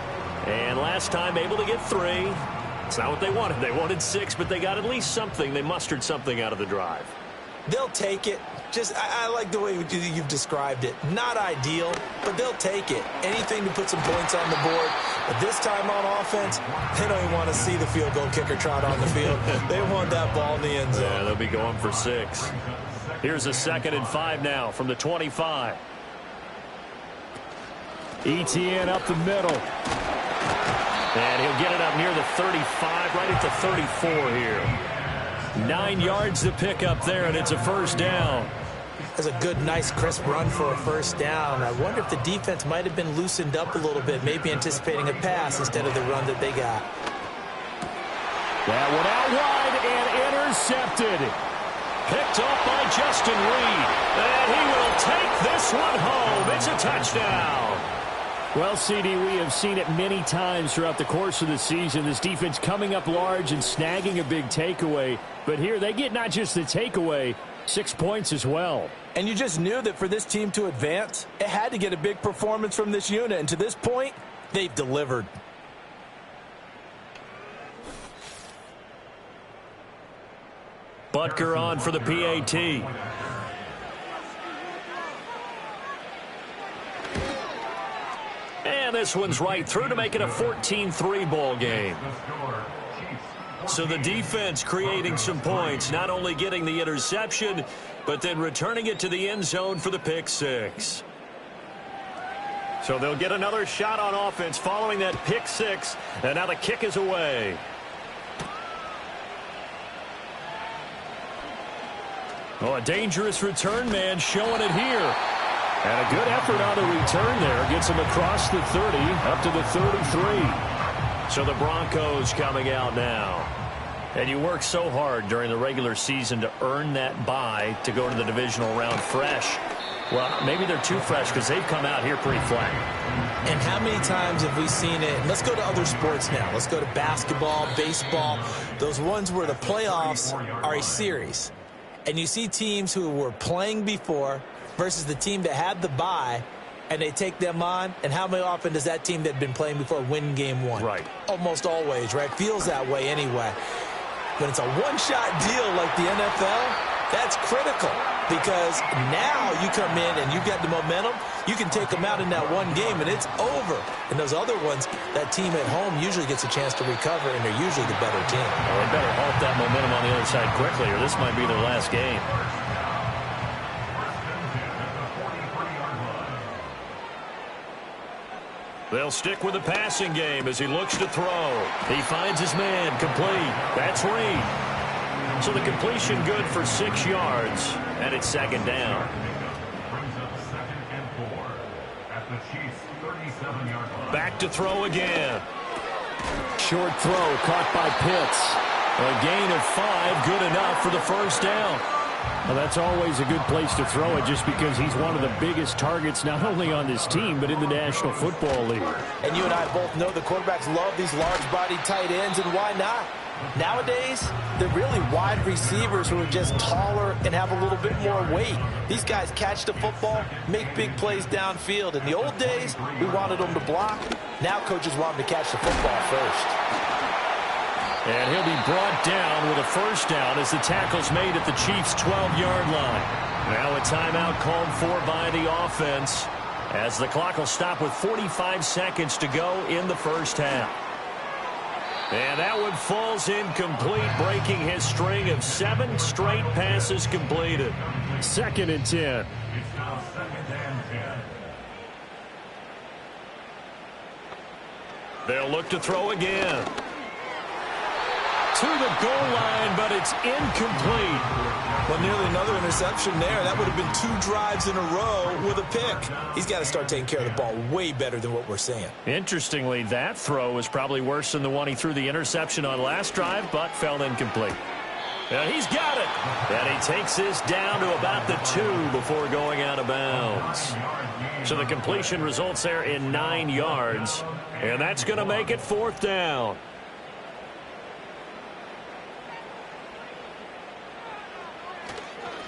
And last time able to get 3. It's not what they wanted. They wanted 6, but they got at least something. They mustered something out of the drive.
They'll take it. I like the way you've described it. Not ideal, but they'll take it. Anything to put some points on the board. But this time on offense, they don't even want to see the field goal kicker trot on the field. They want that ball in the end zone.
Yeah, they'll be going for 6. Here's a 2nd and 5 now from the 25. Etienne up the middle. And he'll get it up near the 35, right at the 34 here. 9 yards to pick up there, and it's a first down.
That's a good, nice, crisp run for a first down. I wonder if the defense might have been loosened up a little bit, maybe anticipating a pass instead of the run that they got.
That one out wide and intercepted. Picked up by Justin Reed. And he will take this one home. It's a touchdown. Well, CD, we have seen it many times throughout the course of the season. This defense coming up large and snagging a big takeaway. But here they get not just the takeaway, 6 points as well.
And you just knew that for this team to advance, it had to get a big performance from this unit. And to this point, they've delivered.
Butker on for the PAT. And this one's right through to make it a 14-3 ball game. So the defense creating some points, not only getting the interception, but then returning it to the end zone for the pick 6. So they'll get another shot on offense following that pick 6, and now the kick is away. Oh, a dangerous return man showing it here. And a good effort on the return there. Gets him across the 30, up to the 33. So the Broncos coming out now. And you work so hard during the regular season to earn that bye to go to the divisional round fresh. Well, maybe they're too fresh because they've come out here pretty flat.
And how many times have we seen it? Let's go to other sports now. Let's go to basketball, baseball, those ones where the playoffs are a series. And you see teams who were playing before versus the team that had the bye, and they take them on, and how often does that team that had been playing before win game 1?
Right.
Almost always, right? Feels that way anyway. When it's a one-shot deal like the NFL, that's critical because now you come in and you get the momentum, you can take them out in that one game, and it's over. And those other ones, that team at home usually gets a chance to recover, and they're usually the better team.
Well, they better halt that momentum on the other side quickly, or this might be their last game. They'll stick with the passing game as he looks to throw. He finds his man, complete. That's Reed. So the completion good for 6 yards, and it's 2nd down.
Brings up 2nd and 4 at the Chiefs' 37-yard line.
Back to throw again. Short throw caught by Pitts. A gain of 5, good enough for the first down. Well, that's always a good place to throw it just because he's one of the biggest targets not only on this team but in the National Football League.
And you and I both know the quarterbacks love these large-bodied tight ends, and why not? Nowadays, they're really wide receivers who are just taller and have a little bit more weight. These guys catch the football, make big plays downfield. In the old days, we wanted them to block. Now coaches want them to catch the football first.
And he'll be brought down with a first down as the tackle's made at the Chiefs' 12-yard line. Now a timeout called for by the offense as the clock will stop with 45 seconds to go in the first half. And that one falls incomplete, breaking his string of 7 straight passes completed. 2nd and 10.
It's now 2nd and 10.
They'll look to throw again. To the goal line, but it's incomplete.
Well, nearly another interception there. That would have been 2 drives in a row with a pick. He's got to start taking care of the ball way better than what we're seeing.
Interestingly, that throw was probably worse than the one he threw the interception on last drive, but fell incomplete. And he's got it. And he takes this down to about the 2 before going out of bounds. So the completion results there in 9 yards. And that's going to make it 4th down.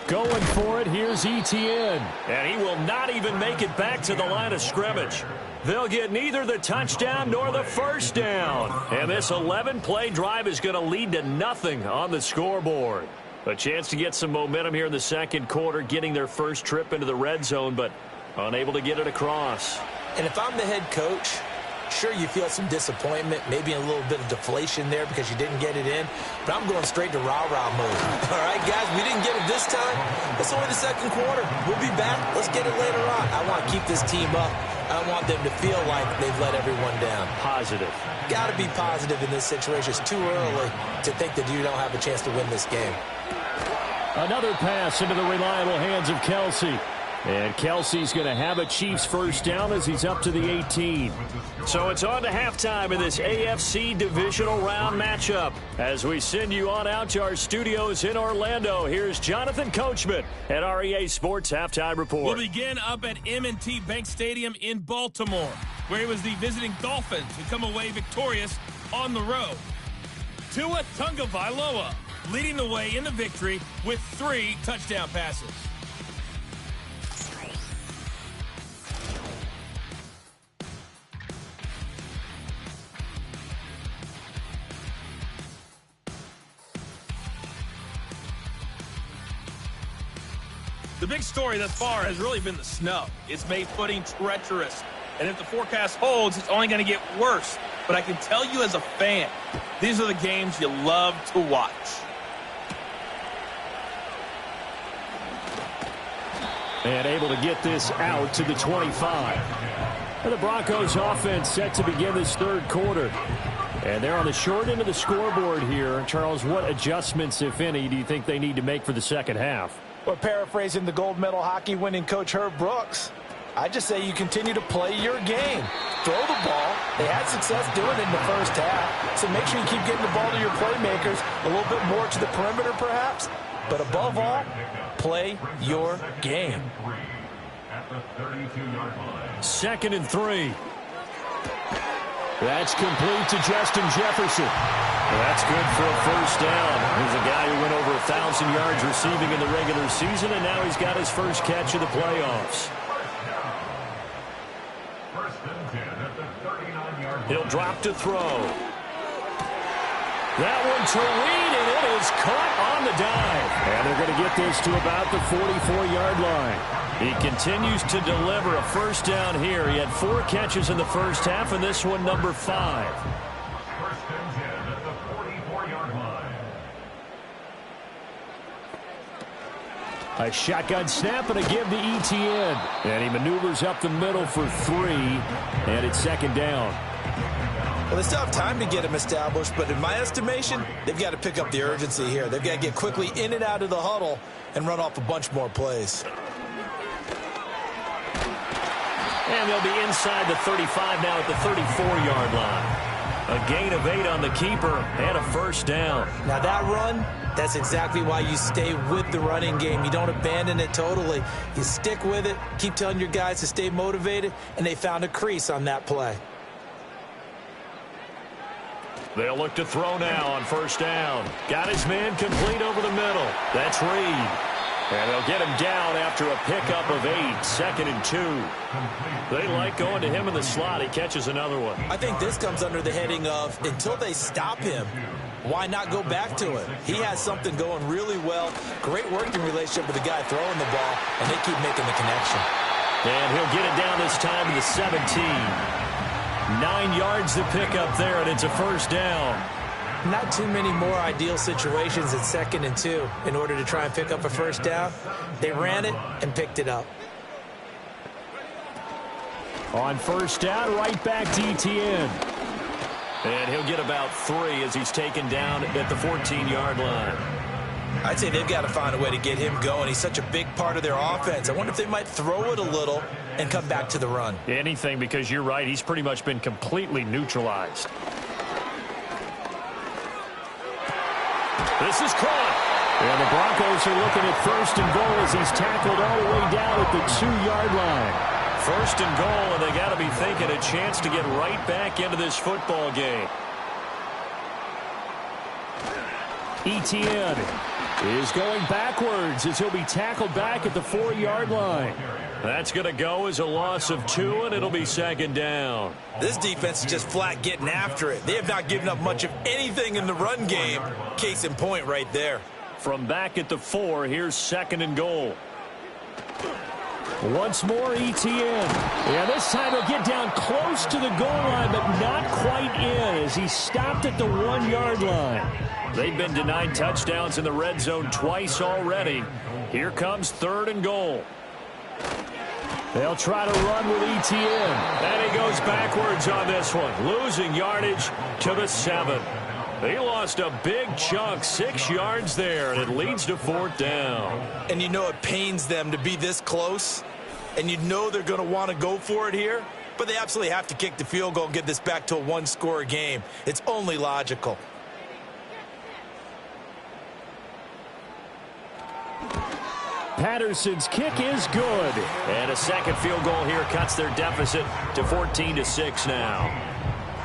Going for it, here's Etienne. And he will not even make it back to the line of scrimmage. They'll get neither the touchdown nor the first down. And this 11-play drive is going to lead to nothing on the scoreboard. A chance to get some momentum here in the second quarter, getting their first trip into the red zone, but unable to get it across.
And if I'm the head coach, sure, you feel some disappointment, maybe a little bit of deflation there because you didn't get it in, but I'm going straight to rah-rah mode. All right, guys, we didn't get it this time. It's only the second quarter. We'll be back. Let's get it later on. I want to keep this team up. I don't want them to feel like they've let everyone down.
Positive.
Got to be positive in this situation. It's too early to think that you don't have a chance to win this game.
Another pass into the reliable hands of Kelsey. And Kelsey's going to have a Chiefs first down as he's up to the 18. So it's on to halftime in this AFC divisional round matchup. As we send you on out to our studios in Orlando, here's Jonathan Coachman at our EA Sports Halftime Report.
We'll begin up at M&T Bank Stadium in Baltimore, where it was the visiting Dolphins who come away victorious on the road. Tua Tagovailoa leading the way in the victory with 3 touchdown passes. The big story thus far has really been the snow. It's made footing treacherous. And if the forecast holds, it's only going to get worse. But I can tell you as a fan, these are the games you love to watch.
And able to get this out to the 25. And the Broncos offense set to begin this third quarter. And they're on the short end of the scoreboard here. Charles, what adjustments, if any, do you think they need to make for the second half?
Well, paraphrasing the gold medal hockey winning coach Herb Brooks, I just say you continue to play your game. Throw the ball. They had success doing it in the first half. So make sure you keep getting the ball to your playmakers, a little bit more to the perimeter perhaps. But above all, play your game.
Second and 3. That's complete to Justin Jefferson. That's good for a first down. He's a guy who went over 1,000 yards receiving in the regular season, and now he's got his first catch of the playoffs. He'll drop to throw. That one to Reed, and it is caught on the dive. And they're going to get this to about the 44-yard line. He continues to deliver a first down here. He had 4 catches in the first half, and this one number 5.
First and 10 at the 44-yard line.
A shotgun snap and a give to Etienne. And he maneuvers up the middle for 3, and it's second down.
Well, they still have time to get him established, but in my estimation, they've got to pick up the urgency here. They've got to get quickly in and out of the huddle and run off a bunch more plays.
And they'll be inside the 35 now at the 34-yard line. A gain of 8 on the keeper and a first down.
Now that run, that's exactly why you stay with the running game. You don't abandon it totally. You stick with it, keep telling your guys to stay motivated, and they found a crease on that play.
They'll look to throw now on first down. Got his man complete over the middle. That's Reed. And they'll get him down after a pickup of 8, second and 2. They like going to him in the slot. He catches another one.
I think this comes under the heading of until they stop him, why not go back to it? He has something going really well. Great working relationship with the guy throwing the ball, and they keep making the connection.
And he'll get it down this time to the 17. 9 yards to pick up there, and it's a first down.
Not too many more ideal situations at second and 2 in order to try and pick up a first down. They ran it and picked it up.
On first down, right back to Etienne. And he'll get about 3 as he's taken down at the 14-yard line.
I'd say they've got to find a way to get him going. He's such a big part of their offense. I wonder if they might throw it a little and come back to the run.
Anything, because you're right. He's pretty much been completely neutralized. This is caught. And the Broncos are looking at 1st and goal as he's tackled all the way down at the 2-yard line. 1st and goal, and they got to be thinking a chance to get right back into this football game. Etienne is going backwards as he'll be tackled back at the 4-yard line. That's going to go as a loss of 2, and it'll be 2nd down.
This defense is just flat getting after it. They have not given up much of anything in the run game. Case in point right there.
From back at the 4, here's 2nd and goal. Once more, Etienne. And this time he'll get down close to the goal line, but not quite in as he stopped at the 1-yard line. They've been denied touchdowns in the red zone twice already. Here comes 3rd and goal. They'll try to run with Etienne. And he goes backwards on this one, losing yardage to the 7. He lost a big chunk, 6 yards there, and it leads to 4th down.
And you know it pains them to be this close, and you know they're going to want to go for it here, but they absolutely have to kick the field goal and get this back to a 1-score game. It's only logical.
Patterson's kick is good. And a 2nd field goal here cuts their deficit to 14-6 now.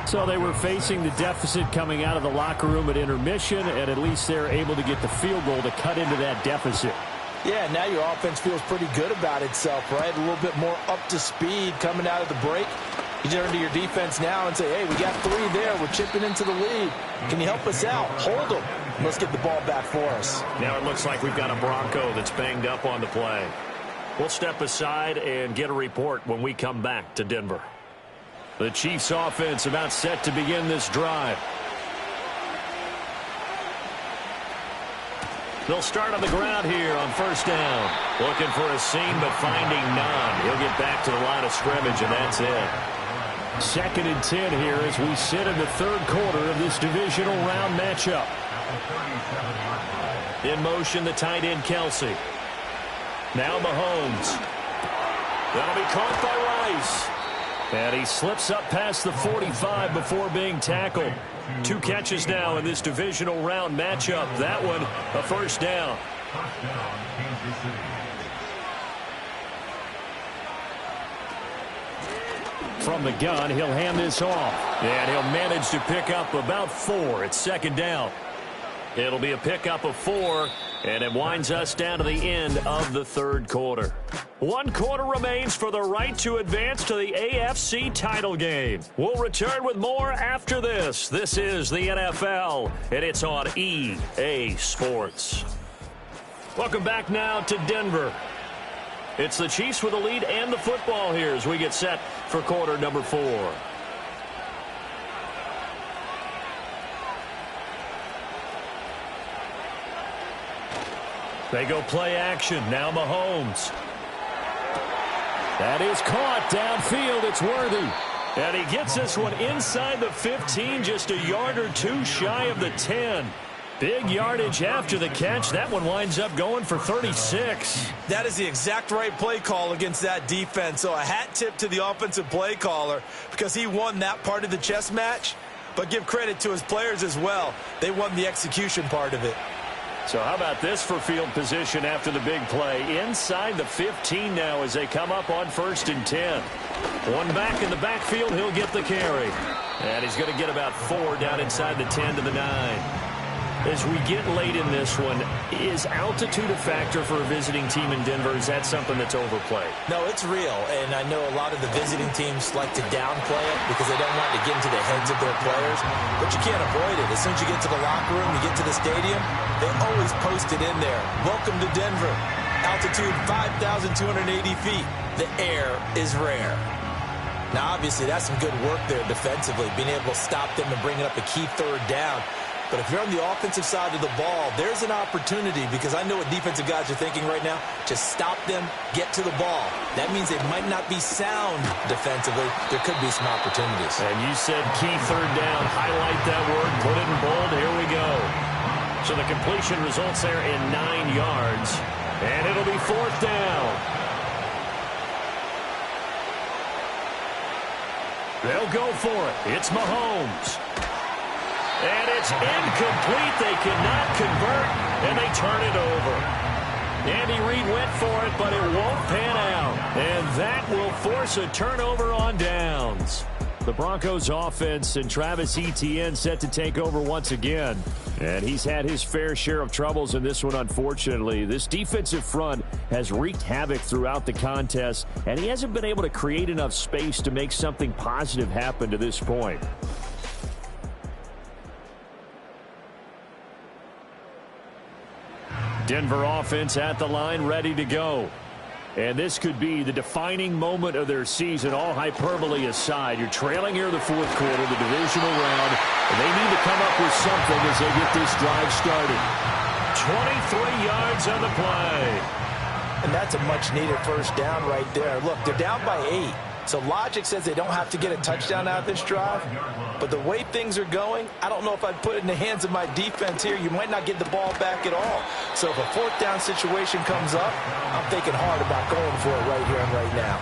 So they were facing the deficit coming out of the locker room at intermission, and at least they're able to get the field goal to cut into that deficit.
Yeah, now your offense feels pretty good about itself, right? A little bit more up to speed coming out of the break. You turn to your defense now and say, hey, we got 3 there. We're chipping into the lead. Can you help us out? Hold them. Let's get the ball back for us.
Now it looks like we've got a Bronco that's banged up on the play. We'll step aside and get a report when we come back to Denver. The Chiefs offense about set to begin this drive. They'll start on the ground here on 1st down. Looking for a seam, but finding none. He'll get back to the line of scrimmage, and that's it. 2nd and 10 here as we sit in the 3rd quarter of this divisional round matchup. In motion, the tight end, Kelsey. Now Mahomes. That'll be caught by Rice. And he slips up past the 45 before being tackled. 2 catches now in this divisional round matchup. That one, a 1st down. From the gun, he'll hand this off. And he'll manage to pick up about 4. It's 2nd down. It'll be a pickup of 4, and it winds us down to the end of the 3rd quarter. 1 quarter remains for the right to advance to the AFC title game. We'll return with more after this. This is the NFL, and it's on EA Sports. Welcome back now to Denver. It's the Chiefs with the lead and the football here as we get set for quarter number 4. They go play action. Now Mahomes. That is caught downfield. It's Worthy. And he gets this one inside the 15, just a yard or 2 shy of the 10. Big yardage after the catch. That one winds up going for 36.
That is the exact right play call against that defense. So a hat tip to the offensive play caller because he won that part of the chess match. But give credit to his players as well. They won the execution part of it.
So how about this for field position after the big play? Inside the 15 now as they come up on 1st and 10. One back in the backfield, he'll get the carry. And he's going to get about 4 down inside the 10 to the 9. As we get late in this one, is altitude a factor for a visiting team in Denver? Is that something that's overplayed?
No, it's real, and I know a lot of the visiting teams like to downplay it because they don't want to get into the heads of their players, but you can't avoid it. As soon as you get to the locker room, you get to the stadium, they always post it in there. Welcome to Denver. Altitude 5,280 feet. The air is rare. Now, obviously, that's some good work there defensively, being able to stop them and bring up a key 3rd down. But if you're on the offensive side of the ball, there's an opportunity, because I know what defensive guys are thinking right now. Just stop them, get to the ball. That means they might not be sound defensively. There could be some opportunities.
And you said key third down. Highlight that word, put it in bold. Here we go. So the completion results there in 9 yards. And it'll be 4th down. They'll go for it. It's Mahomes. And it's incomplete. They cannot convert, and they turn it over. Andy Reid went for it, but it won't pan out. And that will force a turnover on downs. The Broncos offense and Travis Etienne set to take over once again. And he's had his fair share of troubles in this one, unfortunately. This defensive front has wreaked havoc throughout the contest, and he hasn't been able to create enough space to make something positive happen to this point. Denver offense at the line, ready to go. And this could be the defining moment of their season, all hyperbole aside. You're trailing here in the 4th quarter, the divisional round, and they need to come up with something as they get this drive started. 23 yards on the play.
And that's a much-needed first down right there. Look, they're down by 8. So logic says they don't have to get a touchdown out of this drive. But the way things are going, I don't know if I'd put it in the hands of my defense here. You might not get the ball back at all. So if a 4th down situation comes up, I'm thinking hard about going for it right here and right now.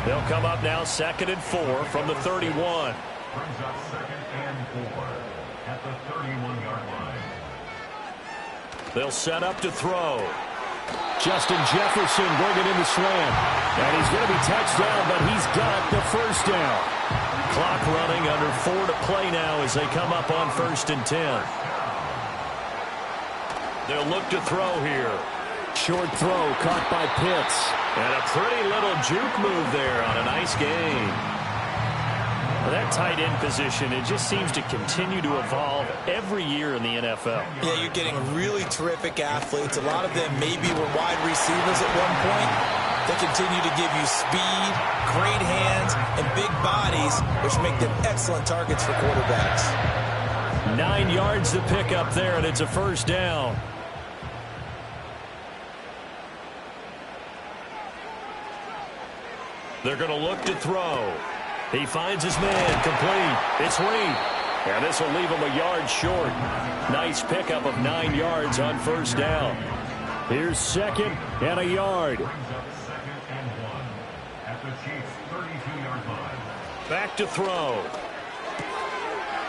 They'll come up now 2nd and 4 from the 31.
Brings up 2nd and 4 at the 31-yard line.
They'll set up to throw. Justin Jefferson bringing in the slant. And he's going to be touched down, but he's got the first down. Clock running, under 4 to play now as they come up on 1st and 10. They'll look to throw here. Short throw caught by Pitts. And a pretty little juke move there on a nice gain. Well, that tight end position, it just seems to continue to evolve every year in the NFL.
Yeah, you're getting really terrific athletes. A lot of them maybe were wide receivers at one point. They continue to give you speed, great hands, and big bodies, which make them excellent targets for quarterbacks.
9 yards to pick up there, and it's a first down. They're going to look to throw. He finds his man, complete. It's Reed. And this will leave him a yard short. Nice pickup of 9 yards on first down. Here's 2nd and a yard. Back to throw.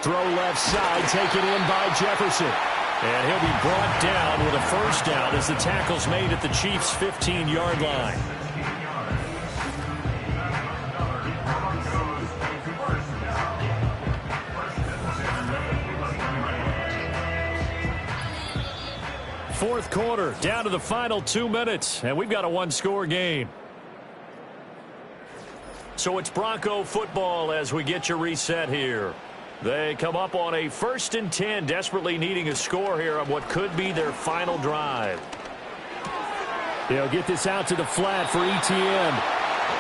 Throw left side, taken in by Jefferson. And he'll be brought down with a first down as the tackle's made at the Chiefs' 15-yard line. Fourth quarter, down to the final 2 minutes, and we've got a one-score game. So it's Bronco football as we get you reset here. They come up on a 1st and 10, desperately needing a score here on what could be their final drive. They'll get this out to the flat for Etienne.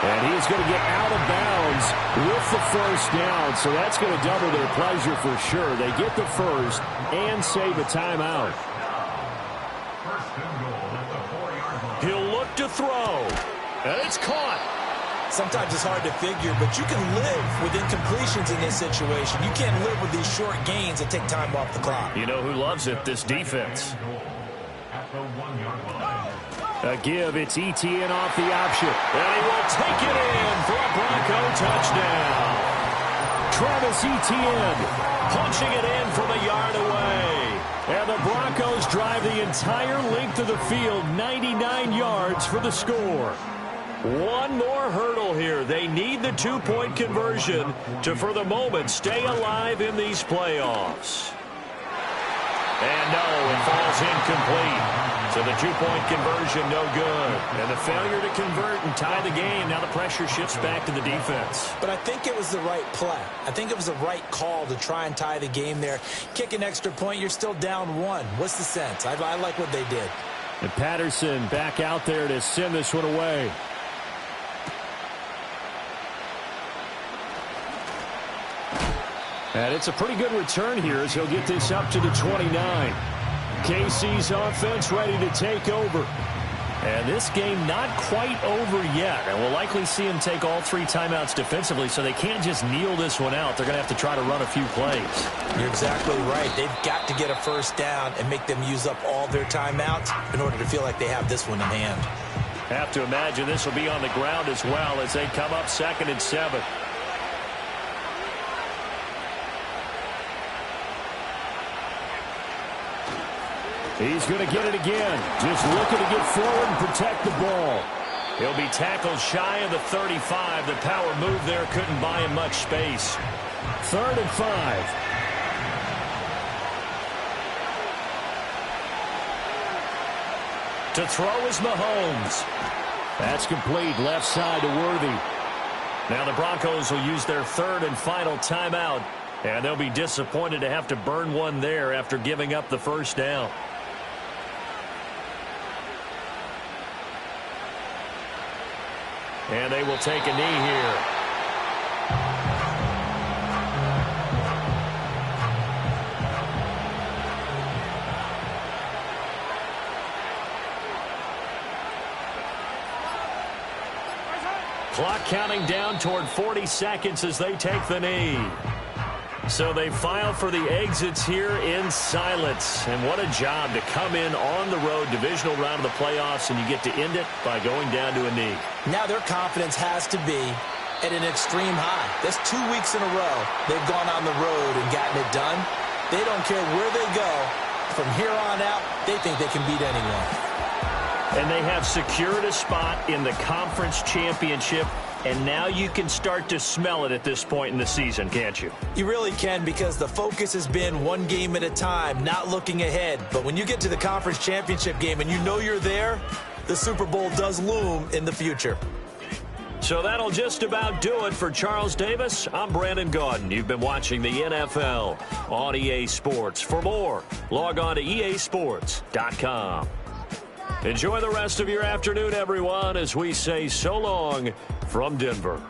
And he is going to get out of bounds with the first down, so that's going to double their pleasure for sure. They get the first and save a timeout. He'll look to throw, and it's caught.
Sometimes it's hard to figure, but you can live with incompletions in this situation. You can't live with these short gains that take time off the clock.
You know who loves it? This defense. A give, it's Etienne off the option. And he will take it in for a Bronco touchdown. Travis Etienne punching it in from a yard away. And the Broncos drive the entire length of the field, 99 yards for the score. One more hurdle here. They need the two-point conversion to, for the moment, stay alive in these playoffs. And no, it falls incomplete. So the two-point conversion, no good. And the failure to convert and tie the game. Now the pressure shifts back to the defense.
But I think it was the right play. I think it was the right call to try and tie the game there. Kick an extra point, you're still down one. What's the sense? I like what they did.
And Patterson back out there to send this one away. And it's a pretty good return here as he'll get this up to the 29. KC's offense ready to take over. And this game not quite over yet. And we'll likely see him take all 3 timeouts defensively, so they can't just kneel this one out. They're going to have to try to run a few plays.
You're exactly right. They've got to get a first down and make them use up all their timeouts in order to feel like they have this one in hand.
Have to imagine this will be on the ground as well as they come up 2nd and 7. He's going to get it again. Just looking to get forward and protect the ball. He'll be tackled shy of the 35. The power move there couldn't buy him much space. 3rd and 5. To throw is Mahomes. That's complete. Left side to Worthy. Now the Broncos will use their 3rd and final timeout. And they'll be disappointed to have to burn one there after giving up the first down. And they will take a knee here. Clock counting down toward 40 seconds as they take the knee. So they file for the exits here in silence. And what a job to come in on the road, divisional round of the playoffs, and you get to end it by going down to a knee.
Now their confidence has to be at an extreme high. That's 2 weeks in a row they've gone on the road and gotten it done. They don't care where they go. From here on out, they think they can beat anyone.
And they have secured a spot in the conference championship. And now you can start to smell it at this point in the season, can't you?
You really can, because the focus has been one game at a time, not looking ahead. But when you get to the conference championship game and you know you're there, the Super Bowl does loom in the future.
So that'll just about do it for Charles Davis. I'm Brandon Gaudin. You've been watching the NFL on EA Sports. For more, log on to easports.com. Enjoy the rest of your afternoon, everyone, as we say so long from Denver.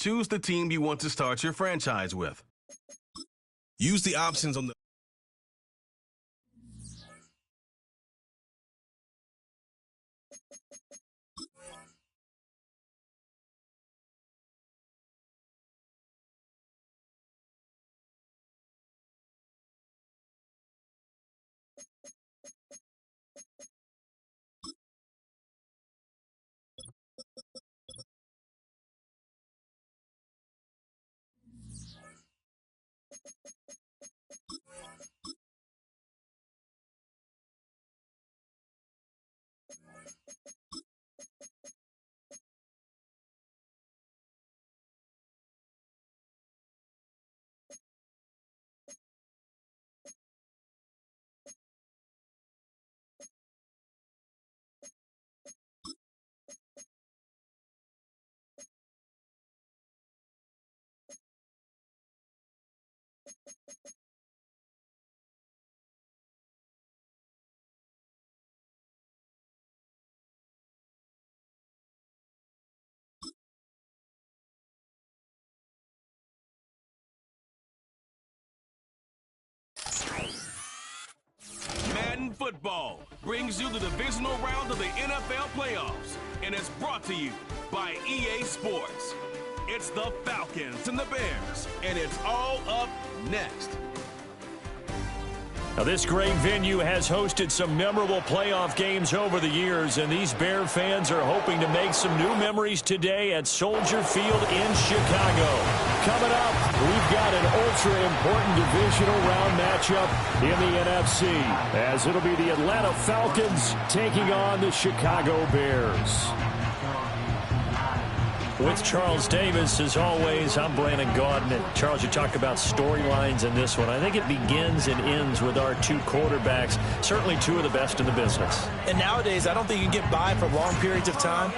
choose the team you want to start your franchise with. Use the options on the Madden Football brings you the divisional round of the NFL playoffs, and it's brought to you by EA Sports. It's the Falcons and the Bears, and it's all up next.
Now, this great venue has hosted some memorable playoff games over the years, and these Bear fans are hoping to make some new memories today at Soldier Field in Chicago. Coming up, we've got an ultra-important divisional round matchup in the NFC, as it'll be the Atlanta Falcons taking on the Chicago Bears. With Charles Davis, as always, I'm Brandon Gaudin. And Charles, you talk about storylines in this one. I think it begins and ends with our two quarterbacks, certainly two of the best in the business.
And nowadays, I don't think you can get by for long periods of time.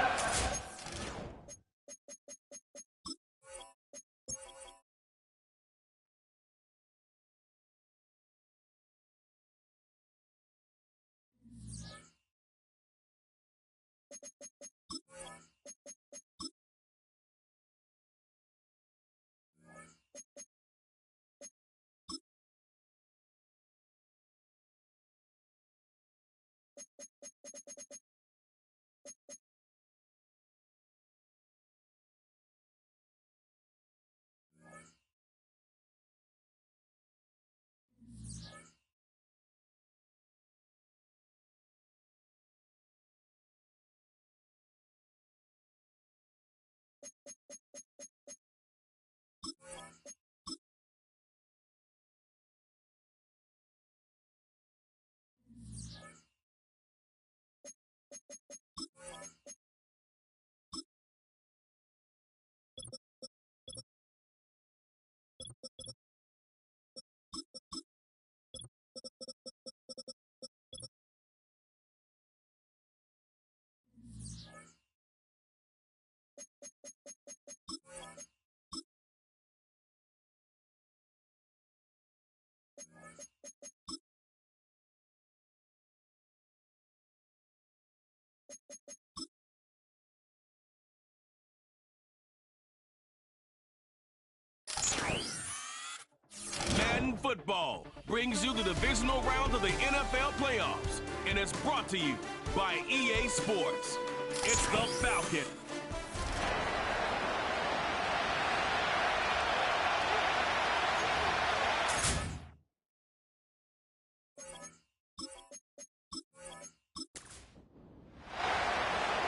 Madden Football brings you the divisional round of the NFL playoffs, and it's brought to you by EA Sports. It's the Falcon.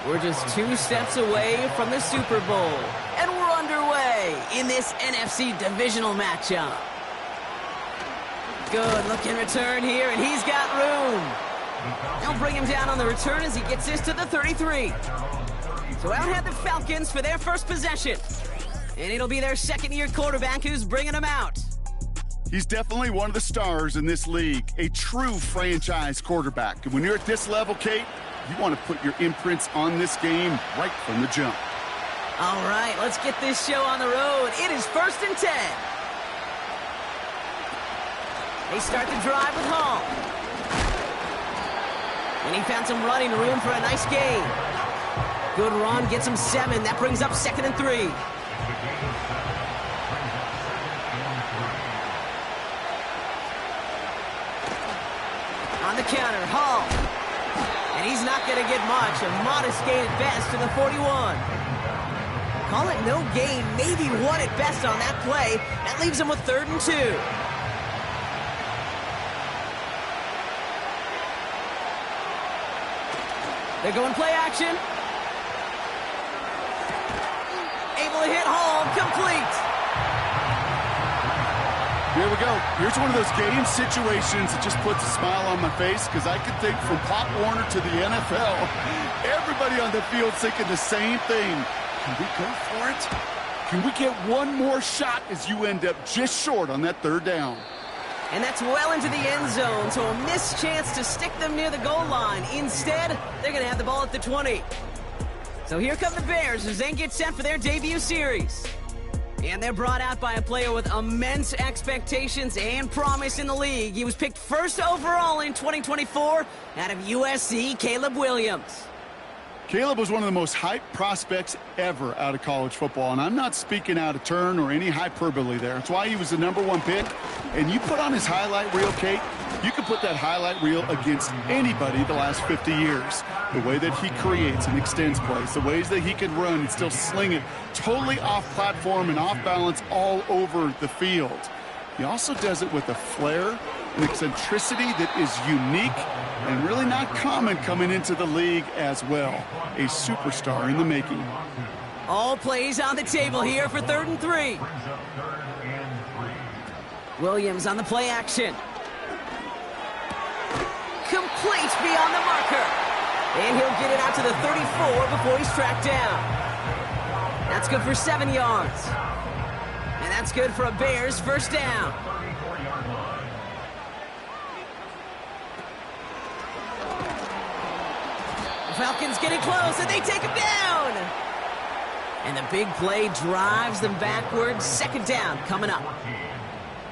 We're just 2 steps away from the Super Bowl, and we're underway in this NFC divisional matchup. Good looking return here, and he's got room. They'll bring him down on the return as he gets this to the 33. So out head the Falcons for their first possession. And it'll be their second-year quarterback who's bringing them out.
He's definitely one of the stars in this league, a true franchise quarterback. And when you're at this level, Kate, you want to put your imprints on this game right from the jump.
All right, let's get this show on the road. It is 1st and 10. They start the drive with Hall. And he found some running room for a nice gain. Good run, gets him 7. That brings up 2nd and 3. counter. Hall. And he's not going to get much. A modest gain at best to the 41. Call it no gain, maybe one at best on that play. That leaves him with 3rd and 2. They're going play action. Able to hit Hall, complete.
Here we go. Here's one of those game situations that just puts a smile on my face, because I can think from Pop Warner to the NFL, everybody on the field thinking the same thing. Can we go for it? Can we get one more shot as you end up just short on that 3rd down?
And that's well into the end zone, so a missed chance to stick them near the goal line. Instead, they're going to have the ball at the 20. So here come the Bears as they get set for their debut series. And they're brought out by a player with immense expectations and promise in the league. He was picked 1st overall in 2024 out of USC, Caleb Williams.
Caleb was one of the most hyped prospects ever out of college football, and I'm not speaking out of turn or any hyperbole there. That's why he was the #1 pick. And you put on his highlight reel, Kate, you can put that highlight reel against anybody the last 50 years. The way that he creates and extends plays, the ways that he can run and still sling it totally off platform and off balance all over the field. He also does it with a flair, an eccentricity that is unique and really not common coming into the league as well. A superstar in the making.
All plays on the table here for 3rd and 3. Williams on the play action. Complete beyond the marker. And he'll get it out to the 34 before he's tracked down. That's good for 7 yards. And that's good for a Bears 1st down. Falcons getting close, and they take him down. And the big play drives them backwards. 2nd down coming up.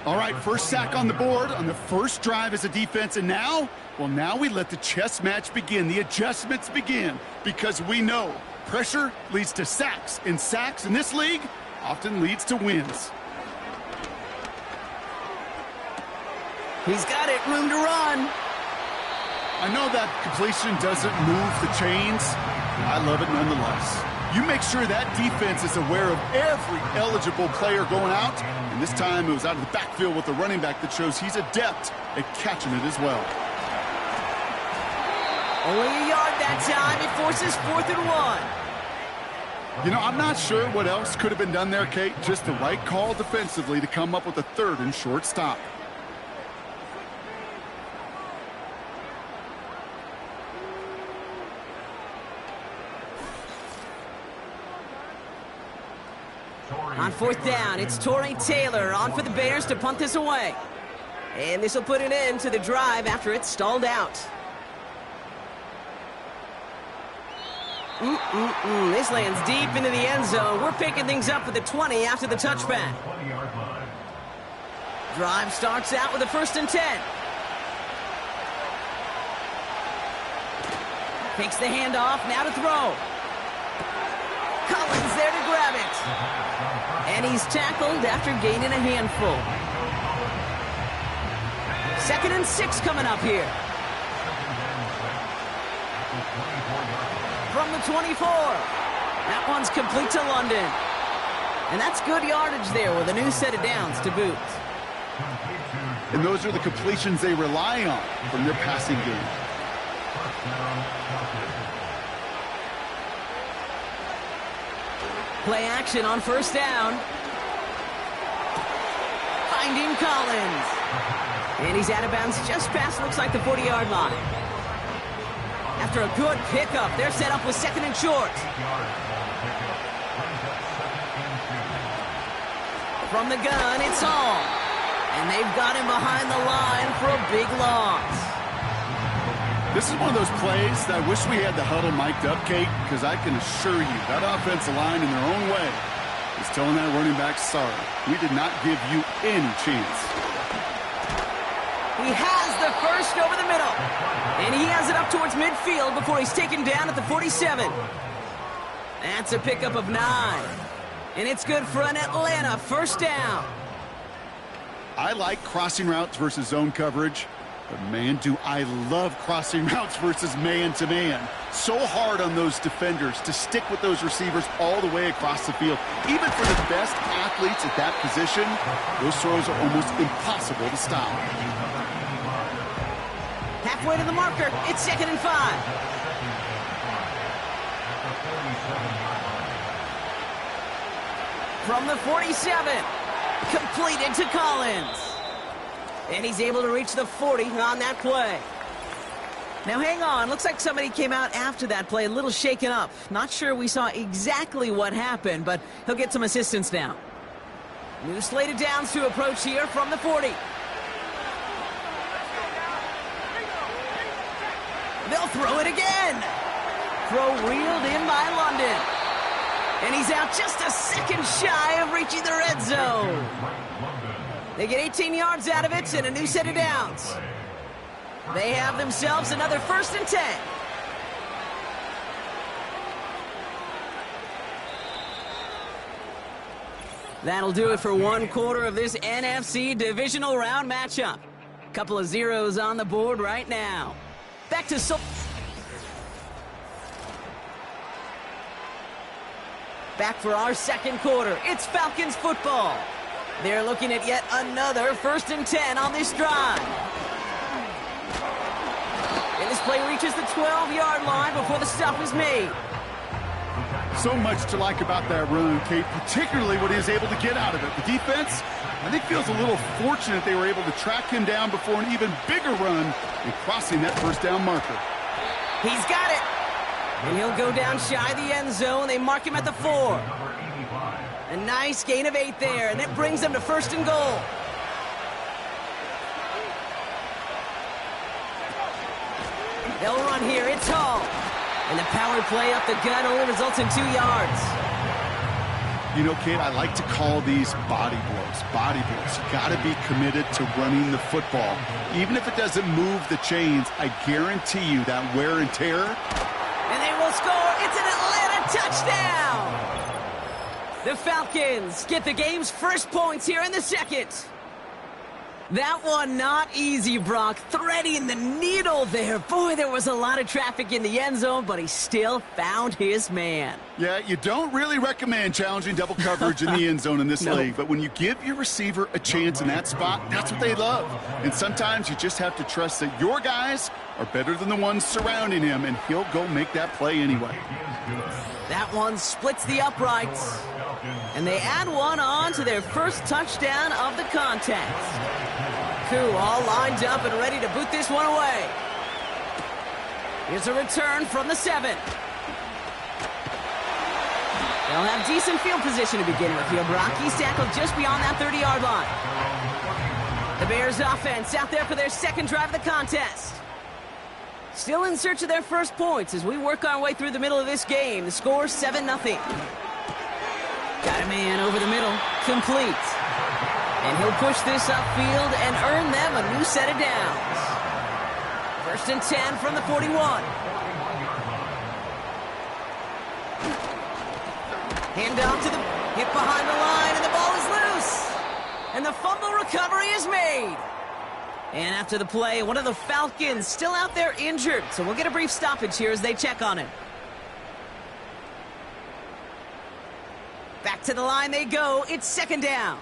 All right, 1st sack on the board on the 1st drive as a defense, and now, well, now we let the chess match begin. The adjustments begin, because we know pressure leads to sacks, and sacks in this league often leads to wins.
He's got it, room to run.
I know that completion doesn't move the chains. I love it nonetheless. You make sure that defense is aware of every eligible player going out, and this time it was out of the backfield with a running back that shows he's adept at catching it as well.
Only a yard that time. It forces 4th and 1.
You know, I'm not sure what else could have been done there, Kate. Just the right call defensively to come up with a 3rd and short stop.
On 4th down, it's Torrey Taylor on for the Bears to punt this away. And this will put an end to the drive after it's stalled out. This lands deep into the end zone. We're picking things up with the 20 after the touchback. Drive starts out with a 1st and 10. Takes the handoff, now to throw. Collins there to grab it. And he's tackled after gaining a handful. 2nd and 6 coming up here. From the 24. That one's complete to London. And that's good yardage there with a new set of downs to boot.
And those are the completions they rely on from their passing game.
Play action on 1st down. Finding Collins. And he's out of bounds just past, looks like, the 40-yard line. After a good pickup, they're set up with 2nd and short. From the gun, it's Hall. And they've got him behind the line for a big loss.
This is one of those plays that I wish we had the huddle mic'd up, Kate, because I can assure you that offensive line in their own way is telling that running back, sorry, we did not give you any chance.
He has the 1st over the middle. And he has it up towards midfield before he's taken down at the 47. That's a pickup of 9. And it's good for an Atlanta 1st down.
I like crossing routes versus zone coverage. But man, do I love crossing routes versus man-to-man. So hard on those defenders to stick with those receivers all the way across the field. Even for the best athletes at that position, those throws are almost impossible to stop.
Halfway to the marker. It's 2nd and 5. From the 47. Completed to Collins. And he's able to reach the 40 on that play. Now hang on, looks like somebody came out after that play a little shaken up. Not sure we saw exactly what happened, but he'll get some assistance now. New slated downs to approach here from the 40. They'll throw it again. Throw reeled in by London. And he's out just a second shy of reaching the red zone. They get 18 yards out of it and a new set of downs. They have themselves another 1st and 10. That'll do it for one quarter of this NFC divisional round matchup. Couple of zeros on the board right now. Back to Back for our second quarter. It's Falcons football. They're looking at yet another 1st and 10 on this drive. And this play reaches the 12-yard line before the stop is made.
So much to like about that run, Kate, particularly what he was able to get out of it. The defense, I think, feels a little fortunate they were able to track him down before an even bigger run and crossing that 1st down marker.
He's got it. And he'll go down shy of the end zone. They mark him at the 4. A nice gain of 8 there, and it brings them to 1st and goal. They'll run here. It's Hall. And the power play up the gut only results in 2 yards.
You know, Kate, I like to call these body blows. Body blows. You got to be committed to running the football. Even if it doesn't move the chains, I guarantee you that wear and tear.
And they will score. It's an Atlanta touchdown. The Falcons get the game's first points here in the second. That one not easy, Brock. Threading the needle there. Boy, there was a lot of traffic in the end zone, but he still found his man.
Yeah, you don't really recommend challenging double coverage in the end zone in this league, but when you give your receiver a chance in that spot, that's what they love. And sometimes you just have to trust that your guys are better than the ones surrounding him, and he'll go make that play anyway.
That one splits the uprights. And they add one on to their first touchdown of the contest. Koo all lined up and ready to boot this one away. Here's a return from the 7. They'll have decent field position to begin with here. Brock, he's tackled just beyond that 30-yard line. The Bears offense out there for their second drive of the contest. Still in search of their first points as we work our way through the middle of this game. The score 7-0. Got a man over the middle, complete. And he'll push this upfield and earn them a new set of downs. 1st and 10 from the 41. Hand off to the hit behind the line, and the ball is loose. And the fumble recovery is made. And after the play, one of the Falcons still out there injured. So we'll get a brief stoppage here as they check on him. Back to the line they go. It's 2nd down.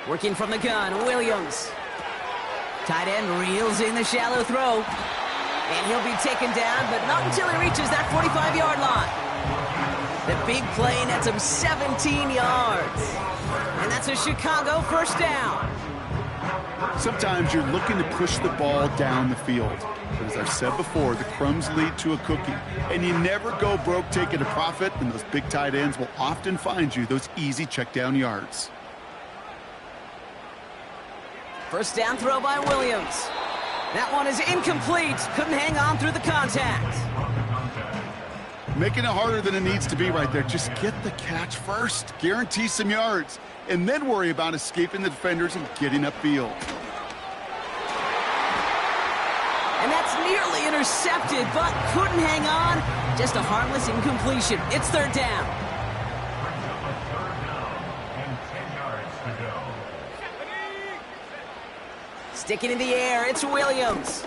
Working from the gun, Williams. Tight end reels in the shallow throw. And he'll be taken down, but not until he reaches that 45-yard line. The big play nets him 17 yards. And that's a Chicago 1st down.
Sometimes you're looking to push the ball down the field. But as I've said before, the crumbs lead to a cookie. And you never go broke taking a profit, and those big tight ends will often find you those easy check down yards.
1st down throw by Williams. That one is incomplete. Couldn't hang on through the contact.
Making it harder than it needs to be right there. Just get the catch first. Guarantee some yards. And then worry about escaping the defenders and getting upfield.
And that's nearly intercepted, but couldn't hang on. Just a harmless incompletion. It's 3rd down. Sticking in the air, it's Williams.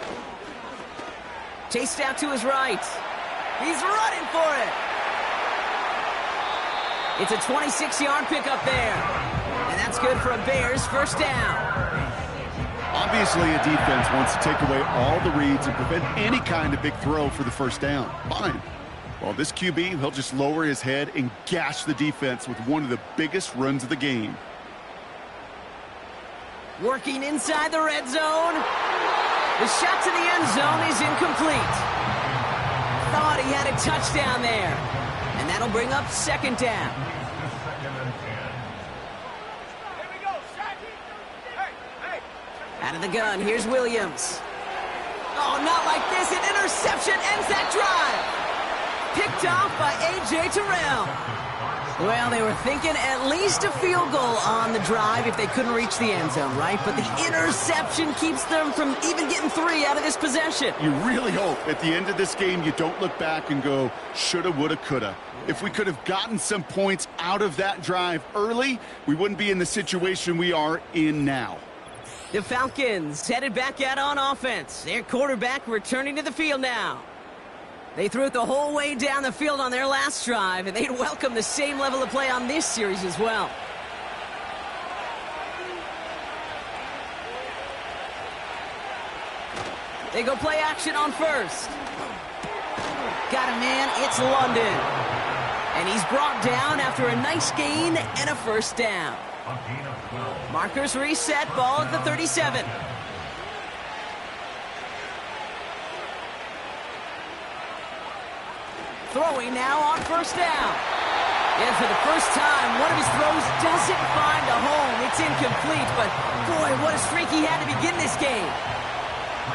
Chased out to his right. He's running for it. It's a 26-yard pickup there. And that's good for a Bears first down.
Obviously, a defense wants to take away all the reads and prevent any kind of big throw for the first down. Fine. Well, this QB, he'll just lower his head and gash the defense with one of the biggest runs of the game.
Working inside the red zone. The shot to the end zone is incomplete. Thought he had a touchdown there. And that'll bring up second down. Out of the gun, here's Williams. Oh, not like this. An interception ends that drive. Picked off by A.J. Terrell. Well, they were thinking at least a field goal on the drive if they couldn't reach the end zone, right? But the interception keeps them from even getting 3 out of this possession.
You really hope at the end of this game you don't look back and go, shoulda, woulda, coulda. If we could have gotten some points out of that drive early, we wouldn't be in the situation we are in now.
The Falcons headed back out on offense. Their quarterback returning to the field now. They threw it the whole way down the field on their last drive, and they'd welcome the same level of play on this series as well. They go play action on first. Got a man, it's London. And he's brought down after a nice gain and a first down. Markers reset, ball at the 37. Throwing now on first down. And for the first time, one of his throws doesn't find a home. It's incomplete, but boy, what a streak he had to begin this game.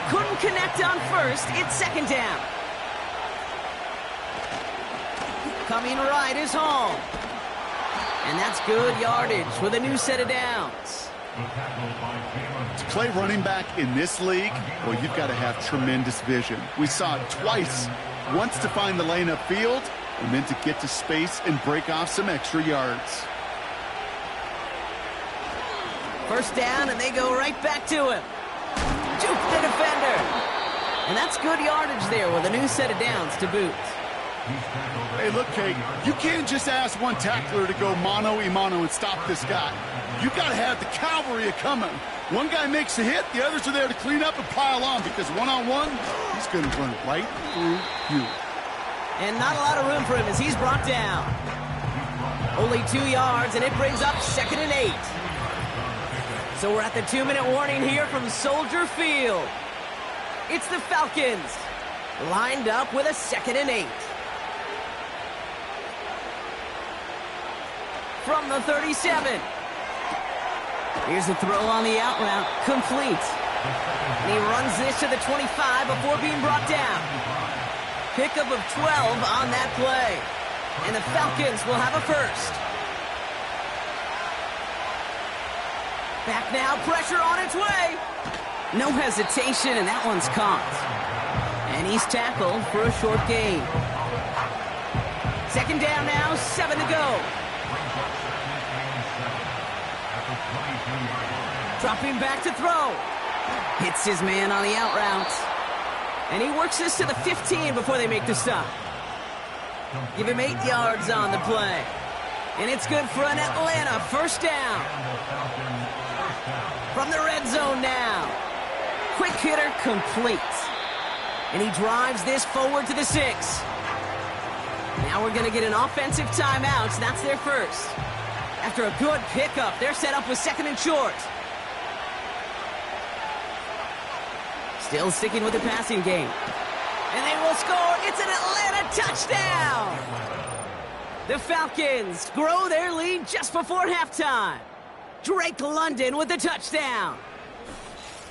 Couldn't connect on first. It's second down. Coming right is Hall. And that's good yardage with a new set of downs.
To play running back in this league, well, you've got to have tremendous vision. We saw it twice. Once to find the lane upfield, and then to get to space and break off some extra yards.
First down, and they go right back to him. Juke the defender. And that's good yardage there with a new set of downs to boot.
Hey, look, Kate, you can't just ask one tackler to go mano-a-mano and stop this guy. You got to have the cavalry coming. One guy makes a hit, the others are there to clean up and pile on, because one-on-one, he's going to run right through you.
And not a lot of room for him as he's brought down. Only 2 yards, and it brings up 2nd and 8. So we're at the 2-minute warning here from Soldier Field. It's the Falcons, lined up with a 2nd and 8. From the 37. Here's the throw on the out route, complete. And he runs this to the 25 before being brought down. Pickup of 12 on that play. And the Falcons will have a first. Back now, pressure on its way. No hesitation, and that one's caught. And he's tackled for a short gain. Second down now, 7 to go. Dropping back to throw. Hits his man on the out route. And he works this to the 15 before they make the stop. Give him 8 yards on the play. And it's good for an Atlanta first down. From the red zone now. Quick hitter complete. And he drives this forward to the 6. Now we're going to get an offensive timeout. So that's their first. After a good pickup, they're set up with 2nd and short. Still sticking with the passing game. And they will score. It's an Atlanta touchdown. The Falcons grow their lead just before halftime. Drake London with the touchdown.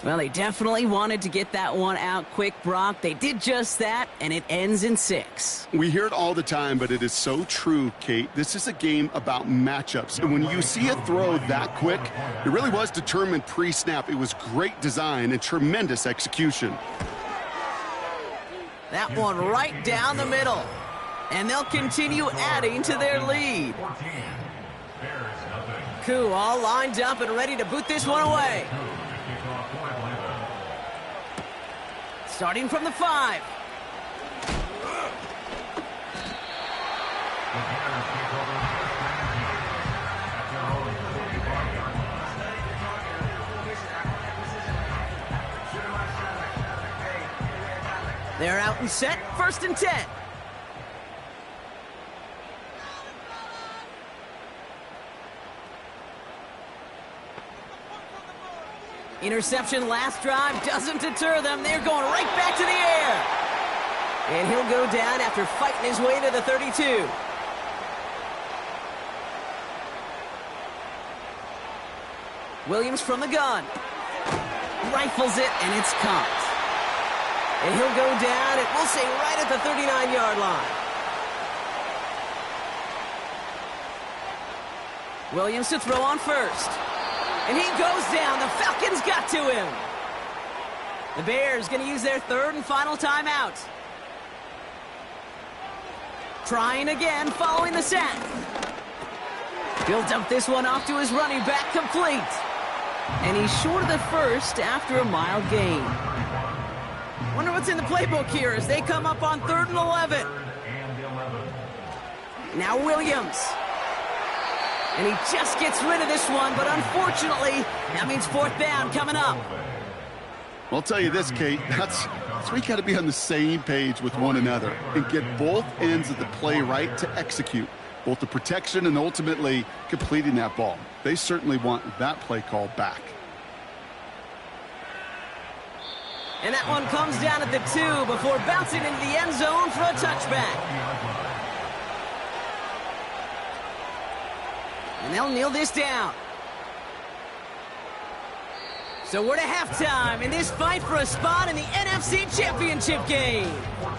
Well, they definitely wanted to get that one out quick, Brock. They did just that, and it ends in 6.
We hear it all the time, but it is so true, Kate. This is a game about matchups. And when you see a throw that quick, it really was determined pre-snap. It was great design and tremendous execution.
That one right down the middle. And they'll continue adding to their lead. Koo all lined up and ready to boot this one away. Starting from the 5. They're out and set, 1st and 10. Interception last drive doesn't deter them. They're going right back to the air. And he'll go down after fighting his way to the 32. Williams from the gun. Rifles it, and it's caught. And he'll go down, and we'll say right at the 39-yard line. Williams to throw on 1st. And he goes down. The Falcons got to him. The Bears going to use their 3rd and final timeout. Trying again following the sack. He'll dump this one off to his running back, complete. And he's short of the 1st after a mild gain. Wonder what's in the playbook here as they come up on 3rd and 11. Now Williams. And he just gets rid of this one, but unfortunately, that means 4th down coming up.
Well, I'll tell you this, Kate, that's where you got to be on the same page with one another and get both ends of the play right to execute, both the protection and ultimately completing that ball. They certainly want that play call back.
And that one comes down at the 2 before bouncing into the end zone for a touchback. And they'll kneel this down. So we're to halftime in this fight for a spot in the NFC Championship game.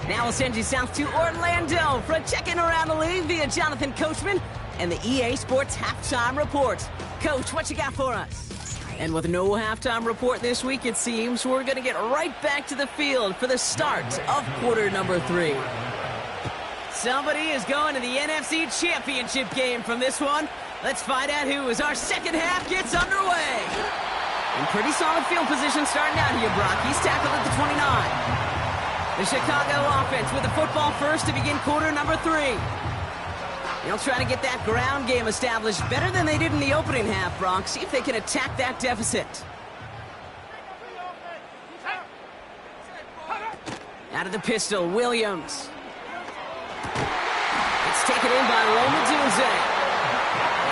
Now we'll send you south to Orlando for a check-in around the league via Jonathan Coachman and the EA Sports Halftime Report. Coach, what you got for us? And with no halftime report this week, it seems, we're going to get right back to the field for the start of quarter number 3. Somebody is going to the NFC Championship game from this one. Let's find out who as our second half gets underway. In pretty solid field position starting out here, Brock. He's tackled at the 29. The Chicago offense with the football first to begin quarter number 3. They'll try to get that ground game established better than they did in the opening half, Brock. See if they can attack that deficit. Out of the pistol, Williams. It's taken in by Rome Odunze.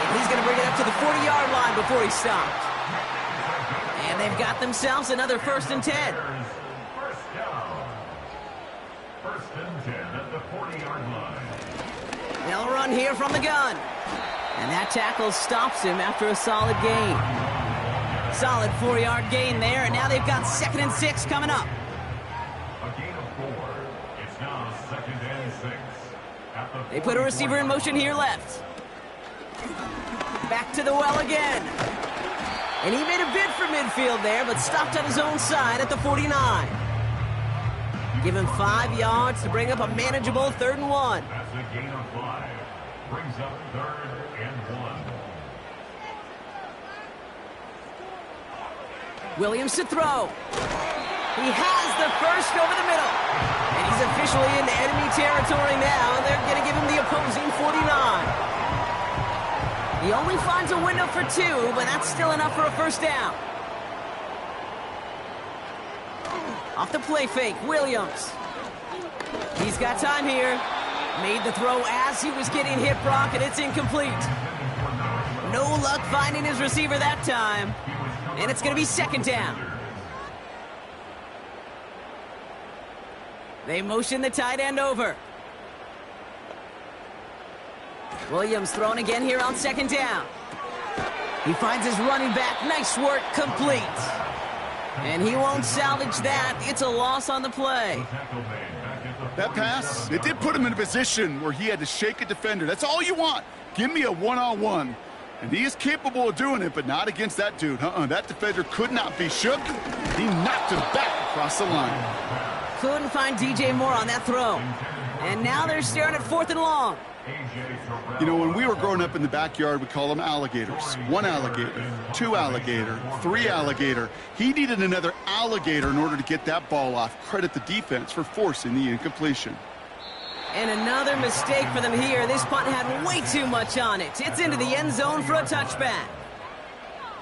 He's going to bring it up to the 40-yard line before he stopped. And they've got themselves another 1st and 10.
First down. 1st and 10 at the 40-yard line.
They'll run here from the gun. And that tackle stops him after a solid gain. Solid 4-yard gain there, and now they've got 2nd and 6 coming up.
A gain of 4. It's now 2nd and 6.
They put a receiver in motion here left. Back to the well again. And he made a bid for midfield there, but stopped on his own side at the 49. Give him 5 yards to bring up a manageable 3rd and 1.
That's a gain of 5. Brings up 3rd and 1.
Williams to throw. He has the first over the middle. And he's officially into enemy territory now, and they're going to give him the opposing 49. He only finds a window for 2, but that's still enough for a 1st down. Off the play fake, Williams. He's got time here. Made the throw as he was getting hit, Brock, and it's incomplete. No luck finding his receiver that time. And it's going to be 2nd down. They motion the tight end over. Williams throwing again here on 2nd down. He finds his running back. Nice work, complete. And he won't salvage that. It's a loss on the play.
That pass, it did put him in a position where he had to shake a defender. That's all you want. Give me a one-on-one. And he is capable of doing it, but not against that dude. That defender could not be shook. He knocked him back across the line.
Couldn't find DJ Moore on that throw. And now they're staring at 4th and long.
You know, when we were growing up in the backyard, we call them alligators. 1 alligator, 2 alligator, 3 alligator. He needed another alligator in order to get that ball off. Credit the defense for forcing the incompletion.
And another mistake for them here. This punt had way too much on it. It's into the end zone for a touchback.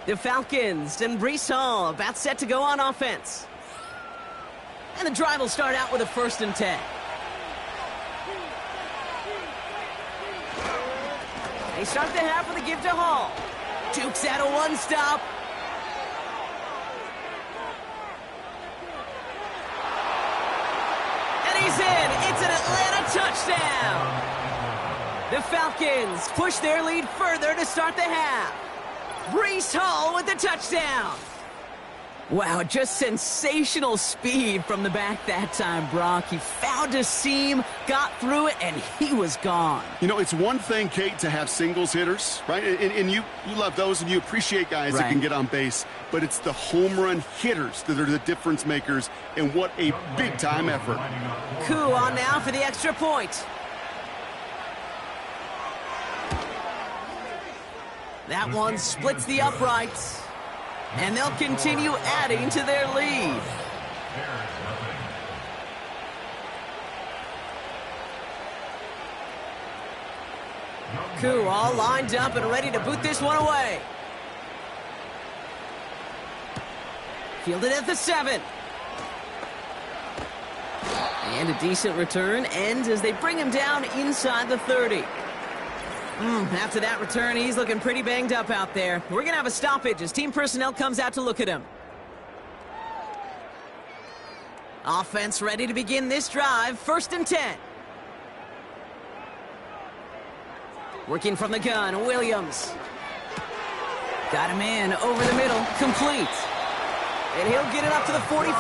The Falcons and Breece Hall about set to go on offense. And the drive will start out with a 1st and 10. They start the half with a give to Hall. Dukes out a 1-stop. And he's in. It's an Atlanta touchdown. The Falcons push their lead further to start the half. Breece Hall with the touchdown. Wow, just sensational speed from the back that time, Brock. He found a seam, got through it, and he was gone.
You know, it's one thing, Kate, to have singles hitters, right? And you love those, and you appreciate guys that can get on base. But it's the home run hitters that are the difference makers, and what a big-time effort.
Koo on now for the extra point. That one splits the uprights. And they'll continue adding to their lead. Koo all lined up and ready to boot this one away. Fielded at the 7. And a decent return ends as they bring him down inside the 30. After that return, he's looking pretty banged up out there. We're going to have a stoppage as team personnel comes out to look at him. Offense ready to begin this drive. 1st and 10. Working from the gun, Williams. Got him in over the middle, complete. And he'll get it up to the 44.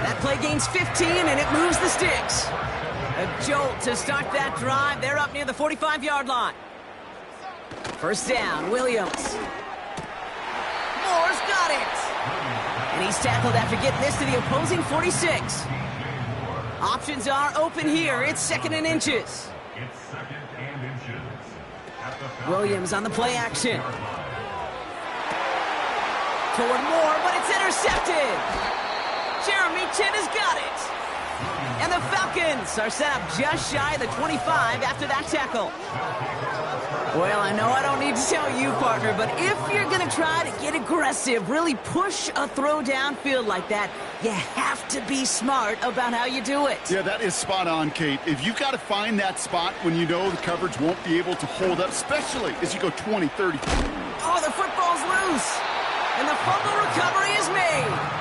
That play gains 15, and it moves the sticks. A jolt to start that drive. They're up near the 45-yard line. 1st down, Williams. Moore's got it. And he's tackled after getting this to the opposing 46. Options are open here. It's 2nd and inches.
It's 2nd and inches.
Williams on the play action. Toward Moore, but it's intercepted. Jeremy Chinn has got it. And the Falcons are set up just shy of the 25 after that tackle. Well, I know I don't need to tell you, partner, but if you're going to try to get aggressive, really push a throw downfield like that, you have to be smart about how you do it.
Yeah, that is spot on, Kate. If you've got to find that spot when you know the coverage won't be able to hold up, especially as you go 20, 30.
Oh, the football's loose. And the fumble recovery is made.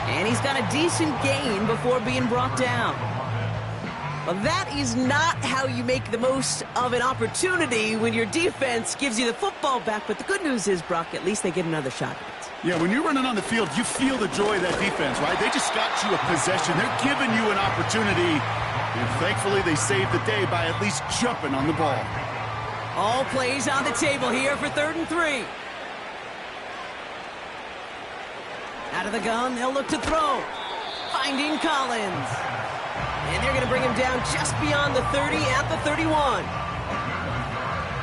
And he's got a decent gain before being brought down. Well, that is not how you make the most of an opportunity when your defense gives you the football back. But the good news is, Brock, at least they get another shot at it.
Yeah, when you're running on the field, you feel the joy of that defense, right? They just got you a possession. They're giving you an opportunity. And thankfully, they saved the day by at least jumping on the ball.
All plays on the table here for 3rd and 3. Out of the gun, they'll look to throw. Finding Collins. And they're going to bring him down just beyond the 30 at the 31.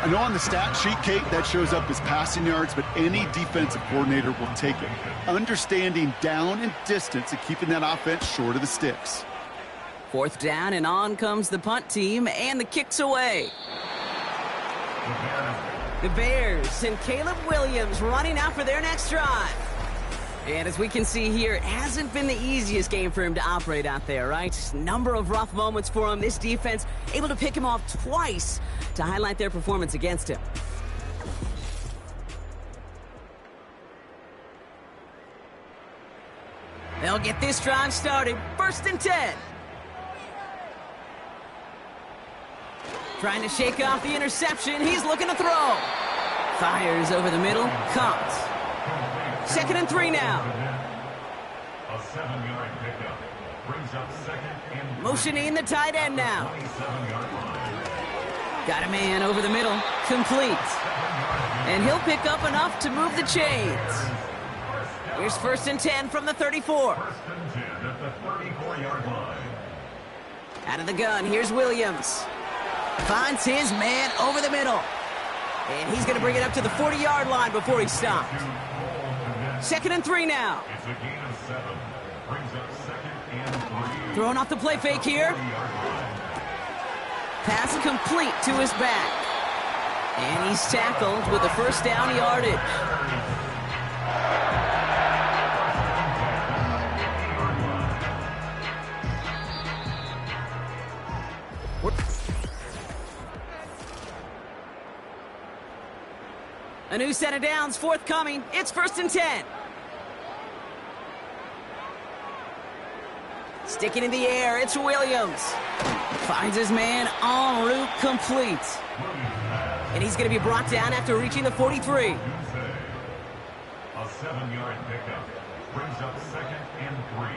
I know on the stat sheet, Kate, that shows up as passing yards, but any defensive coordinator will take it. Understanding down and distance and keeping that offense short of the sticks.
4th down, and on comes the punt team, and the kick's away. The Bears and Caleb Williams running out for their next drive. And as we can see here, it hasn't been the easiest game for him to operate out there, right? Number of rough moments for him. This defense able to pick him off twice to highlight their performance against him. They'll get this drive started. 1st and 10. Trying to shake off the interception. He's looking to throw. Fires over the middle. Caught. 2nd and 3 now.
A 7-yard pickup brings up 2nd and
motioning the tight end now.
27-yard line.
Got a man over the middle. Complete. And he'll pick up enough to move the chains. Here's 1st and 10 from the 34.
1st and 10 at the 34-yard line.
Out of the gun, here's Williams. Finds his man over the middle. And he's going to bring it up to the 40-yard line before he stops. 2nd and 3 now.
It's a gain of 7. Brings up 2nd and 3.
Throwing off the play fake here. Pass complete to his back. And he's tackled with the first down yardage. A new set of downs forthcoming. It's 1st and 10. Sticking in the air, it's Williams. Finds his man en route complete. And he's going to be brought down after reaching the 43.
A 7-yard pickup. Brings up 2nd and 3.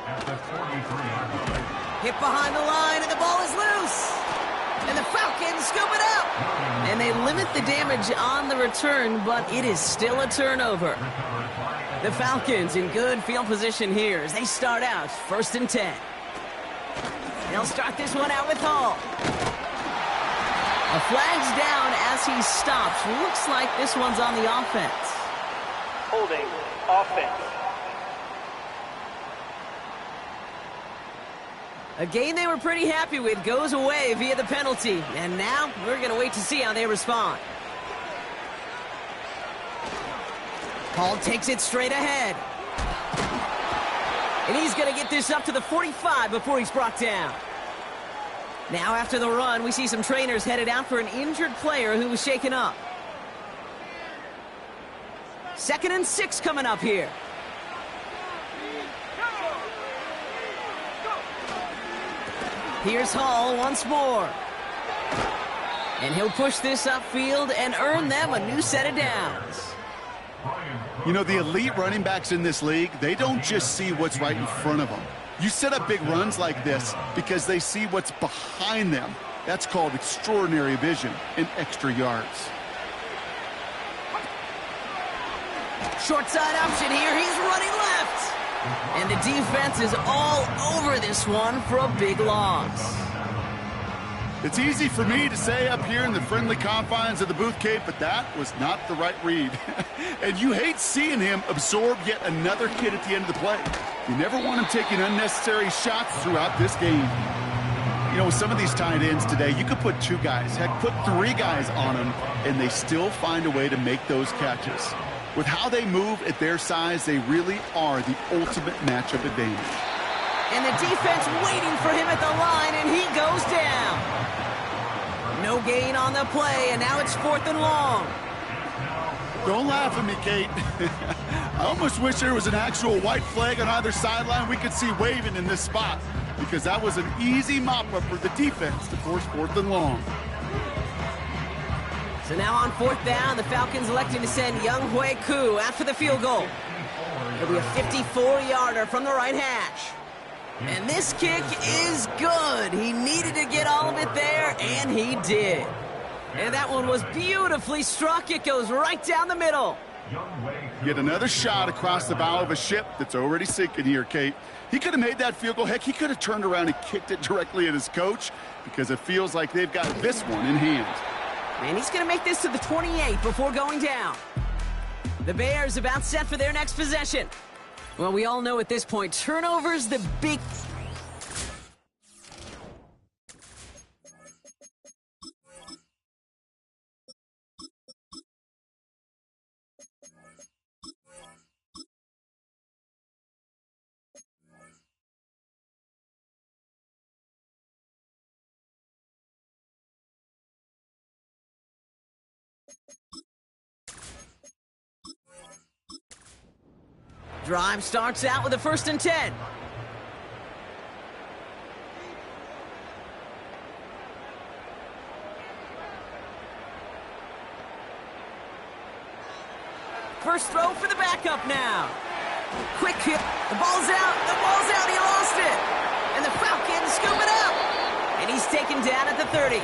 At the 43-yard line.
Hit behind the line, and the ball is loose. And the Falcons scoop it up. And they limit the damage on the return, but it is still a turnover. The Falcons in good field position here as they start out 1st and 10. They'll start this one out with Hall. A flag's down as he stops. Looks like this one's on the offense.
Holding offense.
A game they were pretty happy with goes away via the penalty. And now we're going to wait to see how they respond. Hall takes it straight ahead. And he's going to get this up to the 45 before he's brought down. Now after the run, we see some trainers headed out for an injured player who was shaken up. 2nd and 6 coming up here. Here's Hall once more. And he'll push this upfield and earn them a new set of downs.
You know, the elite running backs in this league, they don't just see what's right in front of them. You set up big runs like this because they see what's behind them. That's called extraordinary vision and extra yards.
Short side option here. He's running left. And the defense is all over this one for a big loss.
It's easy for me to say up here in the friendly confines of the booth, Kate, but that was not the right read. And you hate seeing him absorb yet another kid at the end of the play. You never want him taking unnecessary shots throughout this game. You know, with some of these tight ends today, you could put 2 guys, heck, put 3 guys on them, and they still find a way to make those catches. With how they move at their size, they really are the ultimate matchup advantage.
And the defense waiting for him at the line, and he goes down. No gain on the play, and now it's 4th and long.
Don't laugh at me, Kate. I almost wish there was an actual white flag on either sideline we could see waving in this spot, because that was an easy mop-up for the defense to force 4th and long.
So now on 4th down, the Falcons electing to send Younghoe Koo after the field goal. It'll be a 54-yarder from the right hash. And this kick is good. He needed to get all of it there, and he did. And that one was beautifully struck. It goes right down the middle.
Yet another shot across the bow of a ship that's already sinking here, Kate. He could have made that field goal. Heck, he could have turned around and kicked it directly at his coach because it feels like they've got this one in hand.
And he's going to make this to the 28 before going down. The Bears about set for their next possession. Well, we all know at this point, turnovers the big... Drive starts out with a 1st and 10. First throw for the backup now. Quick hit. The ball's out. The ball's out. He lost it. And the Falcons scoop it up. And he's taken down at the 30.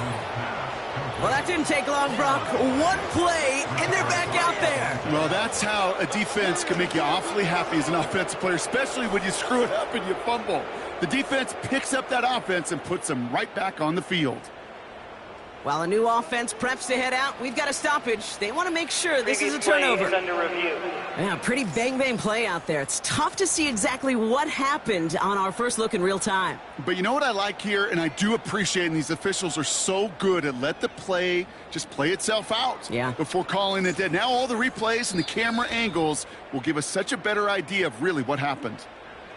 Well, that didn't take long, Brock. One play, and they're back out there.
Well, that's how a defense can make you awfully happy as an offensive player, especially when you screw it up and you fumble. The defense picks up that offense and puts them right back on the field.
While a new offense preps to head out, we've got a stoppage. They want to make sure this is a turnover.
Is under review.
Yeah, pretty bang-bang play out there. It's tough to see exactly what happened on our first look in real time.
But you know what I like here, and I do appreciate, and these officials are so good at let the play just play itself out before calling it dead. Now all the replays and the camera angles will give us such a better idea of really what happened.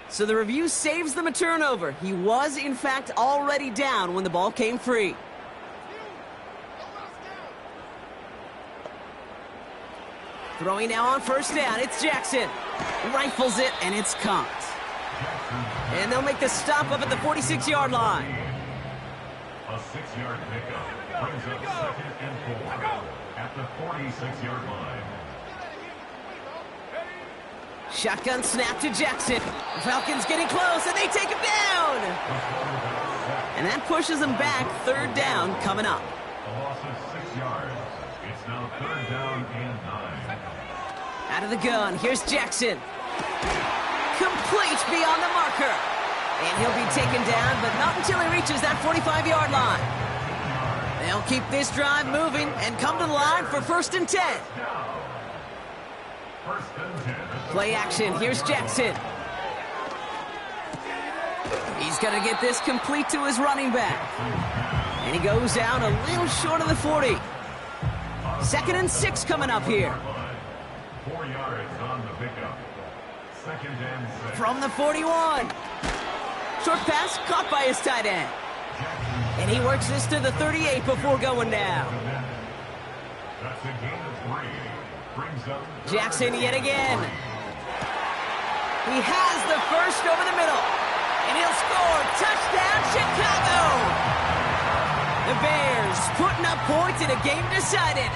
So the review saves them a turnover. He was, in fact, already down when the ball came free. Throwing now on first down, it's Jackson. Rifles it, and it's caught. And they'll make the stop up at the 46-yard line.
A 6-yard pickup brings up 2nd and 4 at the 46-yard line.
Shotgun snap to Jackson. The Falcons getting close, and they take him down. And that pushes them back. 3rd down coming up.
A loss of 6 yards. It's now 3rd down and 9.
Out of the gun, here's Jackson. Complete beyond the marker. And he'll be taken down, but not until he reaches that 45-yard line. They'll keep this drive moving and come to the line for 1st and 10. Play action, here's Jackson. He's going to get this complete to his running back. And he goes down a little short of the 40. 2nd and 6 coming up here.
4 yards on the pickup. 2nd and 6.
From the 41. Short pass caught by his tight end. And he works this to the 38 before going down.
That's a gain of 3. Brings up
Jackson yet again. He has the first over the middle. And he'll score. Touchdown, Chicago! The Bears putting up points in a game decided.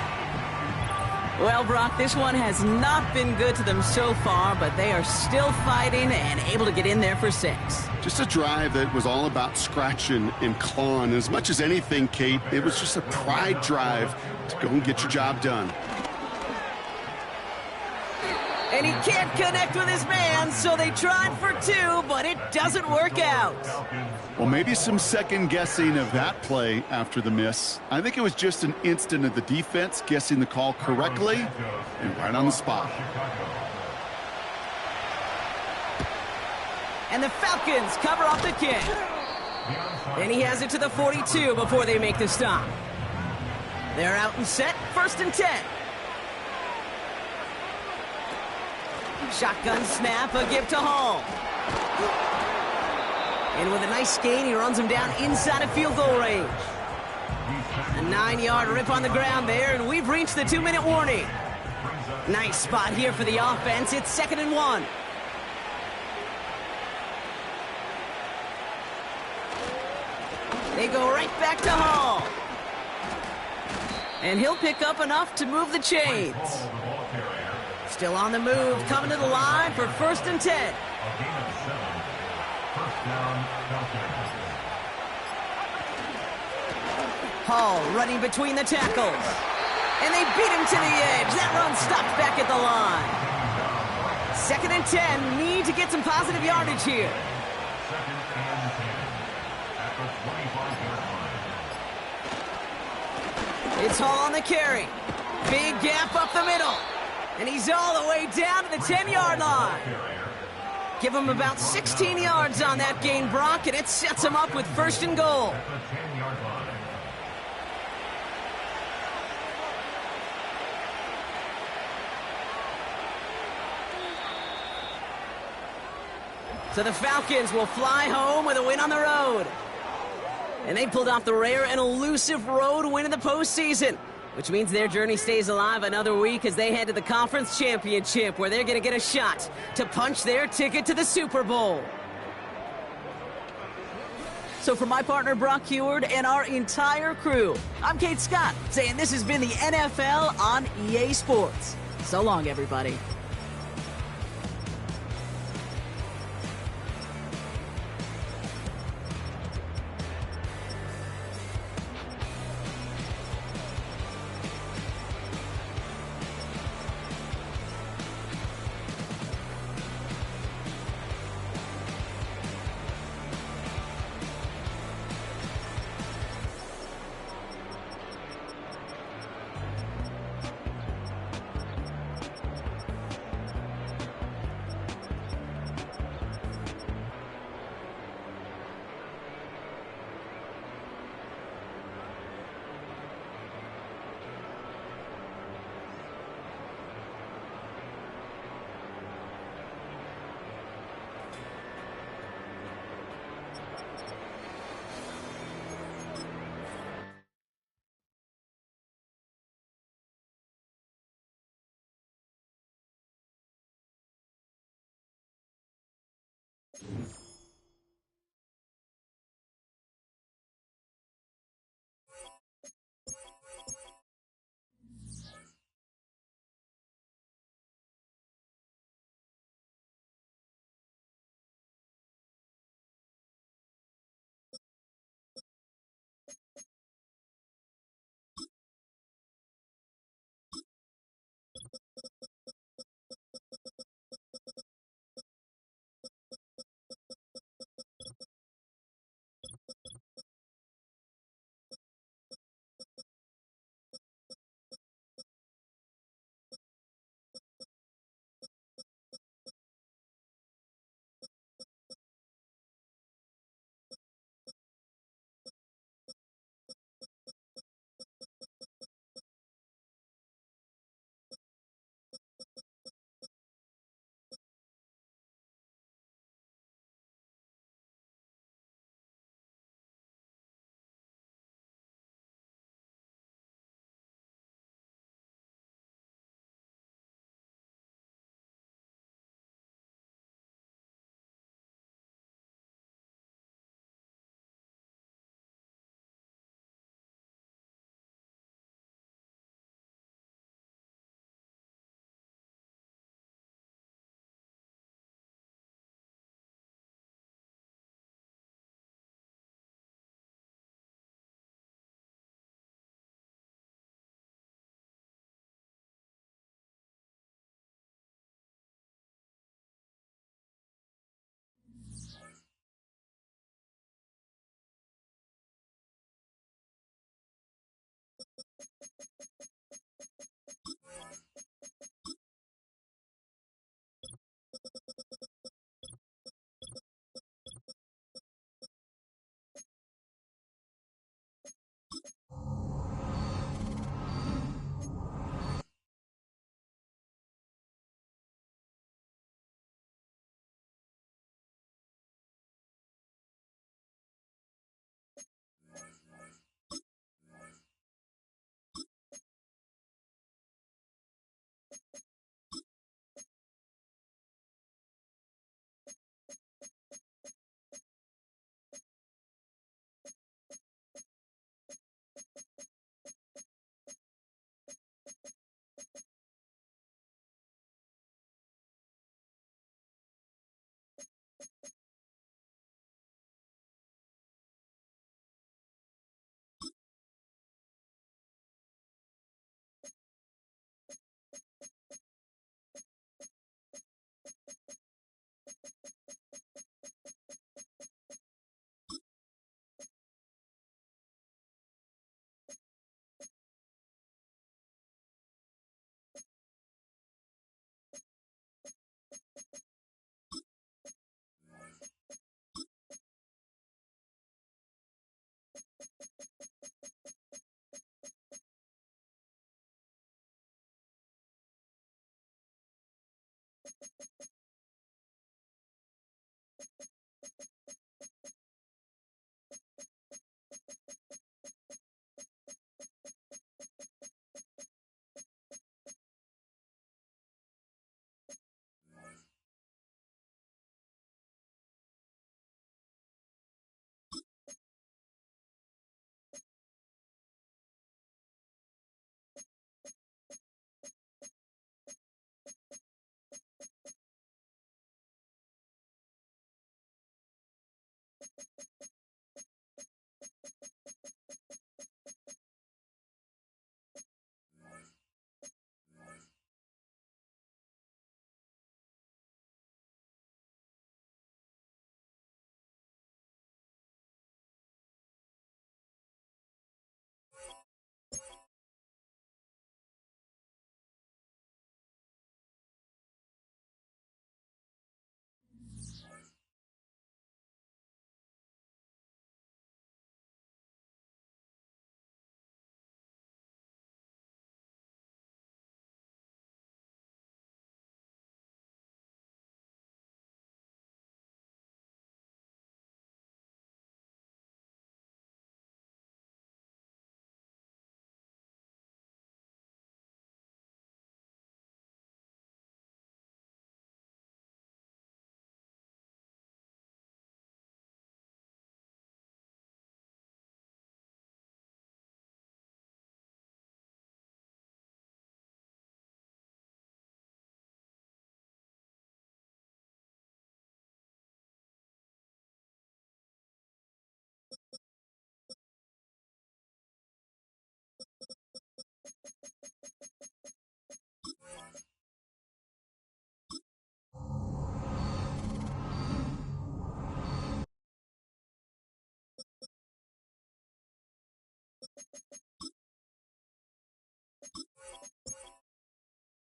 Well, Brock, this one has not been good to them so far, but they are still fighting and able to get in there for 6.
Just a drive that was all about scratching and clawing. As much as anything, Kate, it was just a pride drive to go and get your job done.
And he can't connect with his man, so they tried for 2, but it doesn't work out.
Well, maybe some second guessing of that play after the miss. I think it was just an instant of the defense guessing the call correctly and right on the spot.
And the Falcons cover off the kick. And he has it to the 42 before they make the stop. They're out and set, 1st and 10. Shotgun snap, a give to Hall. And with a nice gain, he runs him down inside of field goal range. A 9-yard rip on the ground there, and we've reached the 2-minute warning. Nice spot here for the offense. It's 2nd and 1. They go right back to Hall. And he'll pick up enough to move the chains. Still on the move, coming to the line for 1st and 10.
A gain of 7. 1st down, Falcons.
Hall running between the tackles. And they beat him to the edge. That run stopped back at the line. 2nd and 10. Need to get some positive yardage here.
2nd and 10. At the 25-yard line.
It's Hall on the carry. Big gap up the middle. And he's all the way down to the 10-yard line. Give him about 16 yards on that gain, Brock, and it sets him up with 1st and goal.
At the 10-yard line.
So the Falcons will fly home with a win on the road. And they pulled off the rare and elusive road win in the postseason, which means their journey stays alive another week as they head to the conference championship, where they're going to get a shot to punch their ticket to the Super Bowl. So for my partner, Brock Heward, and our entire crew, I'm Kate Scott, saying this has been the NFL on EA Sports. So long, everybody.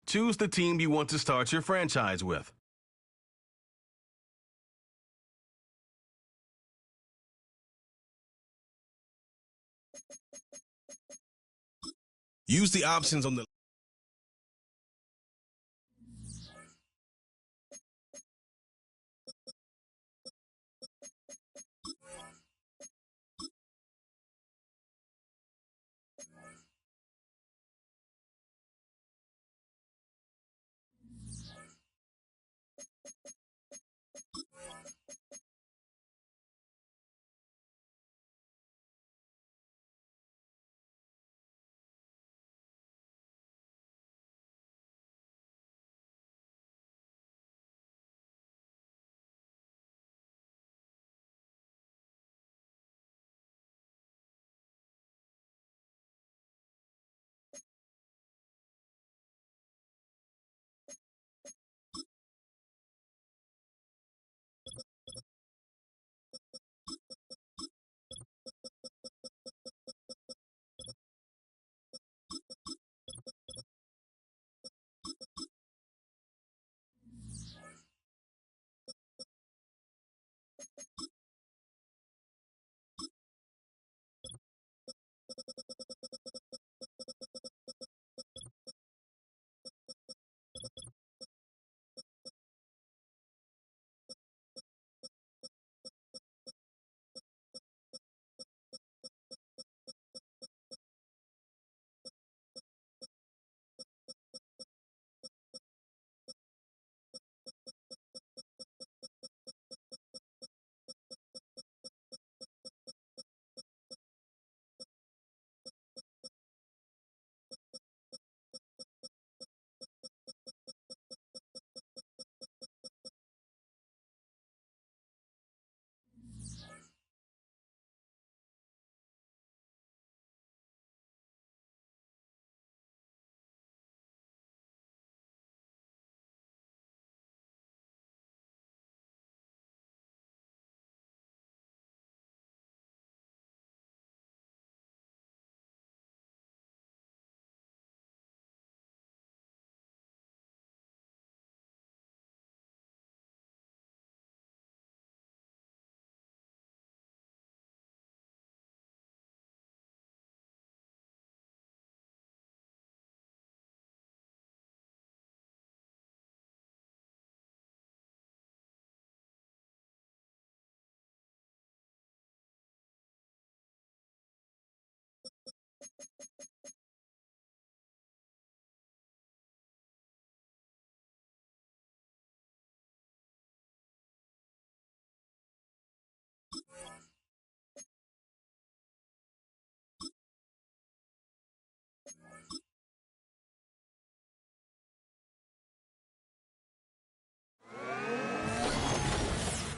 Choose the team you want to start your franchise with. Use the options on the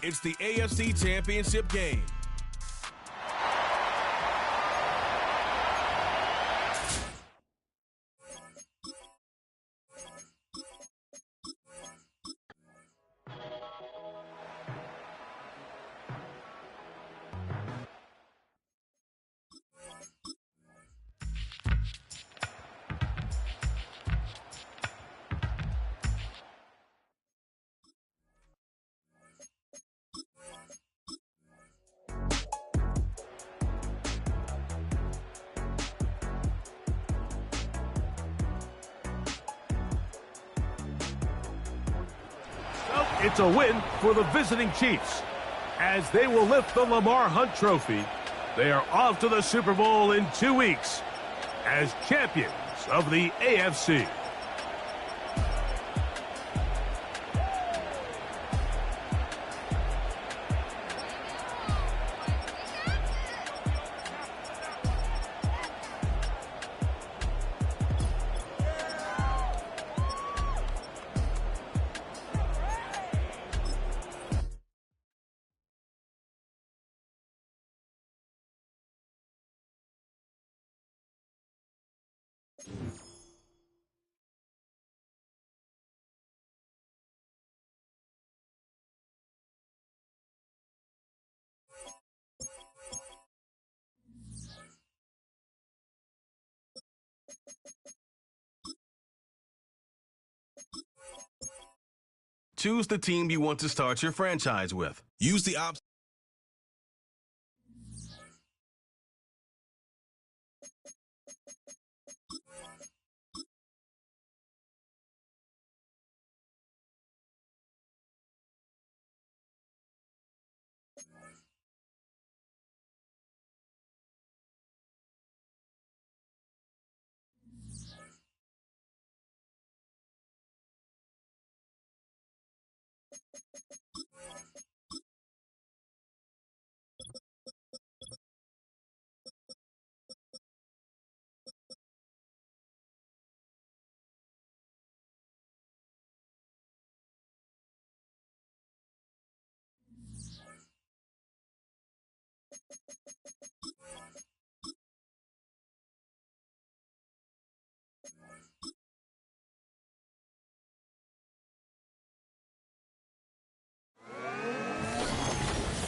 It's the AFC Championship game.
It's a win for the visiting Chiefs as they will lift the Lamar Hunt Trophy. They are off to the Super Bowl in 2 weeks as champions of the AFC.
choose the team you want to start your franchise with. Use the option.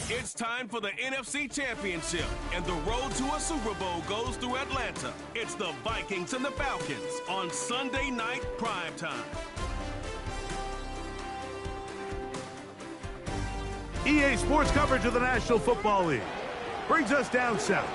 It's time for the NFC Championship, and the road to a Super Bowl goes through Atlanta. It's the Vikings and the Falcons on Sunday night primetime.
EA Sports coverage of the National Football League brings us down south.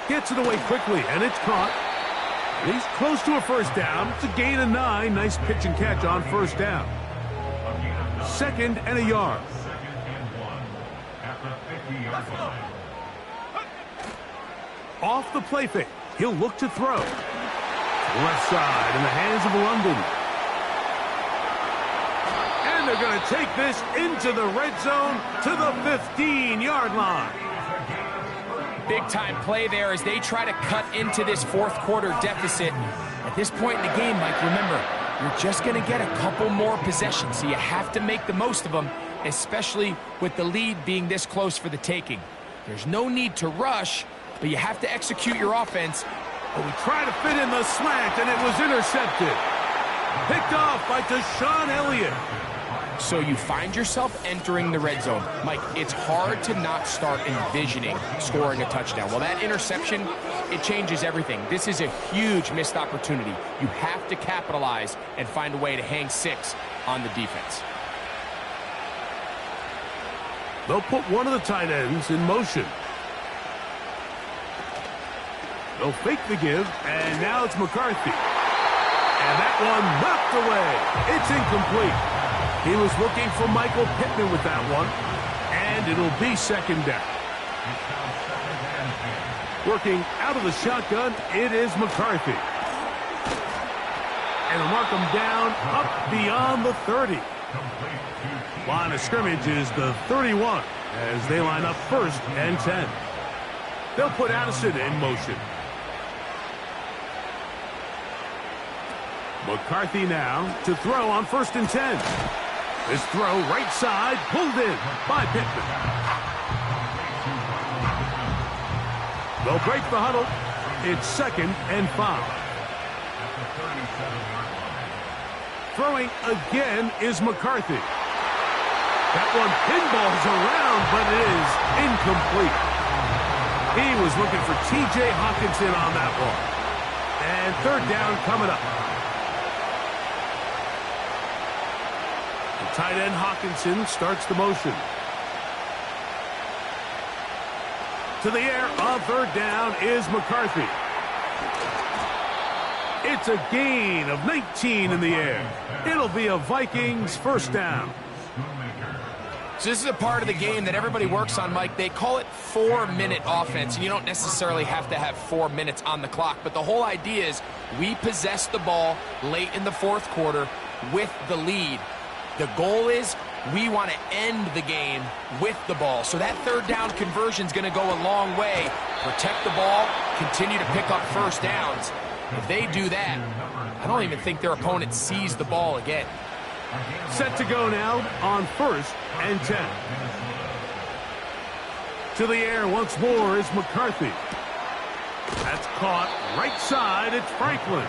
Gets it away quickly, and it's caught. He's close to a first down. It's a gain of 9. Nice pitch and catch on first down. 2nd and a yard.
2nd and 1 at the 50-yard line.
Off the play fake. He'll look to throw. Left side in the hands of London. And they're going to take this into the red zone to the 15-yard line.
Big-time play there as they try to cut into this fourth-quarter deficit. At this point in the game, Mike, remember, you're just going to get a couple more possessions, so you have to make the most of them, especially with the lead being this close for the taking. There's no need to rush, but you have to execute your offense.
But we try to fit in the slant, and it was intercepted. Picked off by Deshaun Elliott.
So you find yourself entering the red zone. Mike, it's hard to not start envisioning scoring a touchdown. Well, that interception, it changes everything. This is a huge missed opportunity. You have to capitalize and find a way to hang 6 on the defense.
They'll put one of the tight ends in motion. They'll fake the give, and now it's McCarthy. And that one knocked away. It's incomplete. He was looking for Michael Pittman with that one, and it'll be 2nd down. Working out of the shotgun, it is McCarthy. And they'll mark him down up beyond the 30. Line of scrimmage is the 31 as they line up 1st and 10. They'll put Addison in motion. McCarthy now to throw on 1st and 10. This throw right side, pulled in by Pittman. They'll break the huddle. It's 2nd and 5. Throwing again is McCarthy. That one pinballs around, but it is incomplete. He was looking for T.J. Hockenson on that one. And 3rd down coming up. Tight end Hockenson starts the motion. To the air on 3rd down is McCarthy. It's a gain of 19 in the air. It'll be a Vikings 1st down.
So this is a part of the game that everybody works on, Mike. They call it 4-minute offense, and you don't necessarily have to have 4 minutes on the clock. But the whole idea is we possess the ball late in the fourth quarter with the lead. The goal is we want to end the game with the ball. So that third down conversion is going to go a long way. Protect the ball, continue to pick up first downs. If they do that, I don't even think their opponent sees the ball again.
Set to go now on 1st and 10. To the air once more is McCarthy. That's caught right side. It's Franklin.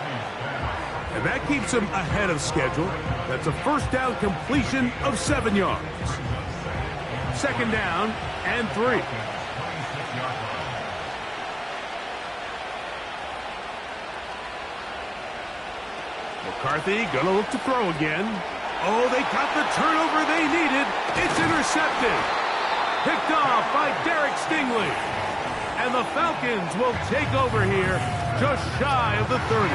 And that keeps him ahead of schedule. That's a first down completion of 7 yards. Second down and 3. McCarthy gonna look to throw again. Oh, they got the turnover they needed. It's intercepted. Picked off by Derek Stingley. And the Falcons will take over here just shy of the 30.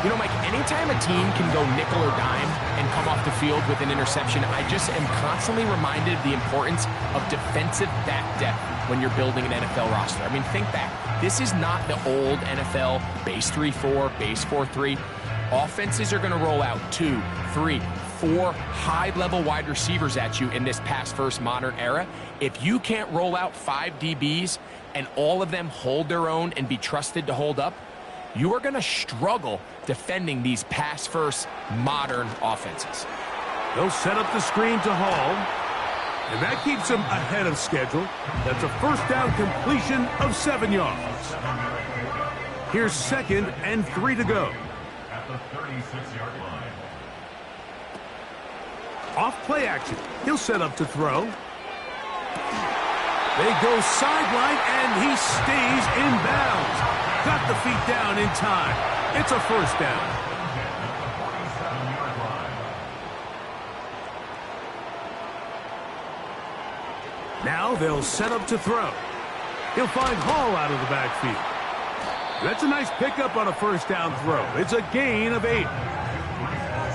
You know, Mike, anytime a team can go nickel or dime and come off the field with an interception, I just am constantly reminded of the importance of defensive back depth when you're building an NFL roster. I mean, think back. This is not the old NFL base 3-4, base 4-3. Offenses are going to roll out 2, 3, 4 high-level wide receivers at you in this pass-first modern era. If you can't roll out 5 DBs and all of them hold their own and be trusted to hold up, you are going to struggle defending these pass-first modern offenses.
They'll set up the screen to Hall, and that keeps him ahead of schedule. That's a first down completion of 7 yards. Here's 2nd and 3 to go.
At the 36-yard line.
Off play action. He'll set up to throw. They go sideline, and he stays in bounds. Got the feet down in time. It's a first down. Now they'll set up to throw. He'll find Hall out of the backfield. That's a nice pickup on a first down throw. It's a gain of 8.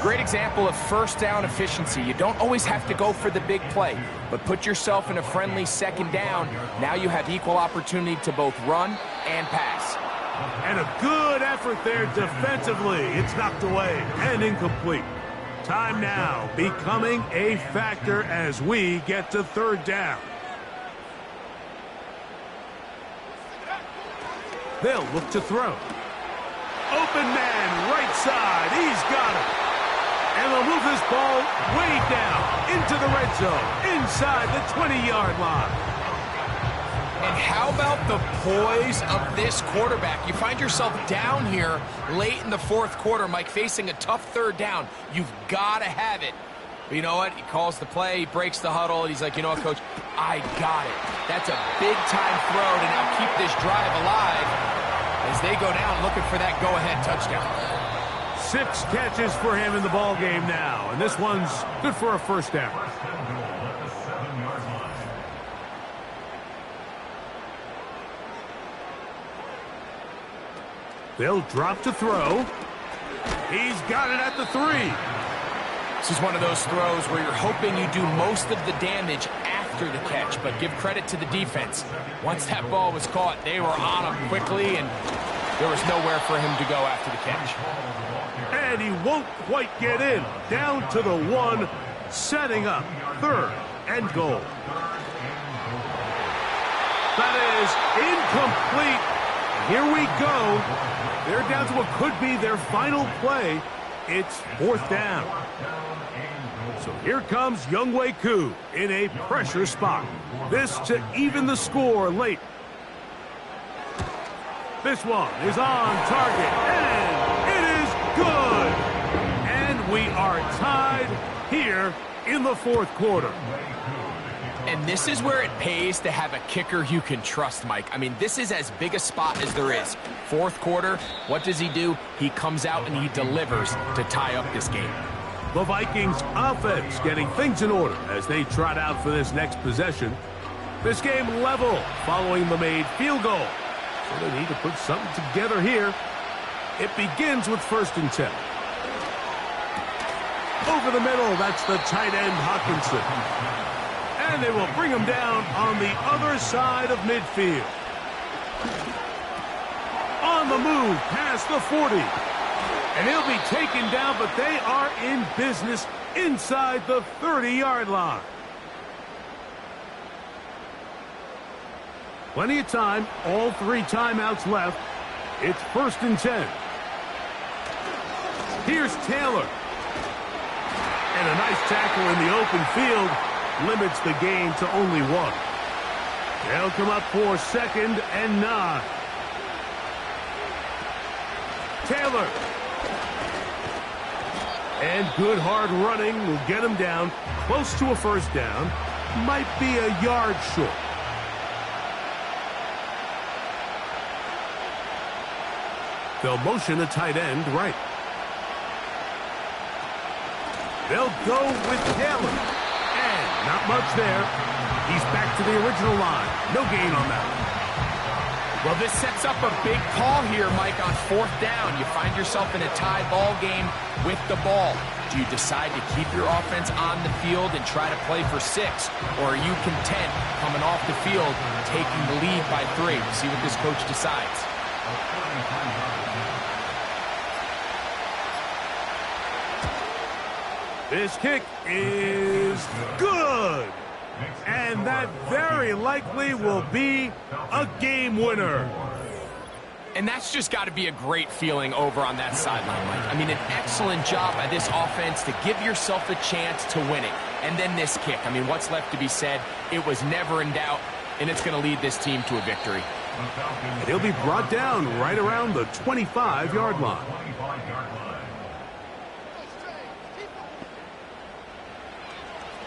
Great example of first down efficiency. You don't always have to go for the big play, but put yourself in a friendly second down. Now you have equal opportunity to both run and pass.
And a good effort there defensively. It's knocked away and incomplete. Time now becoming a factor as we get to third down. They'll look to throw. Open man, right side. He's got it. And they'll move this ball way down into the red zone, inside the 20-yard line.
And how about the poise of this quarterback? You find yourself down here late in the fourth quarter, Mike, facing a tough third down. You've got to have it. But you know what? He calls the play, he breaks the huddle, and he's like, you know what, Coach? I got it. That's a big-time throw to now keep this drive alive as they go down looking for that go-ahead touchdown.
6 catches for him in the ball game now, and this one's good for a first down. They'll drop to throw. He's got it at the 3.
This is one of those throws where you're hoping you do most of the damage after the catch, but give credit to the defense. Once that ball was caught, they were on him quickly, and there was nowhere for him to go after the catch.
And he won't quite get in. Down to the 1, setting up 3rd and goal. That is incomplete. Here we go. They're down to what could be their final play. It's 4th down. So here comes Younghoe Koo in a pressure spot. This to even the score late. This one is on target, and it is good. And we are tied here in the fourth quarter.
And this is where it pays to have a kicker you can trust, Mike. I mean, this is as big a spot as there is. Fourth quarter, what does he do? He comes out and he delivers to tie up this game.
The Vikings offense getting things in order as they trot out for this next possession. This game level following the made field goal. So they need to put something together here. It begins with 1st and 10. Over the middle, that's the tight end, Hockenson. And they will bring him down on the other side of midfield. On the move past the 40. And he'll be taken down, but they are in business inside the 30-yard line. Plenty of time, all 3 timeouts left. It's 1st and 10. Here's Taylor. And a nice tackle in the open field limits the gain to only 1. They'll come up for 2nd and 9. Taylor. And good hard running will get him down close to a 1st down. Might be a yard short. They'll motion a tight end right. They'll go with Taylor. And not much there. He's back to the original line. No gain on that.
Well, this sets up a big call here, Mike, on 4th down. You find yourself in a tie ball game with the ball. Do you decide to keep your offense on the field and try to play for 6? Or are you content coming off the field, taking the lead by 3? See what this coach decides.
This kick is good. And that very likely will be a game winner.
And that's just got to be a great feeling over on that sideline, Mike. I mean, an excellent job by this offense to give yourself a chance to win it. And then this kick. I mean, what's left to be said? It was never in doubt, and it's going to lead this team to a victory.
And he'll be brought down right around the 25-yard line.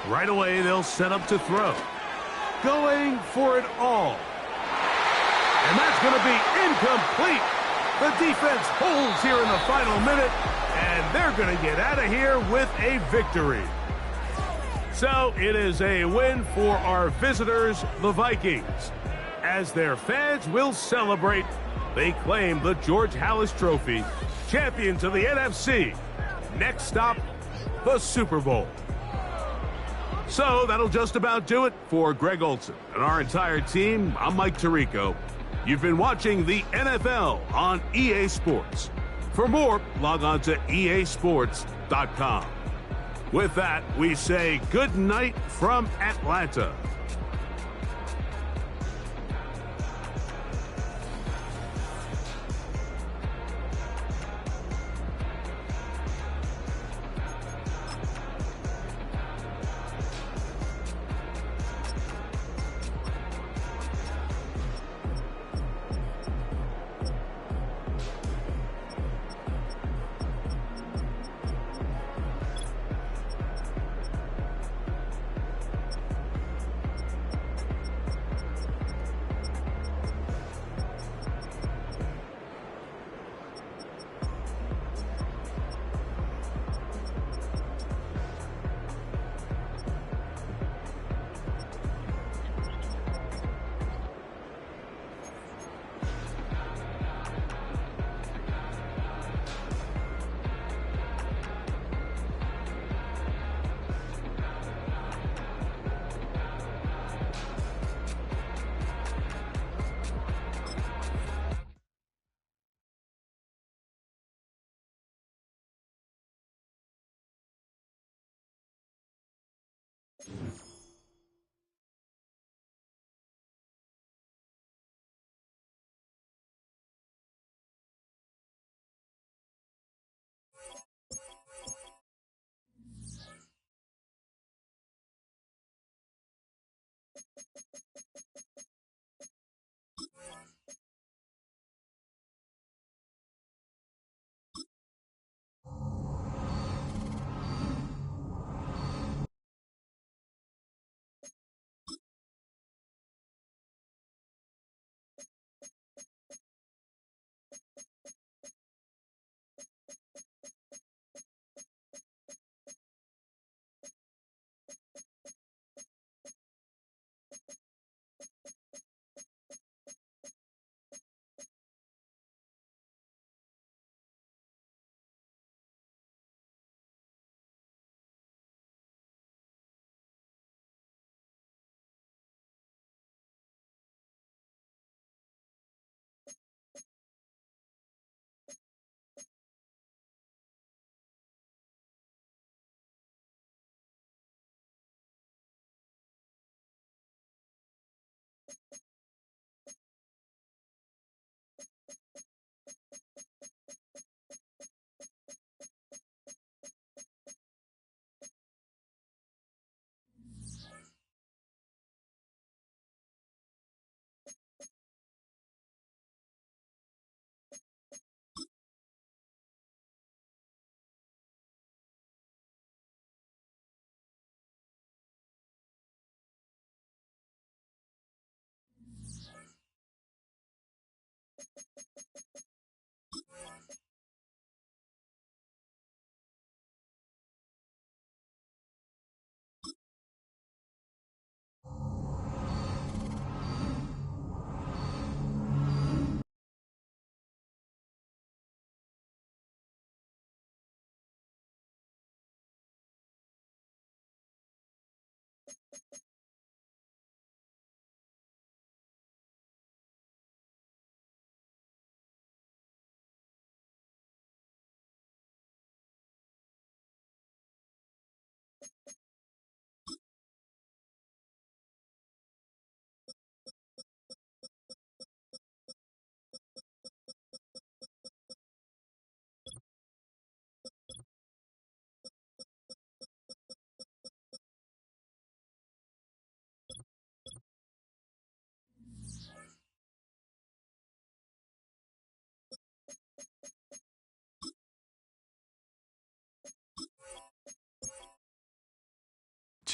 Right away, they'll set up to throw. Going for it all. And that's going to be incomplete. The defense holds here in the final minute, and they're going to get out of here with a victory. So it is a win for our visitors, the Vikings. As their fans will celebrate, they claim the George Halas Trophy, champions of the NFC. Next stop, the Super Bowl. So that'll just about do it for Greg Olsen and our entire team. I'm Mike Tirico. You've been watching the NFL on EA Sports. For more, log on to easports.com. With that, we say good night from Atlanta.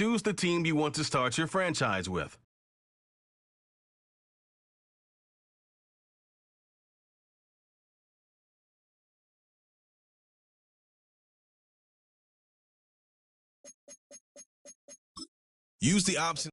Choose the team you want to start your franchise with. Use the option.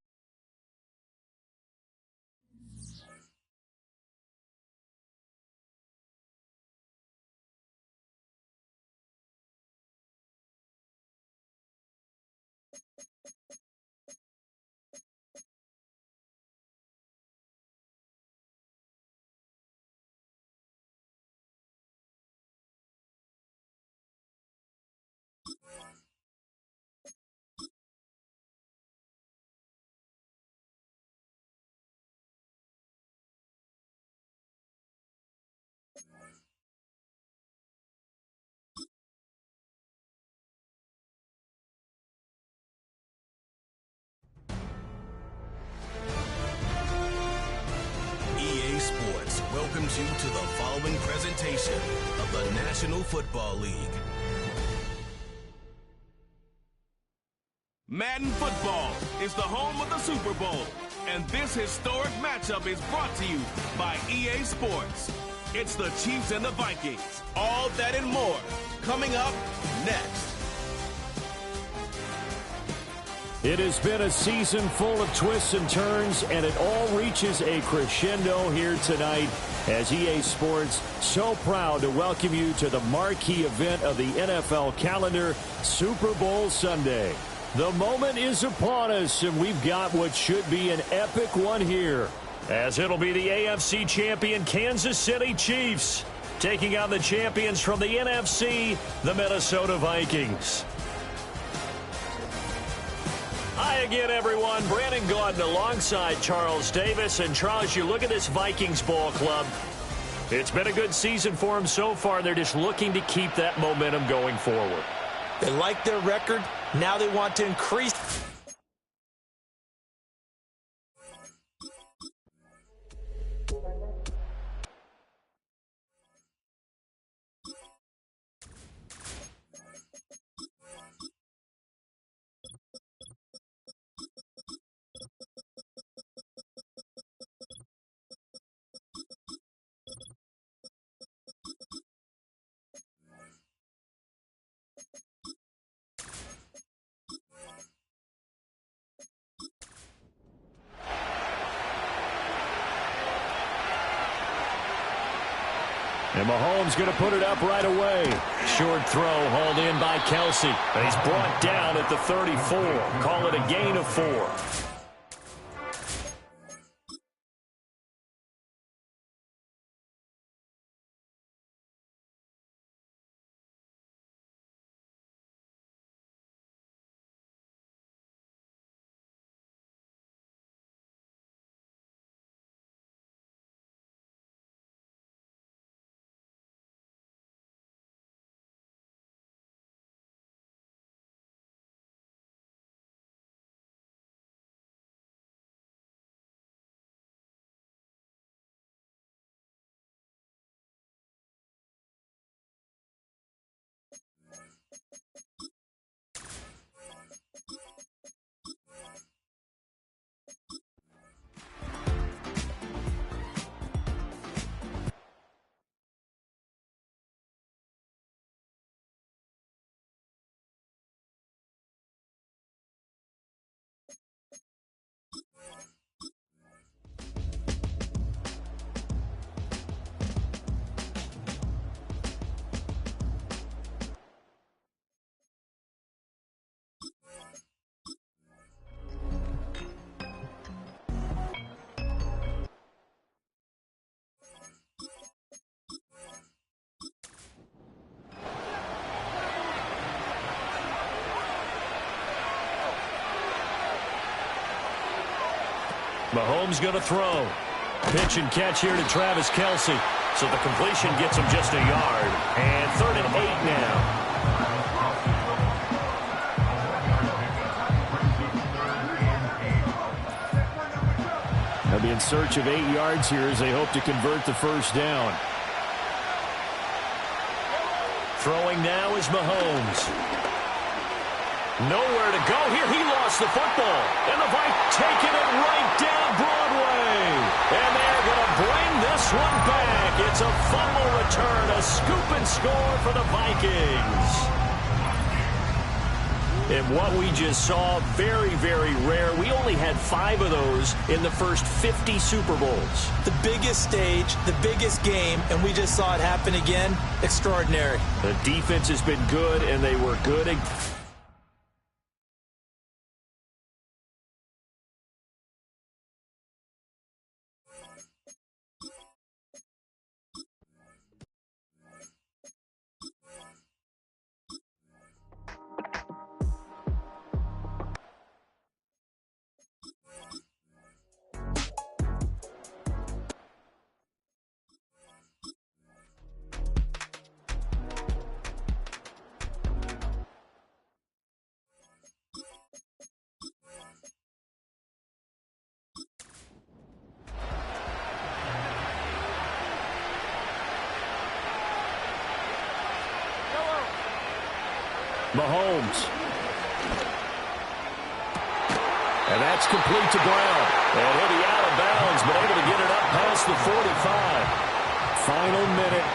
EA Sports welcomes you to the following presentation of the National Football League. Madden Football is the home of the Super Bowl, and this historic matchup is brought to you by EA Sports. It's the Chiefs and the Vikings. All that and more coming up next.
It has been a season full of twists and turns, and it all reaches a crescendo here tonight as EA Sports so proud to welcome you to the marquee event of the NFL calendar, Super Bowl Sunday. The moment is upon us, and we've got what should be an epic one here, as it'll be the AFC champion Kansas City Chiefs taking on the champions from the NFC, the Minnesota Vikings. Hi again, everyone. Brandon Gaudin alongside Charles Davis. And Charles, you look at this Vikings ball club. It's been a good season for them so far. They're just looking to keep that momentum going forward.
They like their record. Now they want to increase.
And Mahomes going to put it up right away. Short throw hauled in by Kelsey. And he's brought down at the 34. Call it a gain of 4. Mahomes going to throw. Pitch and catch here to Travis Kelce. So the completion gets him just a yard. And 3rd and 8 now. They'll be in search of 8 yards here as they hope to convert the first down. Throwing now is Mahomes. Nowhere to go here. He lost the football. And the Vikings taking it right down Broadway. And they're going to bring this one back. It's a fumble return, a scoop and score for the Vikings. And what we just saw, very, very rare. We only had 5 of those in the first 50 Super Bowls.
The biggest stage, the biggest game, and we just saw it happen again. Extraordinary.
The defense has been good, and they were good. Mahomes. And that's complete to Brown. And he'll be out of bounds, but able to get it up past the 45. Final minute.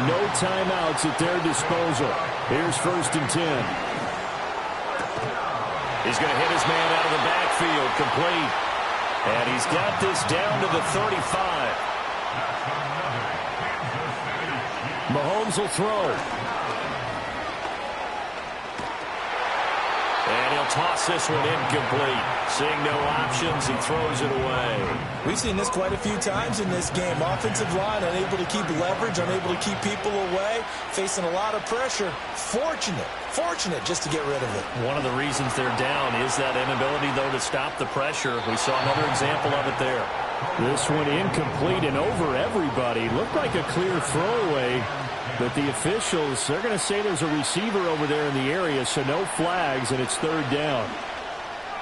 No timeouts at their disposal. Here's 1st and 10. He's going to hit his man out of the backfield. Complete. And he's got this down to the 35. Mahomes will throw. And he'll toss this one incomplete. Seeing no options, he throws it away.
We've seen this quite a few times in this game. Offensive line unable to keep leverage, unable to keep people away, facing a lot of pressure. Fortunate just to get rid of it.
One of the reasons they're down is that inability, though, to stop the pressure. We saw another example of it there. This one incomplete and over everybody. Looked like a clear throwaway. But the officials, they're going to say there's a receiver over there in the area, so no flags, and it's 3rd down.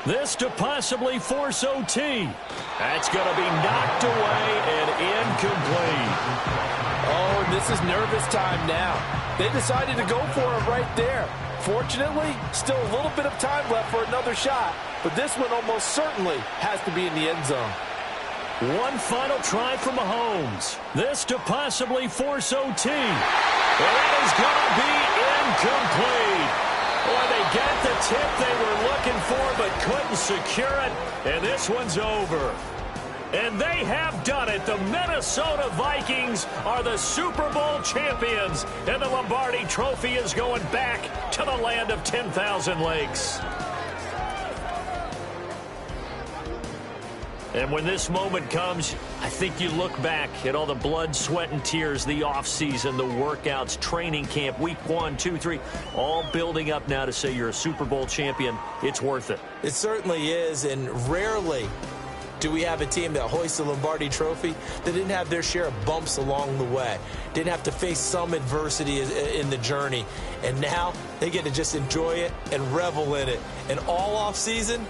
This to possibly force OT. That's going to be knocked away and incomplete.
Oh, and this is nervous time now. They decided to go for it right there. Fortunately, still a little bit of time left for another shot, but this one almost certainly has to be in the end zone.
One final try for Mahomes. This to possibly force OT. And it is going to be incomplete. Boy, they got the tip they were looking for but couldn't secure it. And this one's over. And they have done it. The Minnesota Vikings are the Super Bowl champions. And the Lombardi Trophy is going back to the land of 10,000 lakes. And when this moment comes, I think you look back at all the blood, sweat, and tears, the offseason, the workouts, training camp, week 1, 2, 3, all building up now to say you're a Super Bowl champion. It's worth it.
It certainly is, and rarely do we have a team that hoists the Lombardi Trophy that didn't have their share of bumps along the way, didn't have to face some adversity in the journey, and now they get to just enjoy it and revel in it. And all offseason,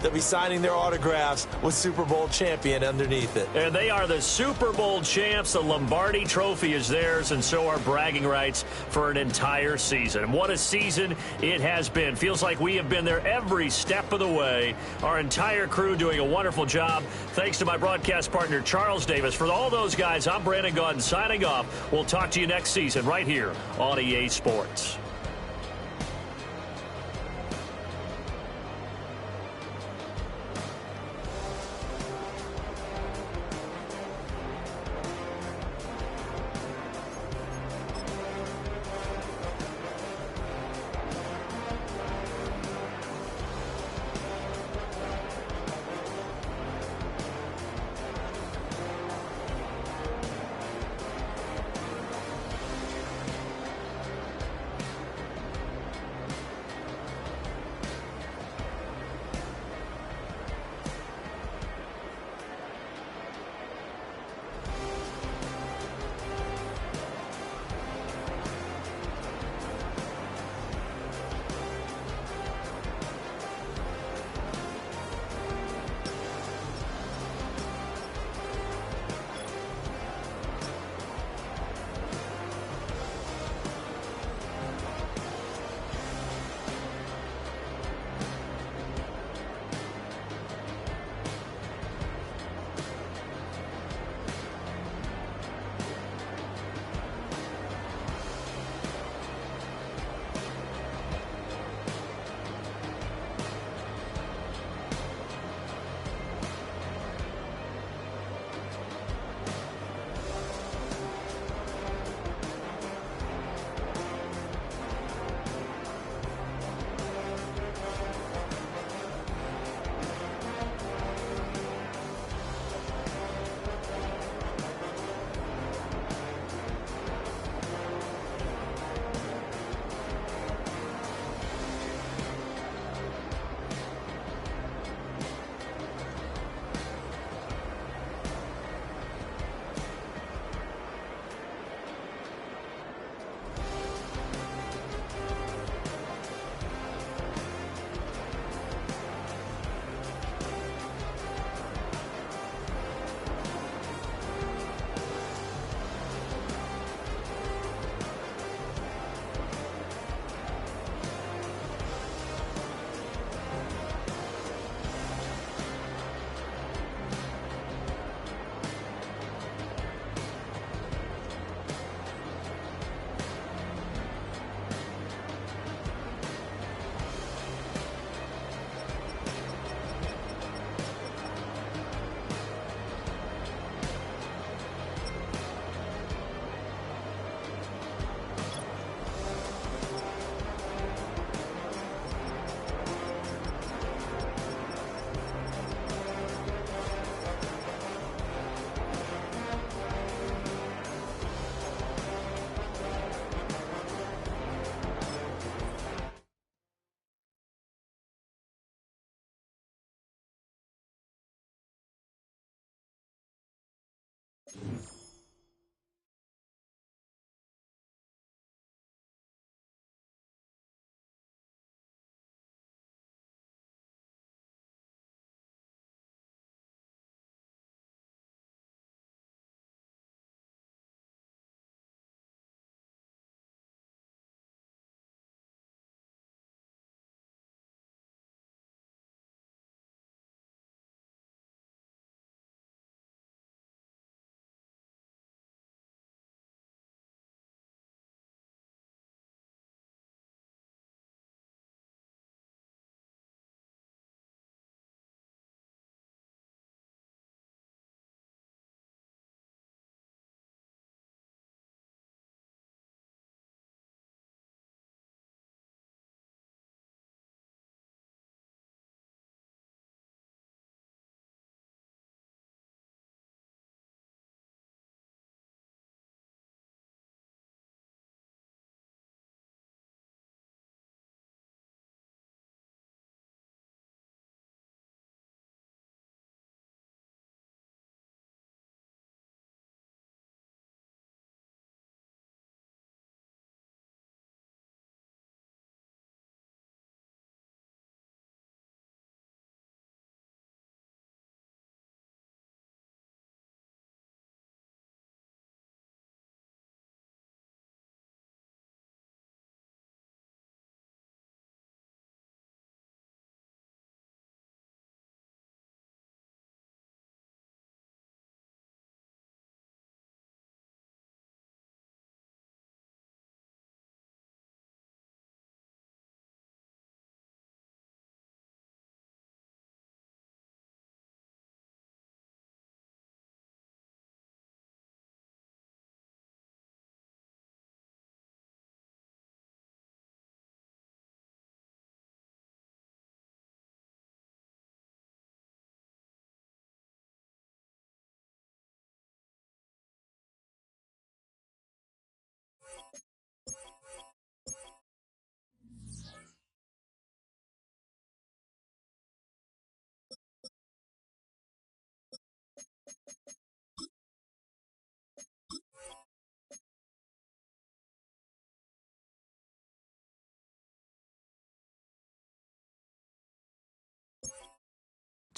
they'll be signing their autographs with Super Bowl champion underneath it.
And they are the Super Bowl champs. The Lombardi Trophy is theirs, and so are bragging rights for an entire season. And what a season it has been. Feels like we have been there every step of the way. Our entire crew doing a wonderful job. Thanks to my broadcast partner, Charles Davis. For all those guys, I'm Brandon Gaudin signing off. We'll talk to you next season right here on EA Sports.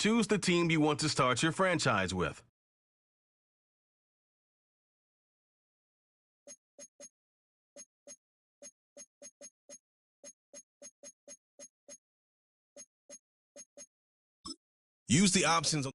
Choose the team you want to start your franchise with. Use the options.